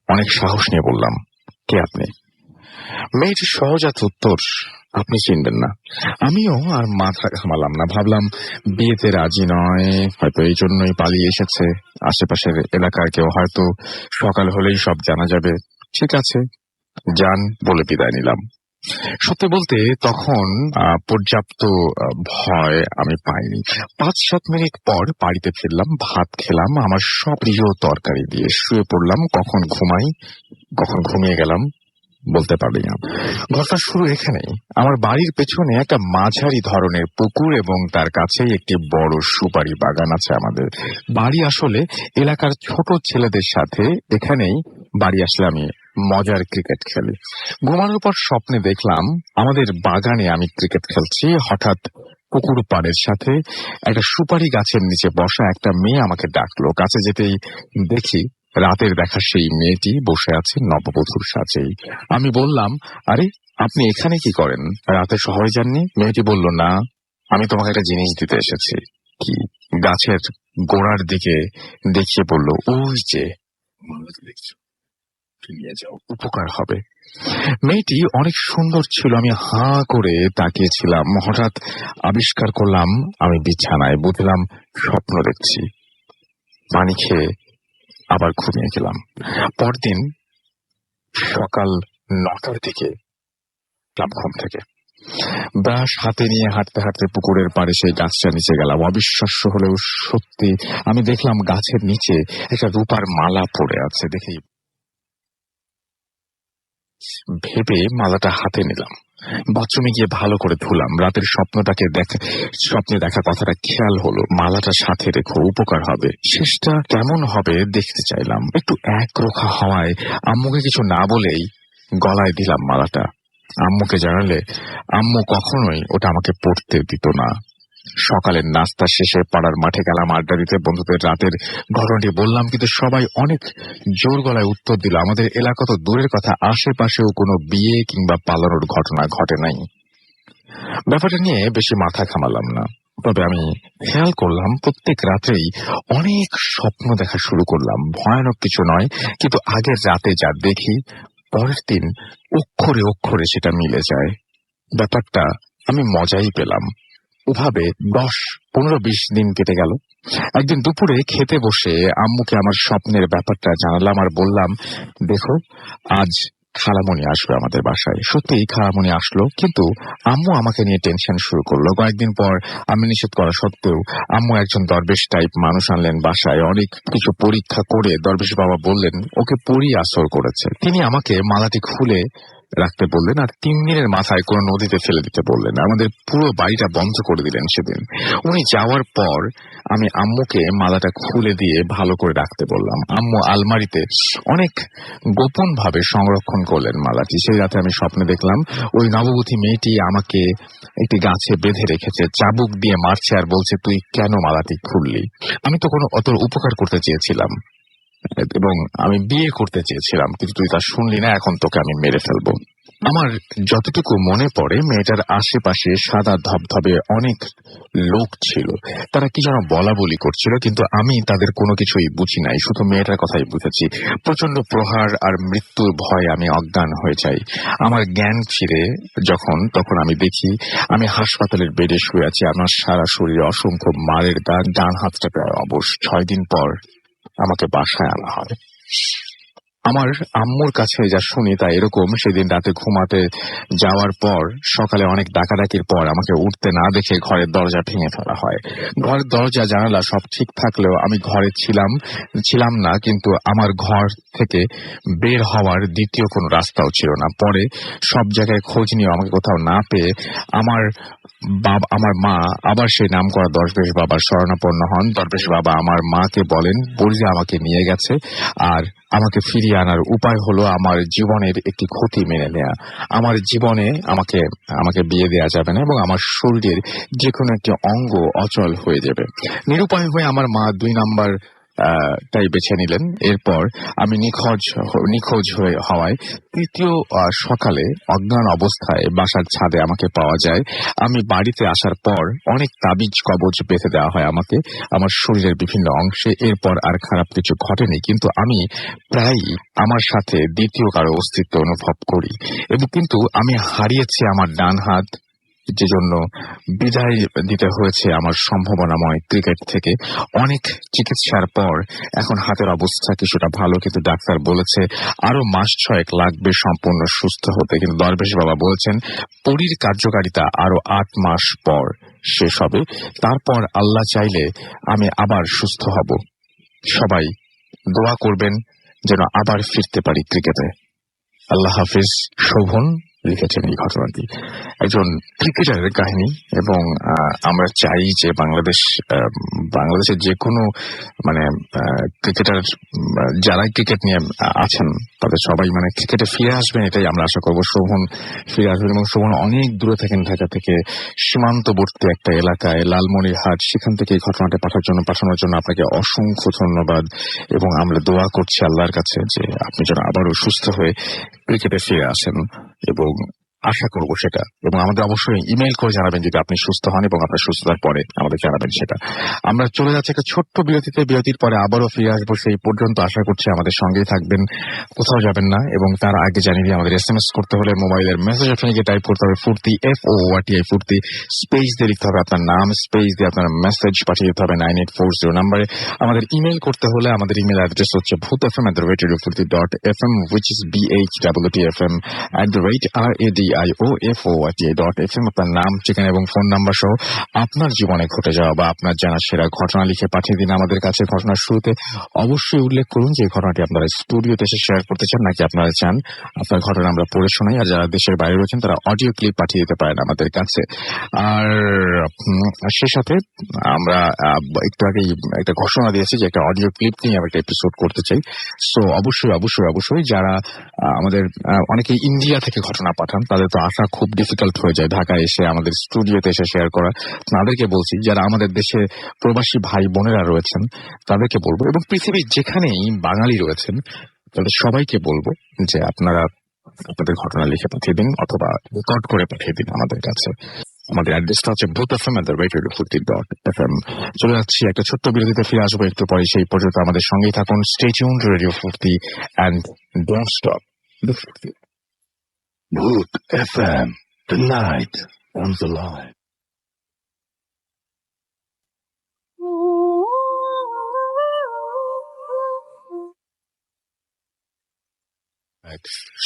অনেক সাহস নিয়ে বললাম, কে আপনি? মেয়েটির সহজাত উত্তর, আপনি চিনবেন না। আমিও আর মাথা ঘামালাম না। ভাবলাম বিয়েতে রাজি নয়, হয়তো এই জন্যই পালিয়ে এসেছে। আশেপাশের এলাকার কেউ হয়তো, সকাল হলেই সব জানা যাবে। ঠিক আছে, যান বলে বিদায় নিলাম। সত্যি বলতে তখন পর্যাপ্ত ভয় আমি পাইনি। 5-7 মিনিট পর বাড়িতে ফিরলাম, ভাত খেলাম আমার সব প্রিয় তরকারি দিয়ে, শুয়ে পড়লাম। কখন ঘুমাই, কখন ঘুমিয়ে গেলাম বলতে পারি না। ঘটনা শুরু এখানেই। আমার বাড়ির পেছনে একটা মাঝারি ধরনের পুকুর এবং তার কাছেই একটি বড় সুপারি বাগান আছে। আমাদের বাড়ি আসলে এলাকার ছোট ছেলেদের সাথে। এখানেই বাড়ি আসলে আমি মজার ক্রিকেট খেলি। ঘুমানোর পর স্বপ্নে দেখলাম আমাদের বাগানে আমি ক্রিকেট খেলছি। হঠাৎ পুকুর পাড়ের সাথে একটা সুপারি গাছের নিচে বসা একটা মেয়ে আমাকে ডাকলো। কাছে যেতেই দেখি রাতের দেখা সেই মেয়েটি বসে আছে নববধূর সাজেই। আমি বললাম, আরে আপনি এখানে কি করেন? রাতে শহরে যাননি? মেয়েটি বলল, না, আমি তোমাকে একটা জিনিস দিতে এসেছি। কি? গাছের গোড়ার দিকে দেখিয়ে বলল, ওই যে দেখছো, নিয়ে যাও, উপকার হবে। মেয়েটি অনেক সুন্দর ছিল। আমি হাঁ করে তাকিয়েছিলাম। হঠাৎ আবিষ্কার করলাম আমি বিছানায়। বুঝলাম স্বপ্ন দেখছি। পানি খেয়ে আবার ঘুমিয়ে গেলাম। পরদিন সকাল 9টার দিকে ঘুম থেকে ব্রাশ হাতে নিয়ে হাঁটতে হাঁটতে পুকুরের পাড়ে সেই গাছটা নিচে গেলাম। অবিশ্বাস্য হলেও সত্যি, আমি দেখলাম গাছের নিচে একটা রূপার মালা পড়ে আছে। দেখি ভেবে মালাটা হাতে নিলাম। বাথরুমে গিয়ে ভালো করে ধুলাম। রাতের স্বপ্নে দেখা কথাটা খেয়াল হলো, মালাটা সাথে রেখো, উপকার হবে। শেষটা কেমন হবে দেখতে চাইলাম। একটু একরোখা হওয়ায় আম্মুকে কিছু না বলেই গলায় দিলাম মালাটা। আম্মুকে জানালে আম্মু কখনোই ওটা আমাকে পড়তে দিত না। সকালের নাস্তা শেষে পাড়ার মাঠে গেলাম আড্ডা দিতে। বন্ধুদের রাতের ঘটনাটি বললাম, কিন্তু সবাই অনেক জোর গলায় উত্তর দিল, আমাদের এলাকা তো দূরের কথা, আশেপাশেও কোনো বিয়ে কিংবা পালানোর ঘটনা ঘটে নাই। ব্যাপারটা নিয়ে বেশি মাথা ঘামালাম না। তবে আমি খেয়াল করলাম প্রত্যেক রাতেই অনেক স্বপ্ন দেখা শুরু করলাম। ভয়ানক কিছু নয়, কিন্তু আগের রাতে যা দেখি পরের দিন অক্ষরে অক্ষরে সেটা মিলে যায়। ব্যাপারটা আমি মজাই পেলাম। ওভাবে 10-15-20 দিন কেটে গেল। একদিন দুপুরে খেতে বসে আম্মুকে আমার স্বপ্নের ব্যাপারটা জানালাম আর বললাম, দেখো, আজ খালামণি আসবে আমাদের বাসায়। সত্যিই খালামণি আসলো, কিন্তু আম্মু আমাকে নিয়ে টেনশন শুরু করলো। কয়েকদিন পর আমি নিষেধ করা সত্ত্বেও আম্মু একজন দরবেশ টাইপ মানুষ আনলেন বাসায়। অনেক কিছু পরীক্ষা করে দরবেশ বাবা বললেন ওকে পরী আসর করেছে। তিনি আমাকে মালাটি খুলে রাখতে বললেন আর 3 দিনের মাথায় কোনো নদীতে ফেলে দিতে বললেন। আমাদের পুরো বাড়িটা বন্ধ করে দিলেন সেদিন। উনি যাওয়ার পর আমি আম্মুকে মালাটা খুলে দিয়ে ভালো করে রাখতে বললাম। আম্মু আলমারিতে অনেক গোপন ভাবে সংরক্ষণ করলেন মালাটি। সেই রাতে আমি স্বপ্নে দেখলাম ওই নববধূ মেয়েটি আমাকে একটি গাছে বেঁধে রেখেছে, চাবুক দিয়ে মারছে আর বলছে, তুই কেন মালাটি খুললি? আমি তো কোনো অত উপকার করতে চেয়েছিলাম এবং আমি বিয়ে করতে চেয়েছিলাম, কিন্তু তুই তা শুনলি না, এখন তোকে আমি মেরে ফেলবো। আমার যতটুকু মনে পড়ে মেয়েটার আশেপাশে সাদা ধবধবে অনেক লোক ছিল, তারা কি যেন বলা বলি করছিল, কিন্তু আমি তাদের কোনো কিছুই বুঝি নাই, শুধু মেয়েটার কথাই বুঝেছি। প্রচন্ড প্রহার আর মৃত্যুর ভয়ে আমি অজ্ঞান হয়ে যাই। আমার জ্ঞান ফিরে তখন আমি দেখি আমি হাসপাতালের বেডে শুয়ে আছি, আমার সারা শরীরে অসংখ্য মারের দাগ, ডান হাতটা প্রায় অবশ। 6 দিন পর আমাকে বাসায় আনা হয়। আমার আম্মুর কাছে যা শুনি তা এরকম, সেদিন রাতে ঘুমাতে যাওয়ার পর সকালে অনেক ডাকাডাকির পর আমাকে উঠতে না দেখে ঘরের দরজা ভেঙে ফেলা হয়। ঘরের দরজা জানালা সব ঠিক থাকলেও আমি ঘরে ছিলাম না, কিন্তু আমার ঘর থেকে বের হওয়ার দ্বিতীয় কোনো রাস্তাও ছিল না। পরে সব জায়গায় খোঁজ নিয়ে আমাকে কোথাও না পেয়ে আমার মা আবার সেই নাম করা দরবেশ বাবার শরণাপন্ন হন। দরবেশ বাবা আমার মাকে বলেন পরিজা আমাকে নিয়ে গেছে, আর আমাকে ফিরিয়ে আনার উপায় হলো আমার জীবনের একটি ক্ষতি মেনে নেয়া। আমার জীবনে আমাকে বিয়ে দেওয়া যাবে না এবং আমার শরীরের যে কোনো একটি অঙ্গ অচল হয়ে যাবে। নিরুপায় হয়ে আমার মা 2 নাম্বার তাই বেছে নিলেন। এরপর আমি নিখোঁজ হওয়ায় তৃতীয় সকালে অজ্ঞান অবস্থায় বাসার ছাদে আমাকে পাওয়া যায়। আমি বাড়িতে আসার পর অনেক তাবিজ কবজ বেঁধে দেওয়া হয় আমাকে, আমার শরীরের বিভিন্ন অংশে। এরপর আর খারাপ কিছু ঘটেনি, কিন্তু আমি প্রায়ই আমার সাথে দ্বিতীয় কারো অস্তিত্ব অনুভব করি। কিন্তু আমি হারিয়েছি আমার ডান হাত, যে জন্য বিদায় দিতে হয়েছে আমার সম্ভাবনাময় ক্রিকেট থেকে। অনেক চিকিৎসার পর এখন হাতের অবস্থা কিছুটা ভালো, কিন্তু ডাক্তার বলেছে আরো মাস 6 লাগবে সম্পূর্ণ সুস্থ হতে। কিন্তু দরবেশ বাবা বলছেন পরীর কার্যকারিতা আরো 8 মাস পর শেষ হবে, তারপর আল্লাহ চাইলে আমি আবার সুস্থ হব। সবাই দোয়া করবেন যেন আবার ফিরতে পারি ক্রিকেটে। আল্লাহ হাফিজ। শোভন লিখেছেন এই ঘটনাটি, একজন ক্রিকেটারের কাহিনী। এবং আমরা চাই যে বাংলাদেশের যে কোনো ক্রিকেটার যারা ক্রিকেট নিয়ে আছেন তাদের সবাই ক্রিকেটে ফিরে আসবেন, এটাই আমরা আশা করবো। শোভন ফিরে আসবেন এবং শোভন অনেক দূরে থাকেন, ঢাকা থেকে সীমান্তবর্তী একটা এলাকায় লালমনিরহাট, সেখান থেকে এই ঘটনাটা পাঠানোর জন্য আপনাকে অসংখ্য ধন্যবাদ। এবং আমরা দোয়া করছি আল্লাহর কাছে যে আপনি যেন আবারও সুস্থ হয়ে ক্রিকেটে ফিরে আসেন, এবং আশা করবো সেটা। এবং আমাদের অবশ্যই ইমেইল করে জানাবেন যদি আপনি সুস্থ হন, এবং আপনার সুস্থতার পরে আমাদের জানাবেন সেটা। আমরা চলে যাচ্ছি একটা ছোট্ট বিরতিতে, বিরতির পরে আবারও ফিরে আসবো। সেই পর্যন্ত আশা করছি আমাদের সঙ্গেই থাকবেন, কোথাও যাবেন না। এবং তার আগে জানিয়ে দিয়ে আমাদের SMS করতে হলে মোবাইলের মেসেজ অপশনে গিয়ে টাইপ করতে হবে ফুর্তি, FORTI ফুর্তি, স্পেস দিয়ে লিখতে হবে আপনার নাম, স্পেস দিয়ে আপনার মেসেজ পাঠিয়ে দিতে হবে 9840 নাম্বারে। আমাদের ইমেইল করতে হলে আমাদের ইমেল অ্যাড্রেস হচ্ছে bhutfm@radiofurti.fm, which is BHWTFM@RADIOFORTA.FM। আপনার নাম, ঠিকানা এবং ফোন নাম্বার সহ আপনার জীবনে ঘটে যাওয়া বা আপনার জানা সেরা ঘটনা লিখে পাঠিয়ে দিন আমাদের কাছে। ঘটনার শুরুতে অবশ্যই উল্লেখ করুন যে ঘটনাটি আপনারা স্টুডিওতে এসে শেয়ার করতে চান, নাকি আপনারা চান আপনার ঘটনা আমরা পড়ে শোনাই। আর যারা দেশের বাইরে রয়েছেন তারা অডিও ক্লিপ পাঠিয়ে দিতে পারেন আমাদের কাছে। আর সে সাথে আমরা একটু আগেই একটা ঘোষণা দিয়েছি যে একটা অডিও ক্লিপ নিয়ে আমরা একটা এপিসোড করতে চাই। সো অবশ্যই যারা আমাদের অনেকে ইন্ডিয়া থেকে ঘটনা পাঠান, তাদের তো আসা খুব ডিফিকাল্ট হয়ে যায় ঢাকায় এসে আমাদের স্টুডিওতে এসে শেয়ার করা। তাদেরকে বলছি, যারা আমাদের দেশে প্রবাসী ভাই বোনেরা রয়েছেন তাদেরকে বলবো, এবং পৃথিবীর যেখানেই বাঙালি রয়েছেন তাদের সবাইকে বলবো যে আপনারা আপনাদের ঘটনা লিখে পাঠিয়ে দিন অথবা রেকর্ড করে পাঠিয়ে দিন আমাদের কাছে। আমাদের অ্যাড্রেসটা হচ্ছে bhutfm@radiofurti.fm। চলে যাচ্ছি একটা ছোট্ট বিরতিতে, ফিরে আসবো একটু পরে। সেই পর্যন্ত আমাদের সঙ্গেই থাকুন। স্টে টিউনড টু রেডিও ফুর্তি এন্ড ডোন্ট স্টপ দ্য ফুর্তি। Bhoot FM, the night on the line.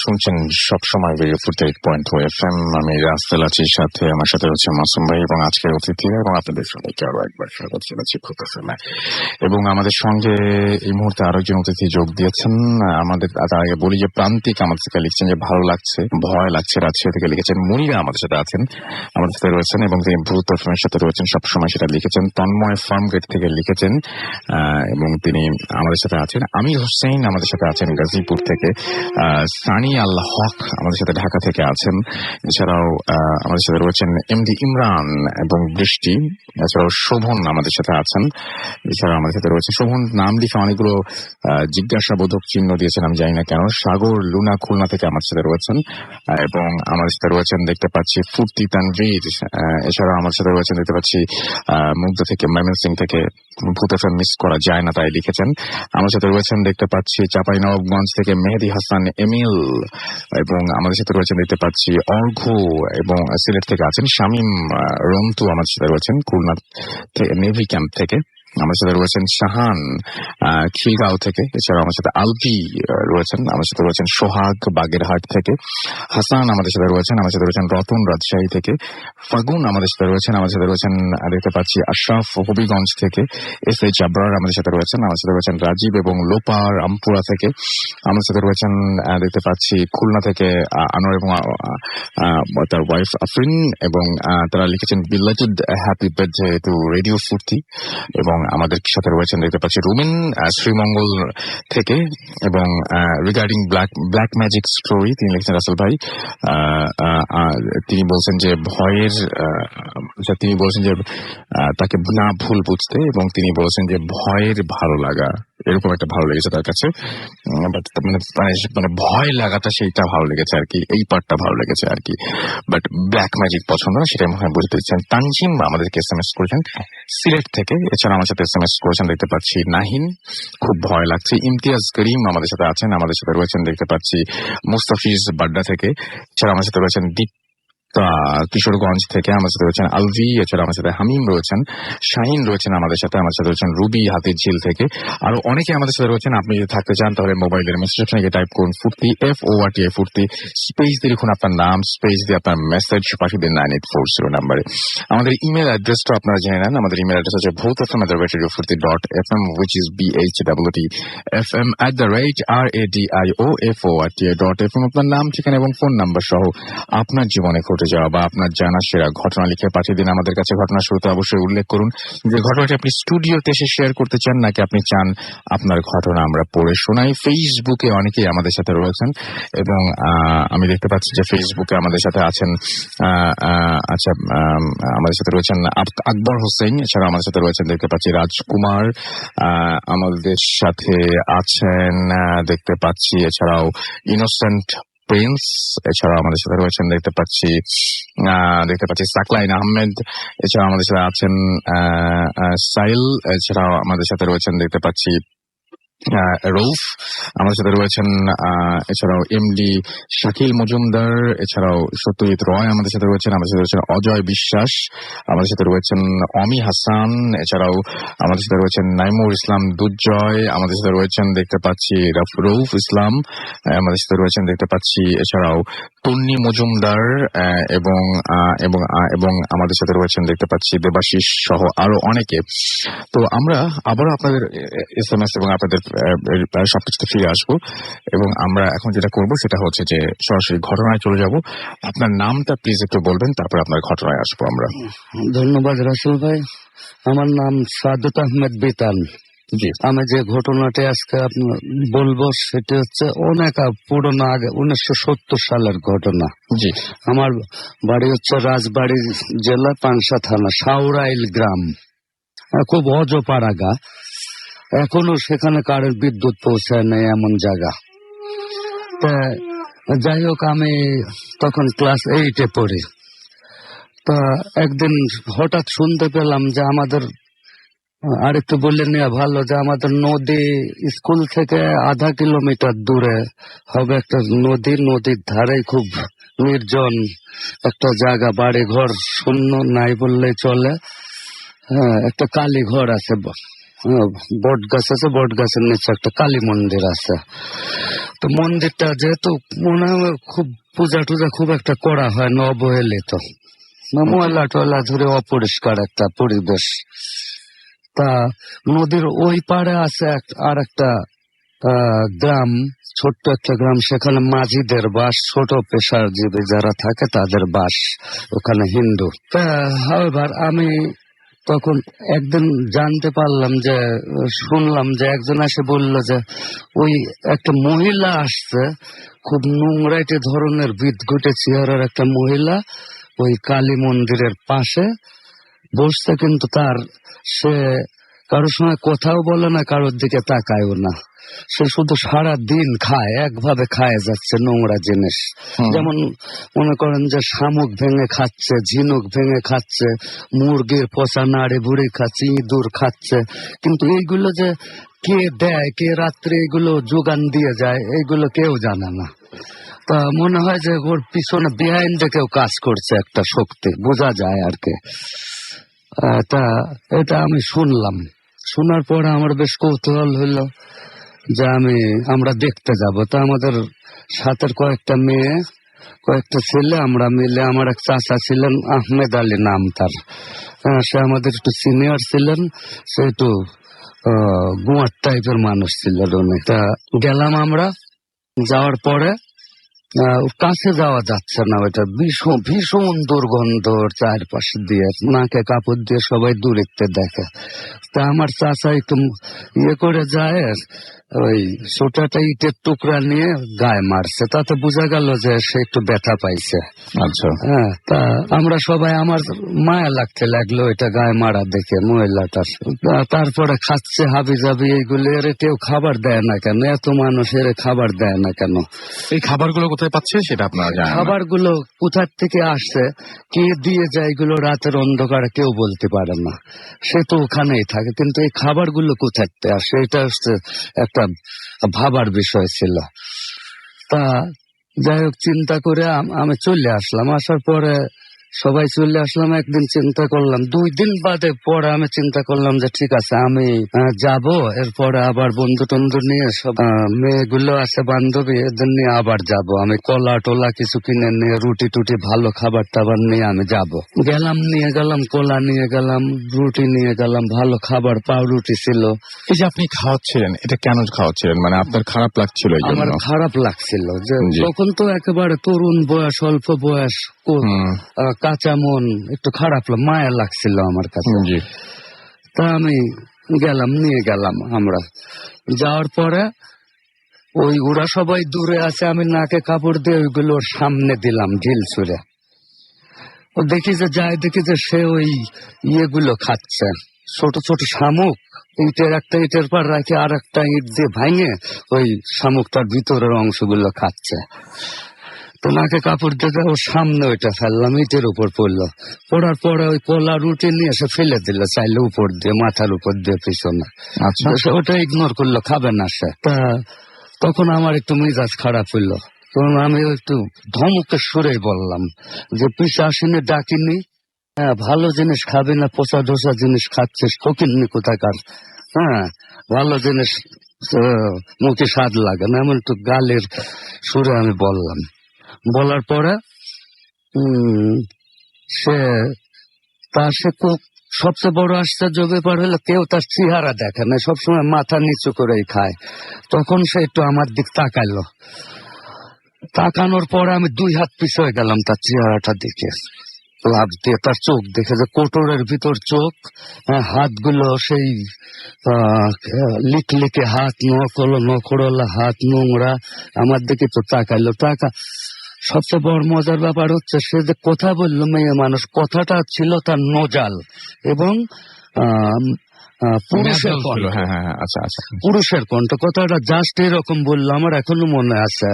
শুনছেন সবসময় রেডিও ফুর্তি 8.2 FM। আমি রাসেল আছি, সাথে আমার সাথে হচ্ছে মাসুম ভাই এবং আজকের অতিথি, এবং আপনাদের সবাইকে আরো একবার স্বাগত জানাচ্ছি ভূত FM-এ। এবং আমাদের সঙ্গে এই মুহূর্তে আরো একজন অতিথি যোগ দিয়েছেন আমাদের। তার আগে বলি যে প্রান্তিক আমাদের থেকে লিখছেন যে ভালো লাগছে, ভয় লাগছে, রাজশাহী থেকে লিখেছেন। মুনিরা আমাদের সাথে আছেন, আমাদের সাথে রয়েছেন, এবং তিনি ভূত FM-এর সাথে রয়েছেন সবসময়, সেটা লিখেছেন। তন্ময় ফার্ম গেট থেকে লিখেছেন এবং তিনি আমাদের সাথে আছেন। আমির হোসেন আমাদের সাথে আছেন গাজীপুর থেকে। সানি আল হক আমাদের সাথে ঢাকা থেকে আছেন। এছাড়াও আমাদের সাথে রয়েছেন এমডি ইমরান এবং বৃষ্টি। এছাড়াও শোভন আমাদের সাথে আছেন। এছাড়াও আমাদের সাথে রয়েছে শোভন নাম লিখে অনেকগুলো জিজ্ঞাসাবোধক চিহ্ন দিয়েছেন, আমি জানি না কেন। সাগর লুনা খুলনা থেকে আমার সাথে রয়েছেন এবং আমাদের সাথে রয়েছেন দেখতে পাচ্ছি ফুর্তি তানভীর। এছাড়াও আমার সাথে রয়েছেন দেখতে পাচ্ছি মুগ্ধ থেকে, ময়মনসিংহ থেকে, ভূত এফএম মিস করা যায় না তাই লিখেছেন। আমার সাথে রয়েছেন দেখতে পাচ্ছি চাঁপাইনবাবগঞ্জ থেকে মেহেদি হাসান এমিল এবং আমাদের সাথে রয়েছেন দেখতে পাচ্ছি অর্ঘ্য এবং সিলেট থেকে আছেন শামীম রন্তু আমাদের সাথে রয়েছেন খুলনা থেকে নেভি ক্যাম্প থেকে। আমার সাথে রয়েছেন শাহান খিলগাঁও থেকে। এছাড়াও আমার সাথে আলভি রয়েছেন। আমার সাথে রয়েছেন সোহাগ বাগেরহাট থেকে। হাসান আমাদের সাথে রয়েছেন। আমার সাথে রয়েছেন রতন রাজশাহী থেকে। ফাগুন আমাদের সাথে রয়েছেন। আমার সাথে রয়েছেন দেখতে পাচ্ছি আশরাফ হবিগঞ্জ থেকে। এস এইচ আবরার আমাদের সাথে রয়েছেন। আমার সাথে রয়েছেন রাজীব এবং লোপার আমপুরা থেকে। আমার সাথে রয়েছেন দেখতে পাচ্ছি খুলনা থেকে আনোয়ার এবং তার ওয়াইফ আফরিন এবং তারা লিখেছেন belated happy birthday to radio ফুর্তি। এবং আমাদের সাথে রয়েছেন দেখতে পাচ্ছি রুমিন শ্রীমঙ্গল থেকে এবং রিগার্ডিং ব্ল্যাক ম্যাজিক স্টোরি তিনি লিখছেন রাসেল ভাই। তিনি বলছেন যে ভয়ের তিনি বলছেন যে তাকে না ভুল বুঝতে এবং তিনি বলছেন যে ভয়ের ভালো লাগা এরকম একটা ভালো লেগেছে তার কাছে। মানে ভয় লাগাটা সেইটা ভালো লেগেছে আর কি, এই পার্টটা ভালো লেগেছে আর কি। বাট ব্ল্যাক ম্যাজিক পছন্দ না সেটাই মনে হয় বুঝতে দিচ্ছেন। তানজিম আমাদেরকে এসএমএস করেছেন সিলেট থেকে। এছাড়া আমার সাথে এসএমএস করেছেন দেখতে পাচ্ছি নাহিন, খুব ভয় লাগছে। ইমতিয়াজ করিম আমাদের সাথে আছেন। আমাদের সাথে রয়েছেন দেখতে পাচ্ছি মুস্তাফিজ বাড্ডা থেকে। এছাড়া আমার সাথে রয়েছেন কিশোরগঞ্জ থেকে। আমার সাথে রয়েছেন আলভি। এছাড়া আমার সাথে হামিম রয়েছেন, শাহিন রয়েছেন আমাদের সাথে। আমার সাথে রয়েছেন রুবি হাতিঝিল থেকে। আরো অনেকে আমাদের সাথে রয়েছেন। আপনি যদি থাকতে চান তাহলে মোবাইলের মেসেজ অপশনে গিয়ে টাইপ করুন ফুর্তি FORTI ফুর্তি, স্পেস দিয়ে লিখুন আপনার নাম, স্পেস দিয়ে আপনার মেসেজ, পাঠিয়ে দিন 9840 নাম্বারে। আমাদের ইমেল অ্যাড্রেসটা আপনারা জেনে নেন। আমাদের ইমেল অ্যাড্রেস হচ্ছে bhotfm@radiofurti.fm which is BHWTFM@radioforti.fm। আপনার নাম, ঠিকানা এবং ফোন নাম্বার সহ আপনার জীবনে ঘটে যাওয়া বা আপনার জানা সেরা ঘটনা লিখে পাঠিয়ে দিন আমাদের কাছে। ঘটনা শুরুতে অবশ্যই উল্লেখ করুন যে ঘটনাটি আপনি স্টুডিওতে এসে শেয়ার করতে চান নাকি আপনি চান আপনার ঘটনা আমরা পড়ে শোনাই। ফেসবুকে অনেকেই আমাদের সাথে রয়েছেন এবং আমি দেখতে পাচ্ছি যে ফেসবুকে আমাদের সাথে আছেন আচ্ছা আমাদের সাথে রয়েছেন আকবর হোসেন। এছাড়া আমাদের সাথে রয়েছেন দেখতে পাচ্ছি রাজকুমার, আমাদের সাথে আছেন দেখতে পাচ্ছি এছাড়াও ইনোসেন্ট প্রিন্স। এছাড়া আমাদের সাথে রয়েছেন দেখতে পাচ্ছি সাকলাইন আহমেদ। এছাড়া আমাদের সাথে আছেন সাইল। এছাড়াও আমাদের সাথে রয়েছেন দেখতে পাচ্ছি রৌফ। আমাদের সাথে রয়েছেন এছাড়াও এমডি শাকিল মজুমদার। এছাড়াও সত্যজিৎ রয় আমাদের সাথে রয়েছেন। আমাদের সাথে রয়েছেন অজয় বিশ্বাস। আমাদের সাথে রয়েছেন অমি হাসান। এছাড়াও আমাদের সাথে রয়েছেন নাইমুর ইসলাম দুর্জয়। আমাদের সাথে রয়েছেন দেখতে পাচ্ছি রৌফ ইসলাম। আমাদের সাথে রয়েছেন দেখতে পাচ্ছি এছাড়াও তন্নি মজুমদার এবং এবং এবং আমাদের সাথে রয়েছেন দেখতে পাচ্ছি দেবাশিস সহ আরো অনেকে। তো আমরা আবারও আপনাদের এসএমএস এবং আপনাদের সবকিছুতে ফিরে আসবো এবং আমরা এখন যেটা করবো সেটা হচ্ছে যে সরাসরি ঘটনায় চলে যাব। আপনার নামটা প্লিজ একটু বলবেন, তারপর আপনার ঘটনায় আসবো আমরা। ধন্যবাদ রাসেল ভাই। আমার নাম সাদত আহমেদ বিতান। জি, আমি যে ঘটনাটি আজকে আপনার বলবো সেটি হচ্ছে অনেক পুরোনো, আগে 1970 সালের ঘটনা। জি, আমার বাড়ি হচ্ছে রাজবাড়ী জেলা পাংশা থানা সাউরাইল গ্রাম, খুব অজপাড়া গা। এখনো সেখানে কারেন্ট বিদ্যুৎ পৌঁছায় নেই এমন জায়গা। যাই হোক, আমি তখন ক্লাস 8-এ পড়ি। তা একদিন হঠাৎ শুনতে পেলাম যে আমাদের, আরেকটু বলে নেওয়া ভালো, যে আমাদের নদী স্কুল থেকে আধা কিলোমিটার দূরে হবে একটা নদী। নদীর ধারে খুব নির্জন একটা জায়গা, বাড়ি ঘর শূন্য, নাই বললেই চলে। হ্যাঁ, একটা কালী ঘর আছে, বট গাছ আছে, বট গাছের নিচে একটা কালী মন্দির আছে। তো মন্দিরটা যেহেতু মনে হয় খুব পূজা টুজা খুব একটা করা হয় না, অবহেলিত, ময়লা টয়লা ধরে অপরিষ্কার একটা পরিবেশ। তা নদীর ওই পারে আছে আর একটা গ্রাম, ছোট্ট একটা গ্রাম। সেখানে মাঝিদের বাস, ছোট পেশাজীবী যারা থাকে তাদের বাস, ওখানে হিন্দু। তা এবার আমি তখন একদিন জানতে পারলাম যে, শুনলাম যে একজন এসে বলল যে ওই একটা মহিলা আসছে, খুব নোংরাইটে ধরনের বিদঘুটে চেহারার একটা মহিলা, ওই কালী মন্দিরের পাশে বসছে, কিন্তু সে কারোর সঙ্গে কথাও বলে না, কারোর দিকে তাকায়ও না। সে শুধু সারা দিন খায়, একভাবে খায় যাচ্ছে নোংরা জিনিস। যেমন মনে করেন যে শামুক ভেঙে খাচ্ছে, ঝিনুক ভেঙে খাচ্ছে, মুরগির পচা নাড়ি বুড়ি খাচ্ছে, ইঁদুর খাচ্ছে। কিন্তু এইগুলো যে কে দেয়, কে রাত্রে এগুলো যোগান দিয়ে যায়, এইগুলো কেউ জানে না। তা মনে হয় যে ওর পিছনে বিহাইন্ডে কেউ কাজ করছে, একটা শক্তি বোঝা যায় আর কি। এটা আমি শুনলাম। শোনার পরে আমার বেশ কৌতূহল হইলো যে আমরা দেখতে যাব। তা আমাদের সাথের কয়েকটা মেয়ে, কয়েকটা ছেলে, আমরা মিলে, আমার এক চাচা ছিলেন আহমেদ আলী নাম তার, সে আমাদের একটু সিনিয়র ছিলেন, সে একটু গুয়ার টাইপের মানুষ ছিলেন উনি। তা গেলাম আমরা, যাওয়ার পরে কাছে যাওয়া যাচ্ছে না, ওইটা ভীষণ ভীষণ দুর্গন্ধ চারপাশে দিয়ে, নাকে কাপড় দিয়ে সবাই দূরত্বে দেখে। তা আমার চাচা একটু করে যায়, ওই ছোটাটা ইটের টুকরা নিয়ে গায়ে মারছে, তাতে বোঝা গেল যে সে একটু ব্যথা পাইছে। আচ্ছা। হ্যাঁ, তা আমরা সবাই, আমার মায়া লাগতে লাগলো এটা গায়ে মারা দেখে মহিলাটার। তারপরে খাচ্ছে হাবি জাবি এইগুলো, এর কেউ খাবার দেয় না কেন, এত মানুষ এর খাবার দেয় না কেন? এই খাবারগুলো কোথায় পাচ্ছে সেটা আপনারা জানেন? খাবারগুলো কোথার থেকে আসছে, কে দিয়ে যায়, এগুলো রাতের অন্ধকারে কেউ বলতে পারে না, সে তো ওখানেই থাকে। কিন্তু এই খাবারগুলো কোথার থেকে আসে, এটা হচ্ছে একটা ভাবার বিষয় ছিল। তা যাই হোক, চিন্তা করে আমি চলে আসলাম। আসার পরে সবাই চলে আসলাম। একদিন চিন্তা করলাম, 2 দিন বাদে পরে আমি চিন্তা করলাম যে ঠিক আছে আমি যাব, এরপরে আবার বন্ধু টন্ধু নিয়ে, সব মেয়েগুলো আছে বান্ধবী, এদের নিয়ে আবার যাব। আমি কলা টোলা কিছু কিনে নিয়ে, রুটি টুটি ভালো খাবার টাবার নিয়ে আমি যাব। নিয়ে গেলাম কলা, নিয়ে গেলাম রুটি, নিয়ে গেলাম ভালো খাবার, পাউরুটি ছিল। এই যে আপনি খাওয়াচ্ছিলেন, এটা কেন খাওয়াচ্ছিলেন? মানে আপনার খারাপ লাগছিল? আমার খারাপ লাগছিল যে তখন তো একেবারে তরুণ বয়স, অল্প বয়স, কাঁচা মন, একটু খারাপ মায়া লাগছিল আমার কাছে। তা আমি নিয়ে গেলাম। আমরা যাওয়ার পরে ওরা সবাই দূরে আছে, আমি নাকে কাপড় দিয়ে ওইগুলো ওর সামনে দিলাম ঢিল ছুঁড়ে। ও দেখি যে সে ওই ইয়েগুলো খাচ্ছে, ছোট ছোট শামুক, ইটের পর রাখে আর একটা ইট দিয়ে ভাঙে ওই শামুকটার ভিতরের অংশগুলো খাচ্ছে। তো নাকে কাপড় দিয়ে ওর সামনে ওইটা ফেললাম, ইটের উপর পড়লো। পড়ার পরে ওই কলা রুটি নিয়ে এসে ফেলে দিল, চাইলে উপর দিয়ে, মাথার উপর দিয়ে পিছনে। আচ্ছা, ওটা ইগনোর করলো, খাবে না সে। তা তখন আমার একটু মেজাজ খারাপ হইলো, তখন আমি একটু ধমকের সুরেই বললাম যে পিছে আসিনি, ডাকিনি, ভালো জিনিস খাবি না, পচা ধোসা জিনিস খাচ্ছিস, ফকিন্নি কোথাকার। হ্যাঁ, ভালো জিনিস মুখে স্বাদ লাগে না, এমন একটু গালের সুরে আমি বললাম। বলার পরে সে সবচেয়ে বড় আশ্চর্য ব্যাপার হলো, কেউ তার চেহারা দেখে না, সবসময় মাথা নিচু করেই খায়। তখন সে একটু আমার দিক তাকাইলো, তাকানোর পরে আমি 2 হাত পিছিয়ে গেলাম তার চেহারাটা দিকে, লাভ দিয়ে। তার চোখ দেখে, যে কোটরের ভিতর চোখ, হাতগুলো সেই লিকলিকে হাত, নখড়লা হাত, নোংরা, আমার দিকে তো তাকাইলো। সবচেয়ে বড় মজার ব্যাপার হচ্ছে, সে যে কথা বললো, মেয়ে মানুষ, কথাটা ছিল তার নজাল এবং পুরুষের কণ্ঠ। পুরুষের কণ্ঠ, কথাটা জাস্ট এরকম বললো। আমার এখনো মনে আছে,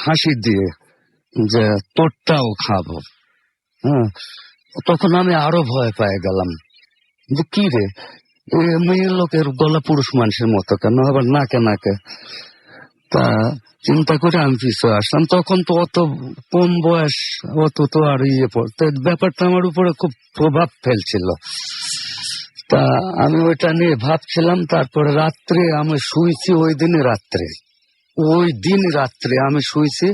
হাসি দিয়ে, যে তোরটাও খাবো। হ্যাঁ, তখন আমি আরো ভয় পেয়ে গেলাম যে কি রে, মেয়ে লোকের গলা পুরুষ মানুষের মতো কেন, আবার নাকে। তা চিন্তা করে আমি পিছিয়ে আসলাম। তখন তো অত কম বয়স, অত তো আর পড়তে, ব্যাপারটা আমার উপরে খুব প্রভাব ফেলছিল। তা আমি ওইটা নিয়ে ভাবছিলাম। তারপরে রাত্রে আমি শুয়েছি, ওই দিন রাত্রে আমি শুয়েছি,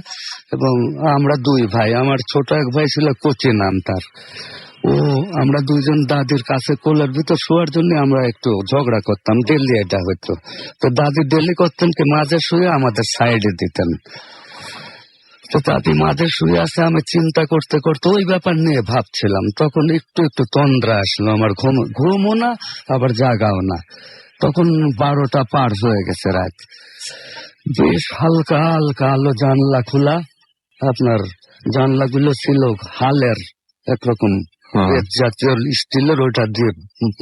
এবং আমরা 2 ভাই, আমার ছোট এক ভাই ছিল কোচি নাম তার, আমরা 2 জন দাদির কাছে কোলের ভিতর শোয়ার জন্য আমরা একটু ঝগড়া করতাম, ডেলি এটা হইতো। তো দাদি ডেলি করতেন কি, মাঝে শুয়ে আমাদের সাইডে দিতেন। তো দাদি মাঝে শুয়ে আছে, আমি চিন্তা করতে করতে ওই ব্যাপার নিয়ে ভাবছিলাম। তখন একটু একটু তন্দ্রা আসলো আমার, ঘুমও না আবার জাগাও না। তখন 12টা পার হয়ে গেছে রাত। বেশ হালকা হালকা আলো, জানলা খোলা। আপনার জানলাগুলো ছিল হালের একরকম জাতীয় স্টিলের, ওইটা দিয়ে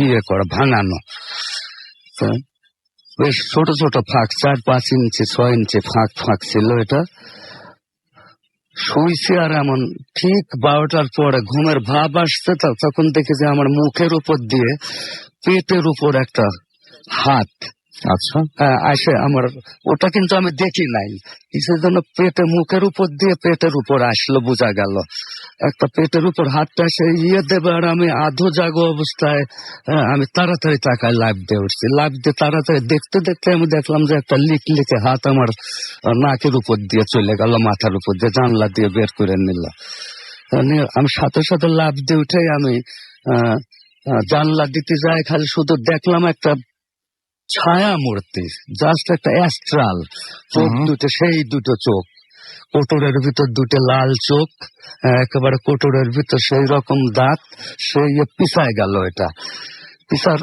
ইয়ে করা, ভাঙানো। বেশ ছোট ছোট ফাঁক, 4-5 ইঞ্চি 6 ইঞ্চি ফাঁক ফাঁক ছিল। এটা শুইছি আর এমন ঠিক 12টার পরে ঘুমের ভাব আসছে। তখন দেখি যে আমার মুখের উপর দিয়ে পেটের উপর একটা হাত আচ্ছা আসে আমার। ওটা কিন্তু আমি দেখি নাই, কিসের জন্য পেটে মুখের উপর দিয়ে পেটের উপর আসলো, বোঝা গেল একটা পেটের উপর হাতটা এসে ইয়ে দেবে। আর আমি আধো জাগো অবস্থায় আমি তাড়াতাড়ি তাকায় লাফ দিয়ে উঠছি। লাফ দিয়ে তাড়াতাড়ি দেখতে দেখতে আমি দেখলাম যে একটা লিকলিকে হাত আমার নাকের উপর দিয়ে চলে গেল, মাথার উপর দিয়ে জানলা দিয়ে বের করে নিল। আমি সাথে সাথে লাফ দিয়ে উঠে আমি জানলা দিতে যাই, খালি শুধু দেখলাম একটা ছায়া মূর্তি, জাস্ট একটা অ্যাস্ট্রাল চোখ দুটো, সেই দুটো চোখ, কোটরের ভিতর দুটো লাল চোখ, একেবারে কোটরের ভিতর সেই রকম দাঁত। সেই পিছায় গেল, এটা পিছার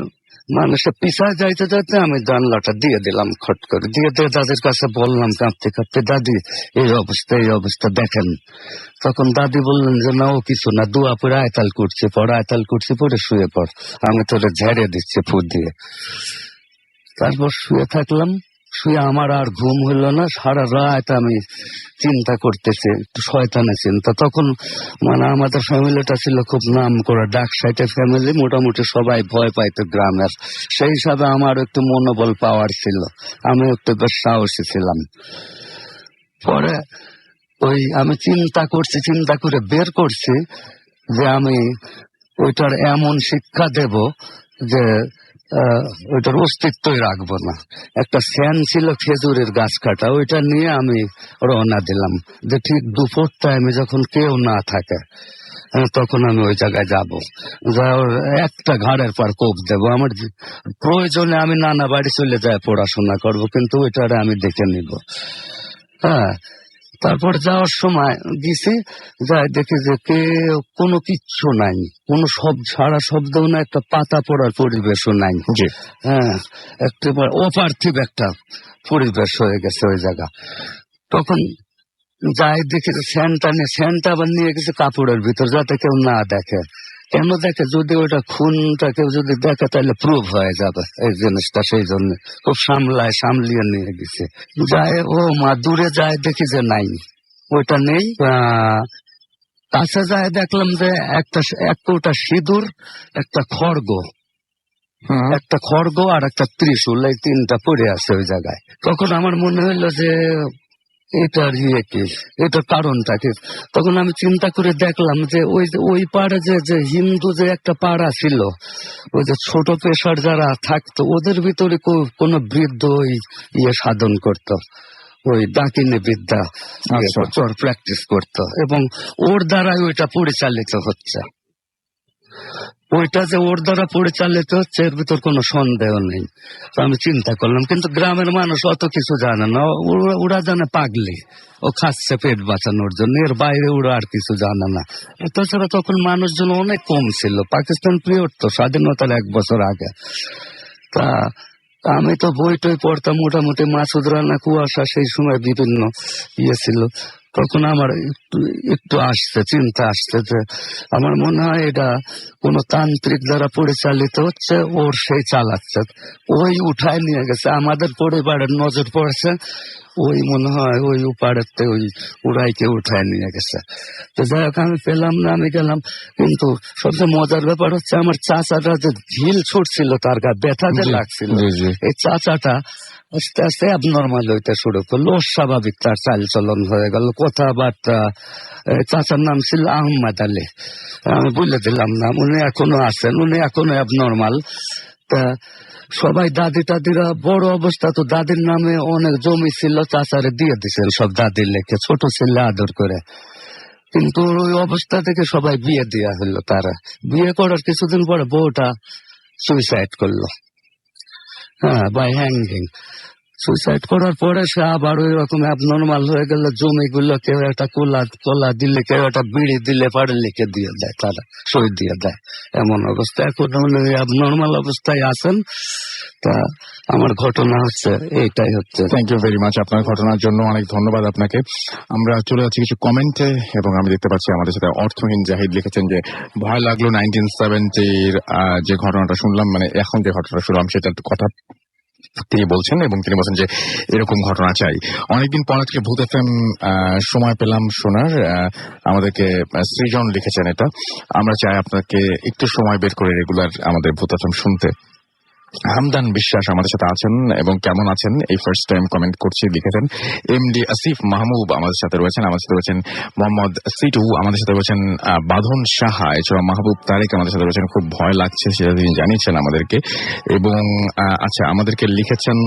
মানে সে পিছায় যাইতে যাইতে আমি জানলাটা দিয়ে দিলাম, খট করে দিয়ে দাদির কাছে বললাম কাঁপতে কাঁপতে, দাদি এই অবস্থা দেখেন। তখন দাদি বললেন যে না, ও কিছু না, দোয়া পরে আয়তাল করছি, পরে শুয়ে পড়, আমি তোরে ঝেড়ে দিচ্ছি ফু দিয়ে। তারপর শুয়ে থাকলাম। শুয়ে আমার আর ঘুম হইল না, সারা রাত আমি চিন্তা করতেছি, একটু শয়তানের চিন্তা। তখন মানে আমাদের ফ্যামিলিটা ছিল খুব নাম করা ডাক সাইটের ফ্যামিলি, মোটামুটি সবাই ভয় পাইতো গ্রামের। সেই হিসাবে আমার একটু মনোবল পাওয়ার ছিল, আমি একটু বেশ সাহসী ছিলাম। পরে আমি চিন্তা করে বের করছি যে আমি ওইটার এমন শিক্ষা দেব যে ওইটার অস্তিত্বই রাখবো না। একটা ফ্যান ছিল খেজুরের গাছ কাটা, ওইটা নিয়ে আমি রওনা দিলাম যে ঠিক দুপুর টাইমে যখন কেউ না থাকে তখন আমি ওই জায়গায় যাবো, একটা ঘাড়ের পর কোপ দেবো। আমার প্রয়োজনে আমি নানা বাড়ি চলে যায় পড়াশোনা করব, কিন্তু ওইটারে আমি দেখে নিব। হ্যাঁ, তারপর যাওয়ার সময় গেছি, যাই দেখি যে কোনো কিচ্ছু নাই, কোনো সারা শব্দও না, একটা পাতা পড়ার পরিবেশও নাই। হ্যাঁ, একেবারে অপার্থিব একটা পরিবেশ হয়ে গেছে ওই জায়গা। তখন যাই দেখি ফ্যানটা আবার নিয়ে গেছে কাপড়ের ভিতর, যাতে কেউ না দেখে। কেন দেখে? যদি ওইটা খুনটা কেউ যদি দেখে তাহলে প্রুভ হয়ে যাবে এই জিনিসটা, সেই জন্য খুব সামলিয়ে নিয়ে গেছে। যায় ও মা, দূরে যায় দেখি যে নাই, ওইটা নেই। কাছে যায় দেখলাম যে একটা কৌটা সিঁদুর, একটা খড়গ আর একটা ত্রিশূল, এই 3টা পড়ে আছে ওই জায়গায়। তখন আমার মনে হইলো যে এটার এটার কারণটা কি। তখন আমি চিন্তা করে দেখলাম যে ওই পাড়ে যে হিন্দু যে একটা পাড়া ছিল, ওই যে ছোট পেশার যারা থাকতো, ওদের ভিতরে কোনো বৃদ্ধ সাধন করতো, ওই ডাকিনী বিদ্যা প্র্যাকটিস করতো, এবং ওর দ্বারাই ওইটা পরিচালিত হচ্ছে। ওইটা যে ওর দ্বারা পরিচালিত হচ্ছে এর ভিতর কোনো সন্দেহ নেই। তো আমি চিন্তা করলাম, কিন্তু গ্রামের মানুষ অত কিছু জানে না, ওরা জানে পাগলি, ও খাচ্ছে পেট বাঁচানোর জন্য, এর বাইরে ওরা আর কিছু জানে না। তাছাড়া তখন মানুষজন অনেক কম ছিল, পাকিস্তান পিরিয়ড তো, স্বাধীনতার 1 বছর আগে। তা আমি তো বই টই পড়তাম মোটামুটি, মাসুদ রানা, কুয়াশা, সেই সময় বিভিন্ন ছিল। তখন আমার একটু চিন্তা আসছে যে আমার মনে হয় এটা কোন তান্ত্রিক দ্বারা পরিচালিত হচ্ছে, ওর সেই চালাচ্ছে, ওই উঠায় নিয়ে গেছে, আমাদের পরিবারের নজর পড়ছে, ওই মনে হয় ওই উপাড়েতে ওই উড়াইকে উঠায় নিয়ে গেছে। তো যাই হোক, আমি পেলাম না, আমি গেলাম। কিন্তু সবচেয়ে মজার ব্যাপার হচ্ছে আমার চাচাটা যে ঢিল ছুটছিল, তার গা ব্যথা যে লাগছিল, এই চাচাটা আস্তে আস্তে অ্যাবনর্মাল হইতে শুরু করলো, অস্বাভাবিক তার চালচলন হয়ে গেল, কথাবার্তা। চাচার নাম ছিল আহমদ আলী, আমি বলে দিলাম নাম, উনি এখনো আছেন, উনি এখনো অ্যাবনর্মাল। তা সবাই দাদি টাদিরা বড় অবস্থা, তো দাদির নামে অনেক জমি ছিল, চাচারে দিয়ে দিচ্ছেন সব দাদির লেখে, ছোট ছেলে আদর করে। কিন্তু ওই অবস্থা থেকে সবাই বিয়ে দেওয়া হলো। তারা বিয়ে করার কিছুদিন পরে বউটা সুইসাইড করলো, হ্যাঁ, বাই হ্যাঙ্গিং। সুইসাইড করার পরে সে আবার ওই রকম অ্যাবনর্মাল হয়ে গেলে জমিগুলো কেউ একটা কলা দিলে, কেউ একটা বিড়ি দিলে পারে লিখে দিয়ে দেয়, তারা সই দিয়ে দেয়, এমন অবস্থা। এখন উনি অ্যাবনর্মাল অবস্থায় আছেন। তা আমার ঘটনা হচ্ছে এইটাই হচ্ছে। থ্যাংক ইউ ভেরি মাচ আপনার ঘটনার জন্য, অনেক ধন্যবাদ আপনাকে। আমরা চলে যাচ্ছি কিছু কমেন্টে, এবং আমি দেখতে পাচ্ছি আমাদের সাথে অর্থহীন জাহিদ লিখেছেন যে ভয় লাগলো 1970-র যে ঘটনাটা শুনলাম, মানে এখন যে ঘটনাটা শুনলাম সেটার কথা তিনি বলছেন, এবং তিনি বলছেন যে এরকম ঘটনা চাই। অনেকদিন পর থেকে ভূত এফএম সময় পেলাম শোনার, আমাদেরকে সৃজন লিখেছেন এটা। আমরা চাই আপনাকে একটু সময় বের করে রেগুলার আমাদের ভূত এফএম শুনতে। হামদান বিশ্বাস আমাদের সাথে আছেন, এবং কেমন আছেন এই ফার্স্ট টাইম কমেন্ট করছি লিখেছেন। এমডি আসিফ মাহমুদ আমাদের সাথে রয়েছেন, আমাদের সাথে রয়েছেন মোহাম্মদ সিটু, আমাদের সাথে রয়েছেন বাঁধন সাহা, এছাড়া মাহবুব তারেক আমাদের সাথে রয়েছেন। খুব ভয় লাগছে সেটা তিনি জানিয়েছেন আমাদেরকে। এবং আচ্ছা, আমাদেরকে লিখেছেন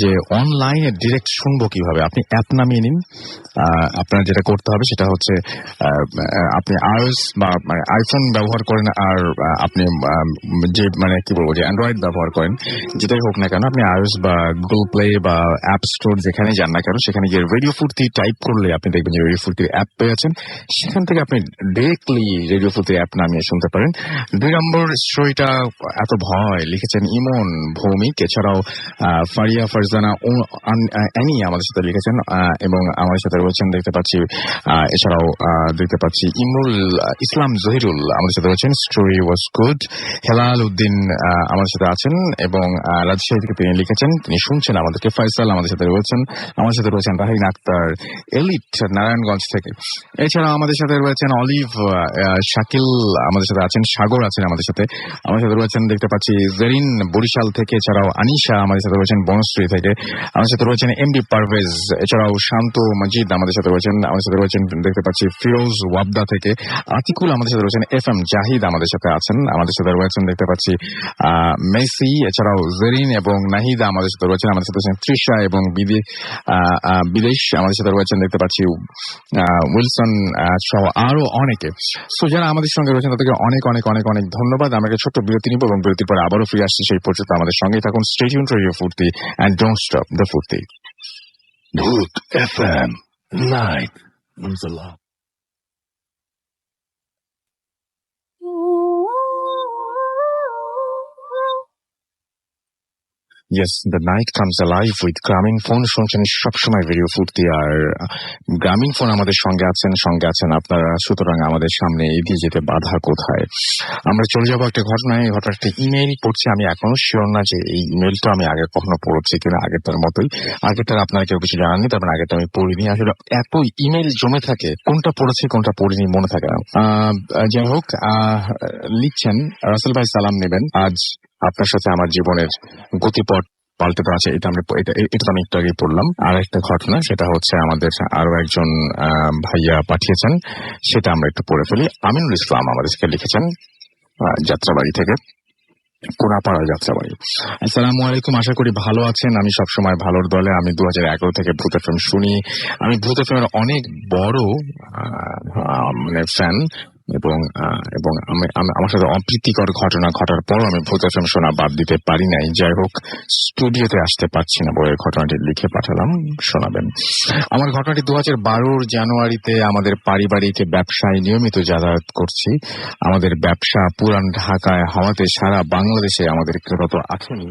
যে অনলাইনে ডিরেক্ট শুনবো কিভাবে। আপনি অ্যাপ নামিয়ে নিন। আপনার যেটা করতে হবে সেটা হচ্ছে আপনি iOS বা আইফোন ব্যবহার করেন, আর আপনি যে কি বলবো যে অ্যান্ড্রয়েড ব্যবহার করেন, যেটাই হোক না কেন, আপনি iOS বা গুগল প্লে বা অ্যাপ স্টোর যেখানে যান না কেন, সেখানে গিয়ে রেডিও ফুর্তি টাইপ করলে আপনি দেখবেন যে রেডিও ফুর্তির অ্যাপ পেয়ে যাচ্ছেন। সেখান থেকে আপনি ডিরেক্টলি রেডিও ফুর্তির অ্যাপ নামিয়ে শুনতে পারেন। 2 নম্বর স্টোরিটা এত ভয় লিখেছেন ইমন ভৌমিক, এছাড়াও ফারিয়া ফারজানা অ্যানি আমাদের সাথে লিখেছেন, এবং আমাদের সাথে রয়েছেন দেখতে পাচ্ছি, এছাড়াও দেখতে পাচ্ছি ইমরুল ইসলাম জহিরুল আমাদের সাথে রয়েছেন। Story was good. Helal Uddin আমাদের সাথে আছেন, এবং রাজশাহী থেকে তিনি লিখেছেন, তিনি শুনছেন আমাদেরকে। ফয়সাল আমাদের সাথে রয়েছেন, আমাদের সাথে রয়েছেন রাহিন আক্তার এলিট নারায়ণগঞ্জ থেকে। এছাড়া আমাদের সাথে রয়েছেন অলিভ, শাকিল আমাদের সাথে আছেন, সাগর আছেন আমাদের সাথে রয়েছেন দেখতে পাচ্ছি জেরিন বরিশাল থেকে, এছাড়াও আনিশা আমাদের সাথে রয়েছেন বনশ্রী থেকে, আমাদের সাথে রয়েছেন এমডি পারভেজ, এছাড়াও শান্ত মজিদ আমাদের সাথে রয়েছেন, আমাদের সাথে রয়েছেন দেখতে পাচ্ছি ফিরোজ ওয়াবদা থেকে, আতিকুল আমাদের সাথে রয়েছেন, এফএম জাহিদ আমাদের সাথে আছেন, আমাদের সাথে রয়েছেন দেখতে পাচ্ছি মেসি, এছাড়াও জেরিন এবং নাহিদা আমাদের সাথে রয়েছেন, আমাদের সাথে রয়েছেন তৃষা এবং বিদেশ আমাদের সাথে রয়েছেন দেখতে পাচ্ছি উইলসন সহ আরো অনেকে। সো যারা আমাদের সঙ্গে রয়েছেন তাদেরকে অনেক অনেক অনেক অনেক ধন্যবাদ। আমরা একটা ছোট্ট বিরতি নিব, এবং বিরতির পরে আবারও ফিরে আসছি। সেই পর্যন্ত আমাদের সঙ্গেই থাকুন। স্টে টিউনড টু রেডিও ফুর্তি এন্ড ডোন্ট স্টপ দ্য ফুর্তি। ভূত FM night comes alive. Yes, the night comes alive with গ্রামীণ ফোন। শুনছেন সবসময় রেডিও ফুর্তি, আর গ্রামীণ ফোন আমাদের সঙ্গে আছেন আপনারা। সুতরাং আমাদের সামনে এগিয়ে যেতে বাধা কোথায়। আমরা চলে যাবো একটা ঘটনায়। এই ঘটনাটা ইমেইল পড়ছি, আমি এখনো শিওর না যে এই ইমেইলটা আমি আগে কখনো পড়ছি কিনা। আগেরটার মতোই, আগেরটার আপনারা কেউ কিছু জানাননি, তারপর আগেরটা আমি পড়িনি। আসলে এত ইমেইল জমে থাকে, কোনটা পড়েছি কোনটা পড়িনি মনে থাকে না। যাই হোক, লিখছেন রাসেল ভাই, সালাম নেবেন। আজ আপনার সাথে আমার জীবনের গতিপথ পাল্টে দেওয়া আছে। এটা আমি একটু আগে পড়লাম। আর একটা ঘটনা, সেটা হচ্ছে আমাদের আরো একজন ভাইয়া পাঠিয়েছেন, সেটা আমরা একটু পড়ে ফেলি। আমিনুল ইসলাম আমাদেরকে লিখেছেন যাত্রাবাড়ি থেকে, কোনাপাড়া যাত্রাবাড়ি। আসসালামু আলাইকুম, আশা করি ভালো আছেন। আমি সবসময় ভালোর দলে। আমি 2011 থেকে ভূত এফএম শুনি। আমি ভূত এফএম এর অনেক বড় ফ্যান, এবং আমার সাথে অপ্রীতিকর ঘটনা ঘটার পরও আমি ভূত এফএম শোনা বাদ দিতে পারি নাই। যাই হোক, স্টুডিওতে আসতে পারছি না বলে ঘটনাটি লিখে পাঠালাম, শোনাবেন। আমার ঘটনাটি 2012 জানুয়ারিতে আমাদের পারিবারিক ব্যবসায় নিয়মিত যাতায়াত করছি। আমাদের ব্যবসা পুরান ঢাকায় হওয়াতে সারা বাংলাদেশে আমাদের তত আসেনি।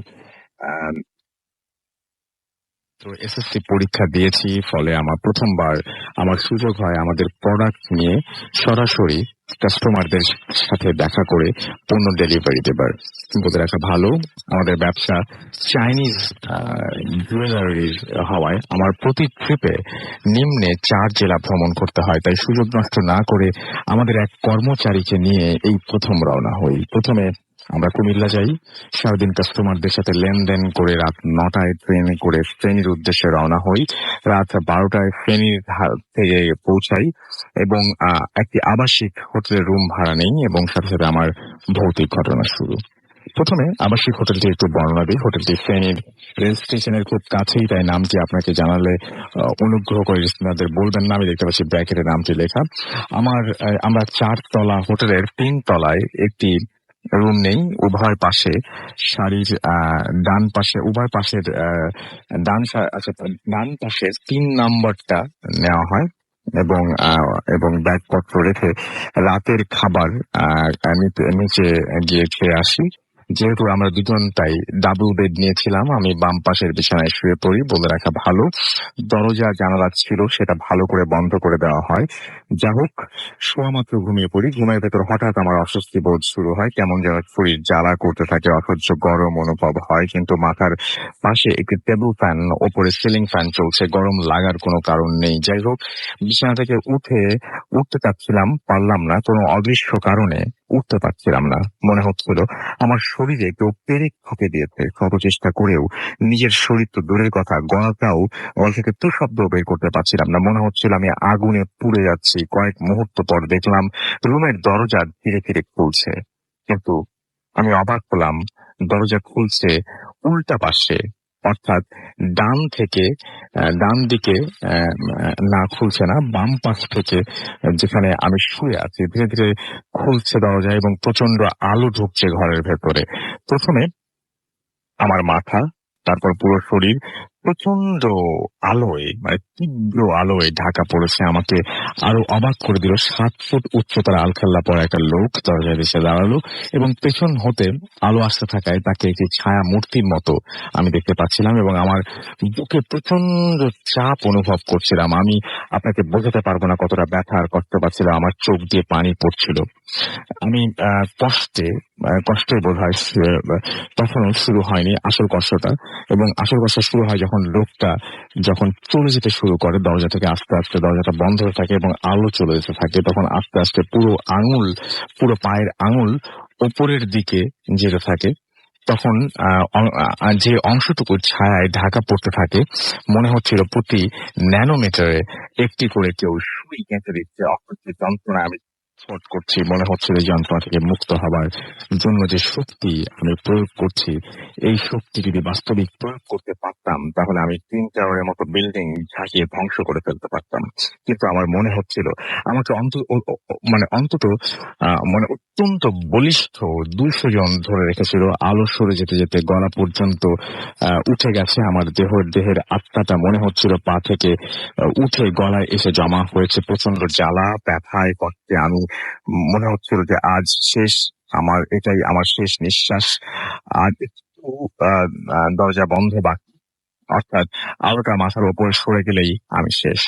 তো এসএসসি পরীক্ষা দিয়েছি, ফলে আমার প্রথমবার আমার সুযোগ হয় আমাদের প্রোডাক্ট নিয়ে সরাসরি কাস্টমারদের সাথে দেখা করে পণ্য ডেলিভারি দেবার। বলে রাখা ভালো, আমাদের ব্যবসা চাইনিজ জুয়েলারির হওয়ায় আমার প্রতি ট্রিপে নিম্নে 4 জেলা ভ্রমণ করতে হয়। তাই সুযোগ নষ্ট না করে আমাদের এক কর্মচারীকে নিয়ে এই প্রথম রওনা হই। প্রথমে আমরা কুমিল্লা যাই, সারাদিন কাস্টমারদের সাথে লেনদেন করে রাত 9টায় ট্রেনে করে ফেনীর উদ্দেশ্যে রওনা হই। রাত 12টায় ফেনীর থেকে পৌঁছাই, এবং একটি আবাসিক হোটেলের রুম ভাড়া নেই, এবং সাথে সাথে আমার ভৌতিক ঘটনা শুরু। প্রথমে আবাসিক হোটেলটি একটু বর্ণনা দিই। হোটেলটি ফেনীর রেল স্টেশনের খুব কাছেই, তাই নামটি আপনাকে জানালে অনুগ্রহ করে আপনাদের বলবেন না। আমি দেখতে পাচ্ছি ব্র্যাকেটে নামটি লেখা। আমরা 4 তলা হোটেলের 3 তলায় একটি রুম নেই, উভয় পাশে শাড়ির ডান পাশে উভয় পাশের আচ্ছা, ডান পাশের 3 নম্বরটা নেওয়া হয় এবং এবং ব্যাগপত্র রেখে রাতের খাবার নিচে গিয়ে খেয়ে আসি। যেহেতু আমরা দুজনটাই ডাবল বেড নিয়েছিলাম, আমি বাম পাশের বিছানায় শুয়ে পড়ি। বলে রাখা ভালো, দরজা জানালা ছিল সেটা ভালো করে বন্ধ করে দেওয়া হয়। যা হোক, শোয়া মাত্র ঘুমিয়ে পড়ি। ঘুমের ভেতর হঠাৎ আমার অস্বস্তি বোধ শুরু হয়, কেমন যেন শরীর জ্বালা করতে থাকে, অসহ্য গরম অনুভব হয়। কিন্তু মাথার পাশে একটি টেবিল ফ্যান, ওপরে সিলিং ফ্যান চলছে, গরম লাগার কোনো কারণ নেই। যাই হোক, বিছানা থেকে উঠতে চাচ্ছিলাম, পারলাম না। কোনো অদৃশ্য কারণে উঠতে পারছিলাম না। মনে হচ্ছিল আমার শরীরে কেউ পেরেক ঠুকে দিয়েছে। শত চেষ্টা করেও নিজের শরীর তো দূরের কথা, গলা থেকে তো শব্দ বের করতে পারছিলাম না। মনে হচ্ছিল আমি আগুনে পুড়ে যাচ্ছি। কয়েক মুহূর্ত পর দেখলাম রুমের দরজা ধীরে ধীরে খুলছে, কিন্তু আমি অবাক হলাম, দরজা খুলছে উল্টা পাশে, অর্থাৎ ডান দিকে না, খুলছে না, বাম পাশ থেকে, যেখানে আমি শুয়ে আছি। ধীরে ধীরে খুলছে দরজা এবং প্রচন্ড আলো ঢুকছে ঘরের ভেতরে। প্রথমে আমার মাথা, তারপর পুরো শরীর প্রচন্ড আলোয়, মানে তীব্র আলোয় ঢাকা পড়েছে। আমাকে আরো অবাক করে দিল, 7 ফুট উচ্চতার আলখাল্লা পরা একটা লোক দরজায় এসে দাঁড়ালো এবং পেছন হতে আলো আসতে থাকায় তাকে একটি ছায়া মূর্তির মতো আমি দেখতে পাচ্ছিলাম এবং আমার বুকে প্রচন্ড চাপ অনুভব করছিলাম। আমি আপনাকে বোঝাতে পারবো না কতটা ব্যথা আর কষ্ট পাচ্ছিলাম। আমার চোখ দিয়ে পানি পড়ছিল। আমি কষ্টে বোধ হয় তখনও শুরু হয়নি আসল কষ্টটা, এবং আসল কষ্ট শুরু হয় যখন চলে যেতে শুরু করে দরজা থেকে। আস্তে আস্তে দরজাটা বন্ধ হয়ে থাকে এবং আলো চলে যেতে থাকে। তখন আস্তে আস্তে পুরো পায়ের আঙুল ওপরের দিকে যেতে থাকে। তখন যে অংশটুকু ছায়ায় ঢাকা পড়তে থাকে, মনে হচ্ছিল প্রতি ন্যানোমিটারে একটি করে কেউ সুই গেঁথে দিচ্ছে। অসহ্য যন্ত্রণা আমি ছোট করছি। মনে হচ্ছিল এই যন্ত্রণা থেকে মুক্ত হবার জন্য যে শক্তি আমি প্রয়োগ করছি, এই শক্তি যদি বাস্তবিক প্রয়োগ করতে পারতাম তাহলে আমি 3 টাওয়ারের মতো বিল্ডিং ঝাঁকিয়ে ধ্বংস করে ফেলতে পারতাম। কিন্তু আমার মনে হচ্ছিল আমাকে অন্তত মানে অত্যন্ত বলিষ্ঠ 200 জন ধরে রেখেছিল। আলো সরে যেতে যেতে গলা পর্যন্ত উঠে গেছে। আমার দেহের আত্মাটা মনে হচ্ছিল পা থেকে উঠে গলায় এসে জমা হয়েছে। প্রচন্ড জ্বালা, ব্যথায়, কষ্টে আমি মনে হচ্ছিল যে আজ শেষ, এটাই আমার শেষ নিঃশ্বাস। আর একটু দরজা বন্ধ বাকি, অর্থাৎ আলোটা মাথার উপরে সরে গেলেই আমি শেষ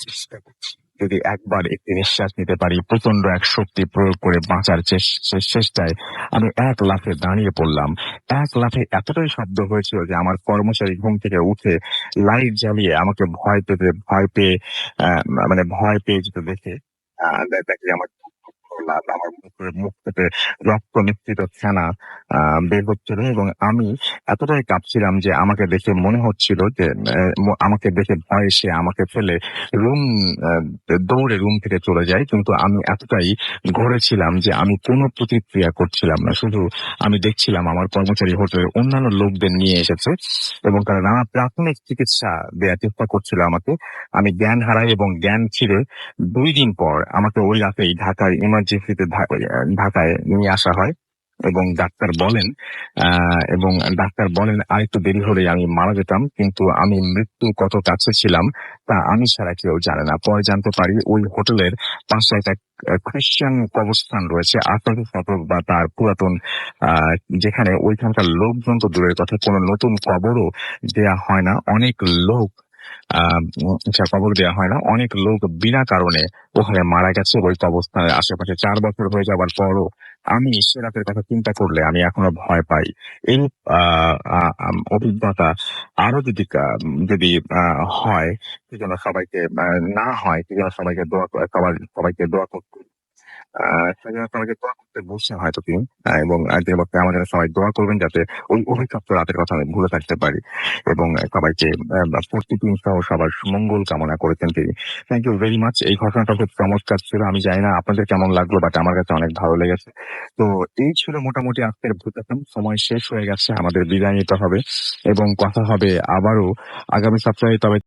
চেষ্টা করছি। যদি একবার একটি নিঃশ্বাস নিতে পারি, প্রচন্ড এক শক্তি প্রয়োগ করে বাঁচার চেষ্টায় আমি এক লাফে দাঁড়িয়ে পড়লাম। এক লাফে এতটাই শব্দ হয়েছিল যে আমার কর্মচারী ঘুম থেকে উঠে লাইট জ্বালিয়ে আমাকে ভয় পেয়ে যেতে দেখে দেখে আমার আমার মুখ থেকে রক্ত মিশ্রিত ফেনা বের হচ্ছিল এবং আমি এতটাই কাঁপছিলাম যে আমাকে দেখে মনে হচ্ছিল যে আমাকে দেখে ভয় এসে আমাকে ফেলে দৌড়ে রুম থেকে চলে যায়। কিন্তু আমি এতটাই ঘুরেছিলাম যে আমি কোনো প্রতিক্রিয়া করছিলাম না। শুধু আমি দেখছিলাম আমার কর্মচারী হোটেলের অন্যান্য লোকদের নিয়ে এসেছে এবং তারা নানা প্রাথমিক চিকিৎসা দেওয়ার চেষ্টা করছিল আমাকে। আমি জ্ঞান হারাই এবং জ্ঞান ছিঁড়ে 2 দিন পর আমাকে ওই রাতেই ঢাকায় ইমার্জেন্সিতে ঢাকায় নিয়ে আসা হয় এবং ডাক্তার বলেন আরেকটু দেরি হলে আমি মারা যেতাম। কিন্তু আমি মৃত্যু কত কাছে ছিলাম তা আমি ছাড়া কেউ জানে না। পরে জানতে পারি ওই হোটেলের পাশে একটা খ্রিস্টান কবরস্থান রয়েছে, 18 শতক বা তার পুরাতন, যেখানে ওইখানকার লোকজন তো দূরের কথা, কোনো নতুন কবরও দেয়া হয় না। কবর দেওয়া হয় না। অনেক লোক বিনা কারণে ওখানে মারা গেছে ওই কবরস্থানের আশেপাশে। 4 বছর হয়ে যাবার পরও আমি সে রাতের কথা চিন্তা করলে আমি এখনো ভয় পাই। এই অভিজ্ঞতা আরো যদি হয়, সেজন্য সবাইকে না হয়, সেজন্য সবাইকে দোয়া করতে সবাইকে দোয়া করতে বলছেন হয়তো তিনি, এবং আমাদের সবাই দোয়া করবেন যাতে ওই অভিশপ্ত রাতের কথা আমি ভুলে থাকতে পারি, এবং সবাইকে প্রতিদিন সহ সবার সুমঙ্গল কামনা করেছেন তিনি। Thank you very much. এই ঘটনাটা খুব চমৎকার ছিল। আমি জানি না আপনাদের কেমন লাগলো, বাট আমার কাছে অনেক ভালো লেগেছে। তো এই ছিল মোটামুটি আজকের ভূত FM। সময় শেষ হয়ে গেছে, আমাদের বিদায় নিতে হবে এবং কথা হবে আবারও আগামী সপ্তাহে। তবে